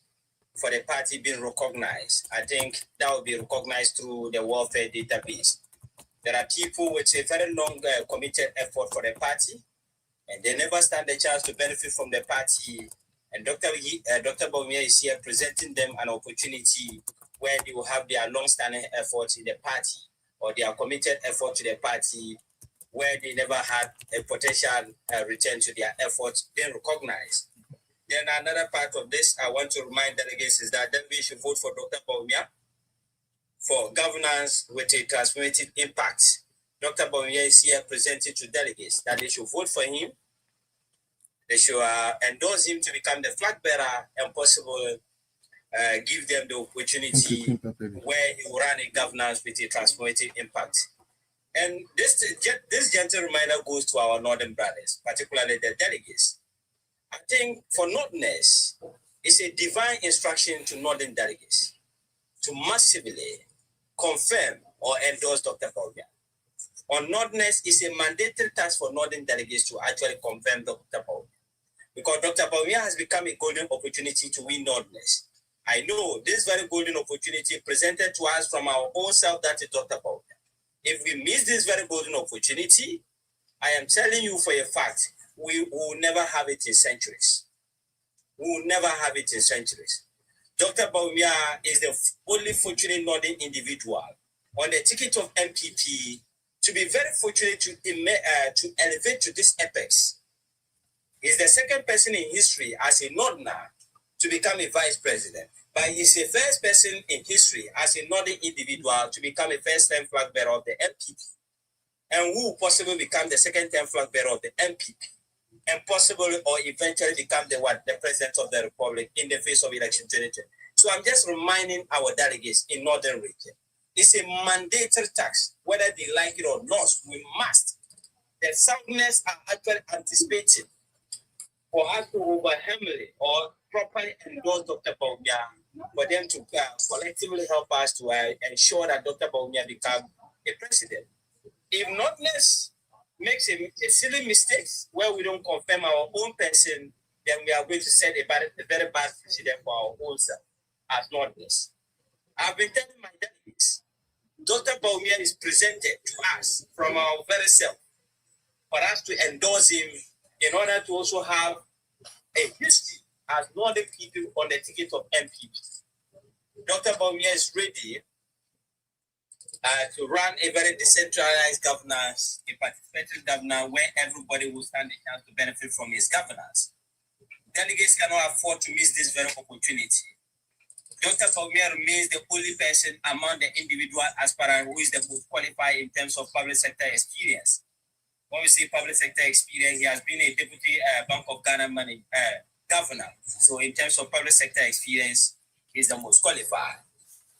for the party being recognized. I think that will be recognized through the welfare database. There are people with a very long committed effort for the party, and they never stand a chance to benefit from the party. And Dr. Bawumia is here presenting them an opportunity where they will have their long-standing efforts in the party or their committed effort to the party where they never had a potential return to their efforts being recognized. Then another part of this I want to remind delegates is that delegates should vote for Dr. Bawumia for governance with a transformative impact. Dr. Bawumia is here presenting to delegates that they should vote for him. They should endorse him to become the flag bearer and possible give them the opportunity where he will run a governance with a transformative impact. And this gentle reminder goes to our northern brothers, particularly the delegates. I think for Northerners, it's a divine instruction to northern delegates to massively confirm or endorse Dr. Bawumia. on Northerners is a mandatory task for Northern delegates to actually confirm Dr. Bawumia. Because Dr. Bawumia has become a golden opportunity to win Northerners. I know this very golden opportunity presented to us from our own self, that is Dr. Bawumia. If we miss this very golden opportunity, I am telling you for a fact, we will never have it in centuries. We will never have it in centuries. Dr. Bawumia is the only fortunate Northern individual on the ticket of MPP to be very fortunate to elevate to this apex. He's the second person in history as a Northerner to become a vice president, but he's the first person in history as a Northern individual to become a first-time flag bearer of the MPP, and who will possibly become the second-time flag bearer of the MPP, and possibly or eventually become the president of the republic in the face of election 2020. So I'm just reminding our delegates in Northern region, it's a mandatory tax, whether they like it or not. We must. The Southerners are actually anticipating for us to overwhelmingly or properly endorse Dr. Bawumia, for them to collectively help us to ensure that Dr. Bawumia become a president. If Northerners makes a silly mistake where we don't confirm our own person, then we are going to set a very bad precedent for our own self as Northerners. I've been telling my delegates, Dr. Bawumia is presented to us from our very self for us to endorse him in order to also have a history as Northern people on the ticket of MPP. Dr. Bawumia is ready to run a very decentralized governance, a participatory governance where everybody will stand a chance to benefit from his governance. Delegates cannot afford to miss this very opportunity. Dr. Bawumia remains the only person among the individual aspirants who is the most qualified in terms of public sector experience. When we say public sector experience, he has been a deputy Bank of Ghana governor. So in terms of public sector experience, he's the most qualified.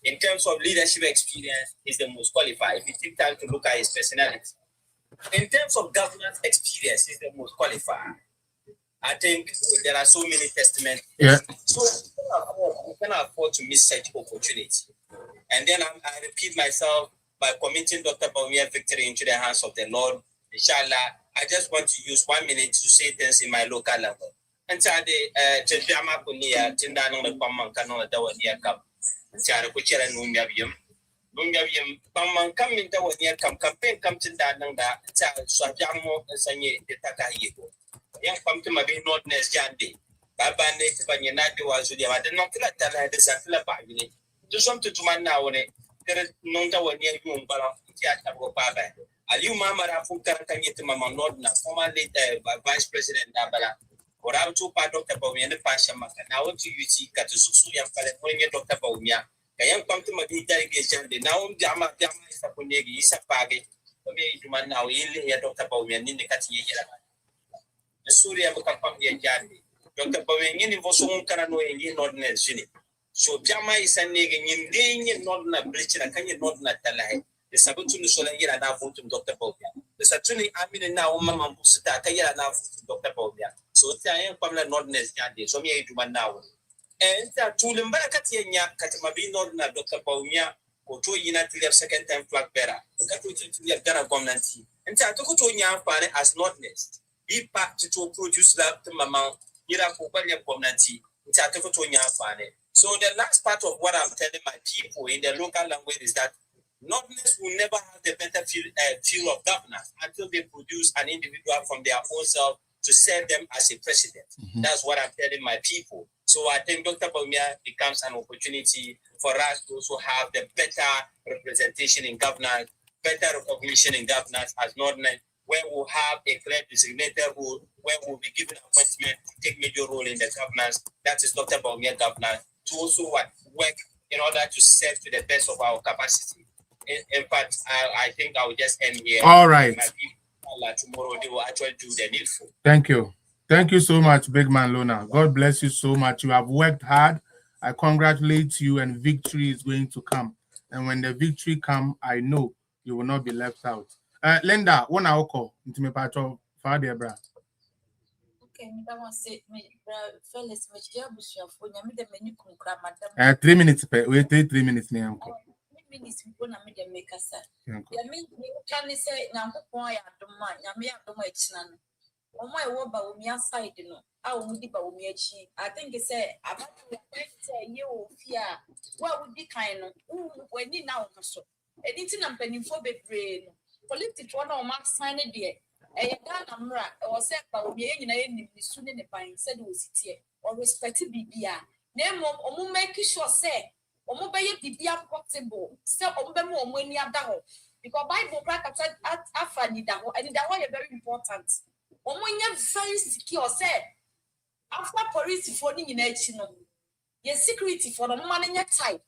In terms of leadership experience, he's the most qualified. If you take time to look at his personality. In terms of governance experience, he's the most qualified. I think there are so many testaments. Yeah. So we cannot afford to miss such opportunity. And then I repeat myself by committing Dr. Bawumia victory into the hands of the Lord. Inshallah, I just want to use 1 minute to say things in my local language. And so Tendama Kunia, Tindano, the Paman Canon, the one near Cup. Sarah Kuchera Nungabium. Nungabium, Paman coming the one near campaign come to Dananga, Sajamo, and Sanye, the Takahigo. Young come to my being Northerners Jandi. Baba native and United was with you. I did not let that I desire by me. Do something to my now on it. There is no one near you, but Baba. Aliu Mama Rafuka can get to Mama Northern, formerly Vice President Nabala. Or I'm too part Dr. Bawumia and the Pasha Maka. Now to you see Katusu and California Dr. Bawumia. I am come to my delegation. Now Jama is a Punegi, is a pagi. For me, you man now, here Dr. Bawumia in the Katia. The Surya Mukampamia Jadi. Dr. Bawumia in Vosun Karano in Northern City. So Jama is a nigga in Northern Bridge and can you not Talai? The Sabutun Solayera now vote to Dr. Bawumia. The Satuni Amin now Mamma Busita Kayara now Dr. Bawumia. So I am Pamela Northerners Jadi, so me to man now. And to Limbarakatia Katamabi Northern Dr. Bawumia, go to United second time flag bearer, to Ghana government. And to go to Yan Pare as Northerners. Be packed to produce that to Mamma, Iraku government. So the last part of what I'm telling my people in the local language is that Northerners will never have the better feel of governance until they produce an individual from their own self to serve them as a president. Mm-hmm. That's what I'm telling my people. So I think Dr. Bawumia becomes an opportunity for us to also have the better representation in governance, better recognition in governance as Northerners, where we'll have a clear designated role, where we'll be given appointment to take major role in the governance. That is Dr. Bawumia governance, to also work in order to serve to the best of our capacity. In fact, I think I will just end here. All right. My people, tomorrow they will actually do the needful. Thank you. Thank you so much, Big Man Lona. God bless you so much. You have worked hard. I congratulate you, and victory is going to come. And when the victory comes, I know you will not be left out. Linda, one hour call into my part of Father Bra. Okay, I want to say, fellas, which you have for 3 minutes. Wait, 3 minutes. minutes before na me dem make asa. Ya me can say Nyankopon ya adoma, nyame adoma echina no. Omo e wo Bawumia side no. A wo di Bawumia chi. I think it say about say ye o fia. Wa wo di kan no. When ni na wo so. Editi na mpanimfo bebre no. Politics one o ma sign de. Ghana mra or say Bawumia nyina ye ni su ne ban said wo sitie. Or respect bibia. Na mom omo make sure say omo be ye bibia portable. Say omo be mo omo ani ada ho. Because Bible practice afa ni da ho. And that one is very important. Omo nya very secure say after police for ni nyina echi no. Ye security for the man nya tight.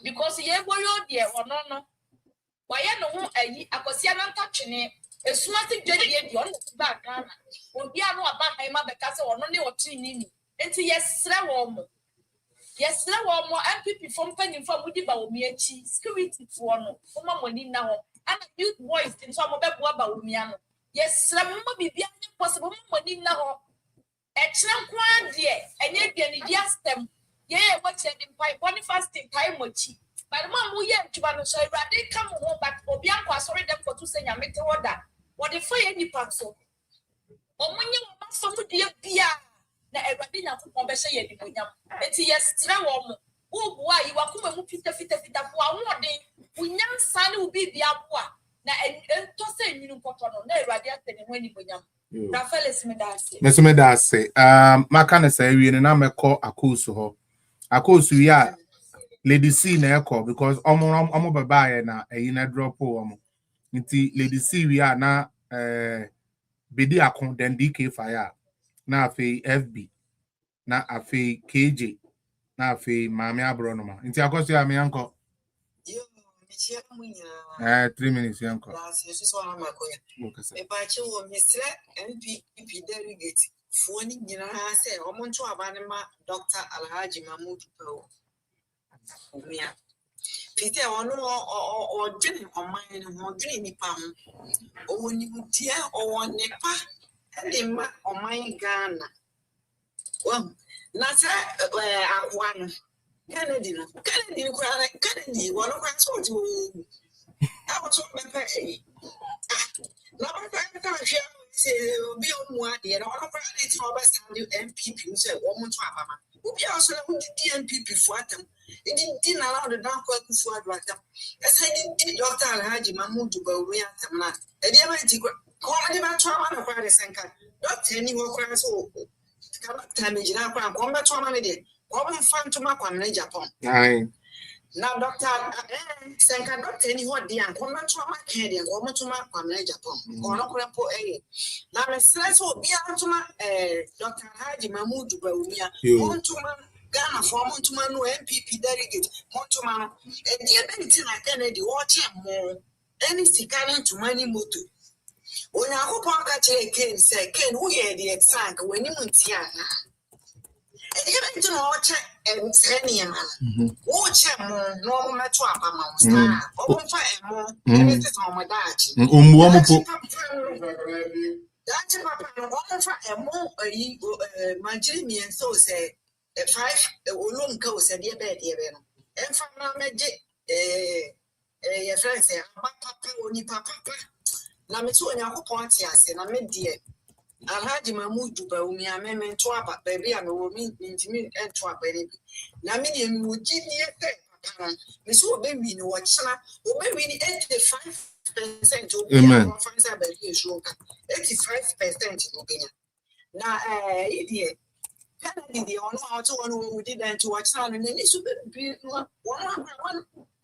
Because ye boyo de ono no. Why no ho ayi akosia na ntwene esumati dwedie de ono ba Ghana. Obi anu aba han ma be ka say ono ne otri ni. Enti yesre wo mo. Yesre wo mo MPP from penny from Mudi Bawumia chi security for no. Oma money na ho. And youth boys in some of Bawumia no. Yesre mo bibia possible money na ho. Echran kwa de enye de ni dia stem. Ye what in pipe one fasting time mochi. But mom we yet to no so they come home but obi akwa sorry them for to say nyamete order. What the fire ni paso. Omunye mo so mu de bia. Na Everybody Nyankopon be hye yedi bonyam enti yestre wo mo wo boa yi wakoma mu fita boa wode bunyam sane wo bibia boa na ento se nwinu nkoto no na Everybody atene ho ani bonyam Rafaelis me da se maka na say wie na mekọ akosu ho akosu ya Lady C na ekọ because omo baba ye na eyi na drop omo nti Lady C we are na bedi akon den DK fire na afi FB na afi KJ na afi Mami Abronoma nti akoso ya me yanko 3 minutes yanko e ba che wo misre MPP delegate fuoni nyina se omonto abanema Dr. Alhaji Mahmoud Bawumia Peter ono o dwene oman ho dwene nipa ho o woni mutia o wonepa Edema oman Ghana. Well, not one. Kennedy one of us what you I was on my pay. Now say be on one day and all of it for us MPP say woman to Abama. Who be also the MPP for them. It didn't allow the down for them. As I did Dr. Alhaji Mahmoud Bawumia Tamna. And the other Come on, trauma no kware senka. Doctor ni wo kware so. Kama damage na kwa komba trauma ne de. Come fan to ma kwamne Japan. Aye. Now doctor senka doctor ni ho de an komba trauma ke de come to ma kwamne Japan. Ono kure po Na me stress o bia to ma Dr. Haji Mahmoud Bawumia. Mo to ma Ghana for mo to ma no MPP delegate. Mo to ma no e de bentin na Kennedy watch mo. Any sikanin to money moto. When I hope I catch a Ken say, Ken, who hear the exact when you want to and even to watch and send man. Watch him, no matter what amount. Open fire more, everything on my dad. That's papa, one for a more my Jimmy and so say, 5 long coast at your bed, even. And from my magic, your friend say, Papa, only papa. Na me so Nyankopon ate ase na me de Alhaji Mahmoud Bawumia me to aba baby a me wo mi ntimi ento aba ni na me de mi ogidie pe me so obewi ni wo chana obewi ni 85% obi fansa ba bi esu 85% obi na idie kana di ono auto ono we did to watch na ni so be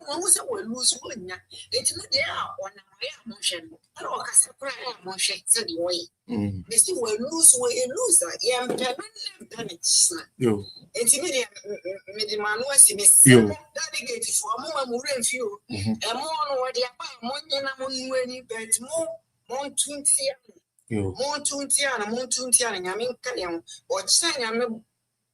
one say we lose one nya enti no dey on na mo hwe no o ka se pra mo hwe se di wo yi me see we lose ya damage yo enti me di manu asi me see delegate for mo ma mo renfi o e mo no we dey apa mo nyina mo nuani bet mo tuntia yo mo tuntia na nyame nka dem o kya nyame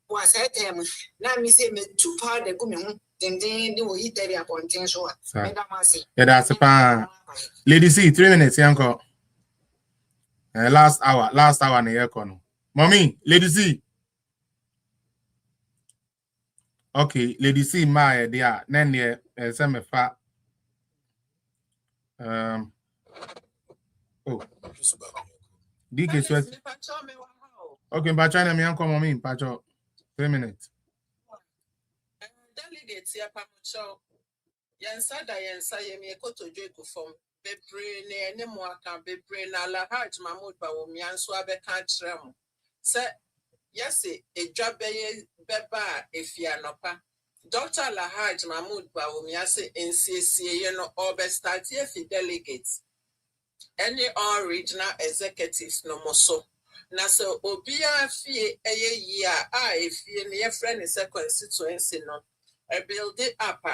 wa sa tem na me say me too power de go me ho then do we tell you about things so yeah that's a Lady C 3 minutes yanko last hour na yekono mommy Lady C okay Lady C my there then there say me fa Oh, DK Sweat. Okay, but China, me come on me, Pacho. 3 minutes. Delegates here, Pamucho. Yansada Yansa Yemi Koto Joku from Bebre, ne Mwaka, Bebre, na Lahaj Mahmoud Bawumia, Swabe Kantrem. Say, yes, a job beba if Yanopa. Dr. Lahaj Mahmoud Bawumia say in CCA, all best start here for delegates. Any all regional executives no more so. Na so obia fie eye year fie ne friend is a constituency no e build it up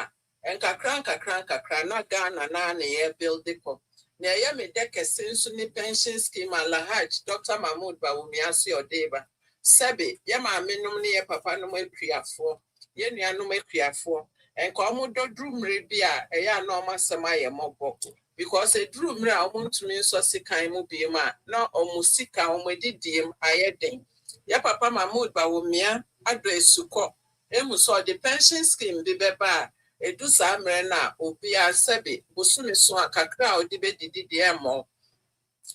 and kakran na Ghana na ne build it up na ye me de kese nso ni pension scheme Alhaj Dr. Mahmoud Bawumia so odeba sebe ye ma menum ne ye papa no akuafo ye nuanom akuafo enka omo dodrum re bia e ya na omasema ye mobo because a drew me I want to mean so sikan mu bi ma na omusika omedidiem ayeden ya papa Mahmoud Bawumia address ko emu so the pension scheme bi beba edu sa mre na obi asebe busumi so akakra odi be didi emo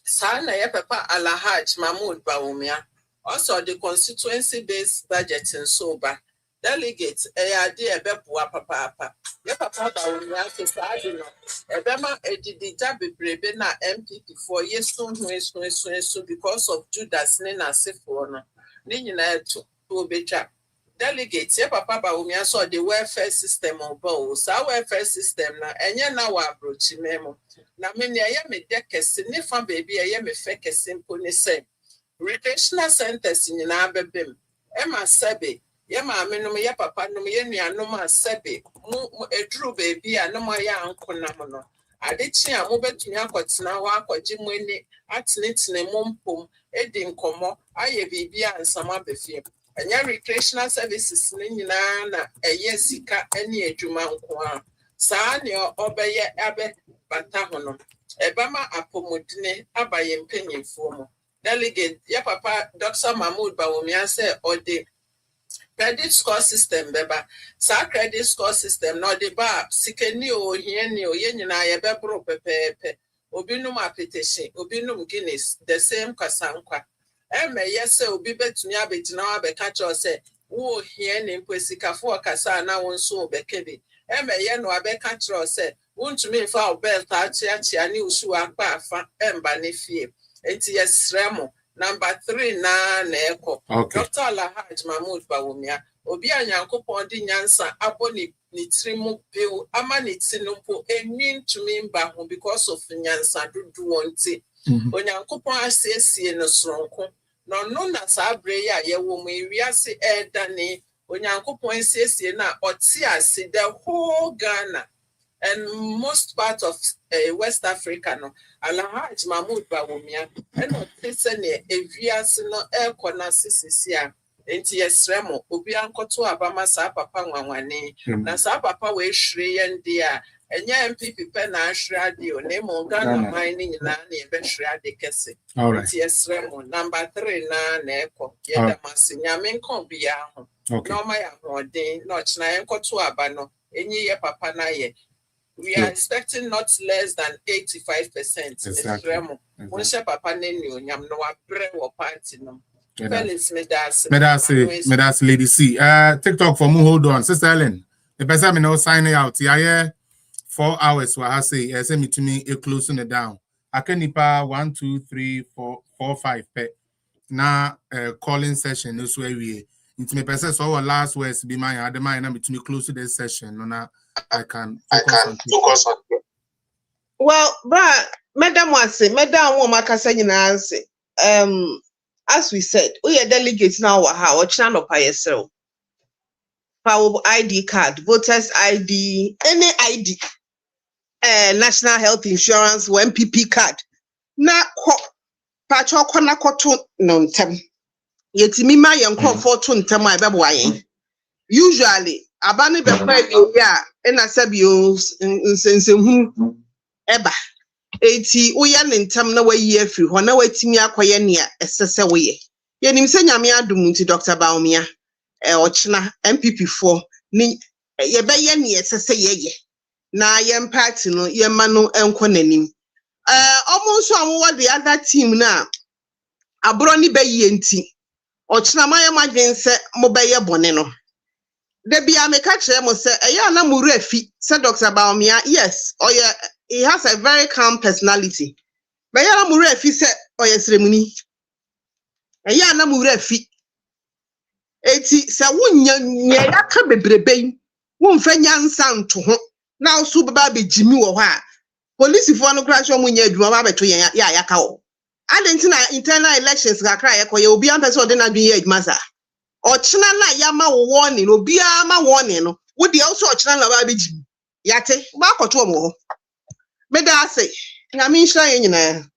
sa na ya papa Alhaj Mahmoud Bawumia also the constituency based budget and so ba delegates ade ebeboa papa ya papa Bawumia se saadi no ebema edidija bebrebe na MPP for yesu hu because of Judas ne na sefo no ne nyina to obetwa delegates ya papa Bawumia so the welfare system obo so welfare system na enye na wa abrochi memo na me ne ya me de kese ne fa baby ya me fe kese mpo ne se recreational centers nyina bebem ema sebe ye ma menum ye papa num ye nuanom asebe mu eduru baby a no ya ankonam no adechi a mo betumi akotena ho akogye mu ani atenetene mo mpom edi nkomo aye bibi a nsama befie anya recreational services ne nyina na eye sika ani adwuma nko a saa ne obeye abe bata ho no ebama apomodine abaye mpanyimfo mo delegate ye papa Dr. Mahmoud Bawumia say ode credit score system beba sa credit score system no de ba sikeni o hieni o ye nyina ye bebro pepepe obinum apetition obinum Guinness the same kasankwa eme yese obi betumi abegina abeka cho se wo hieni mposikafo kasa na wonso obekebe eme ye no abeka cho se wontumi fa obelta achiachia ni usu akpa afa emba ne fie enti yesremo Number 3 na eko. Okay. Dr. Alhaj Mahmoud Bawumia. Obi anyankopon di nyansa abo ni trimu peo ama ni tinumpo enwin tumi mba ho because of nyansa dudu wonti. Onyankopon asiesie no soronko. No na sa bre ya ye wo mu ewiase edane onyankopon asiesie na oti ase the whole Ghana and most part of West Africa no Alhaj Mahmoud Bawumia eno tese ne ewiase no ekona sisisia enti yesremo obi ankoto abama sa papa nwanwane na sa papa we hwire yende a enya MPP pe na ahwire ade o ne mo Ghana man ni nyina na ebe hwire ade kese enti yesremo number 3 na eko yeda masinya menko bia ho no ma ya hoden no china enkoto aba no enyi ye papa na ye. We are expecting not less than 85%. Exactly. Papa no party no. Medas Lady C. TikTok for me, hold on. Sister Ellen, the person me now signing out. Yeah, 4 hours. What I say, send me to me a closing it down. I can nipa 1, 2, 3, 4, 5 pe. Now calling session this way we. It's me person so our last words be my other mind and to me close to this session. No, I can focus on it. Well, Madam Wase, Madam Womakasa Yanase, as we said, we are delegates now, how or channel by yourself. Power ID card, voters ID, any ID, national health insurance, or MPP card. Na Pacho Konakoto non tem. Yet me my uncle fortune tama babuaye. Usually, abani be ya and I said you since eba. Eti uya nintam na way ye free, when I wait me acquire near a sessa way. Yenim senya me adum Dr. Bawumia, Ochna, MPP4, ni ye be ye near sessa ye. na yem party no yema no enko nanim almost what the other team na abro ni be yi enti ochina mayem adwen se mo be ye bone no de bia me ka kire mo se eya na mu refi se Dr. Bawumia yes he has a very calm personality be ya na mu refi se oyesremuni eya na mu refi eti se wunya nya yaka bebrebe wonfa nyansa nto ho na osu baba be jimi wo ha police fo no kra sho munya adwuma ba beto ya yaka wo adentina internal elections ga kra ye koye obi am person de na dwen ye adwuma sa ochina na ya ma wo warning obi ama warning no wo de also ochina na ba be jimi yate ba koto mo ho me da say na mi nhira ye nyina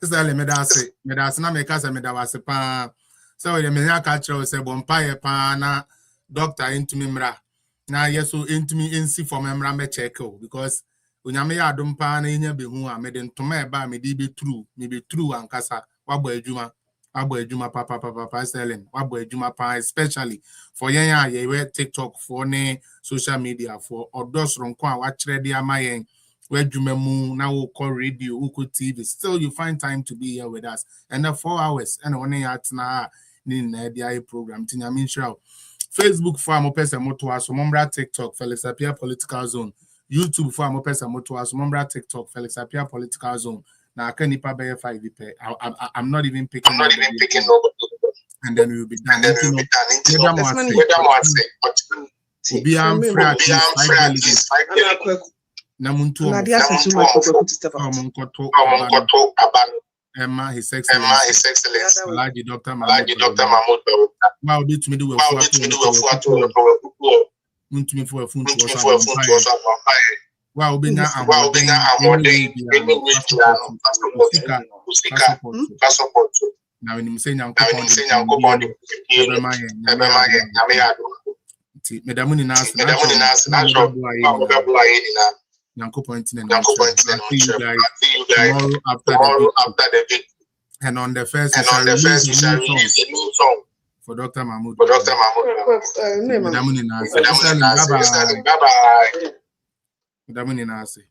Isale medase na me kasa medawase pa so we me nya ka kire se bompa ye pa na doctor intumi mra na yeso intumi ensi for memra me check because onyame ya adom pa na nya behu a me de ntoma e ba me di be true ankasa wabo adwuma papa selling wabo adwuma pa especially for yen ya ye TikTok for ne social media for odosro nko a wa kire de ama yen where Jumamu now we call radio, we call TV. Still, you find time to be here with us. And the 4 hours, and only at na in the program. Tinyamin show. Facebook for Amopesa Motoa, so Mombra TikTok, Felix Apia Political Zone. YouTube for Amopesa Motoa, so Mombra TikTok, Felix Apia Political Zone. Now I can't even pay 5 I'm not even picking. And then we'll be done. Be Namuntu Emma, His Excellency, Alaji Dr. Mahmoud. Wow, did me do a wow, being now in saying Medamuni tomorrow after the week. And on the first, we shall release a new song for Dr. Mahmoud. Bye bye.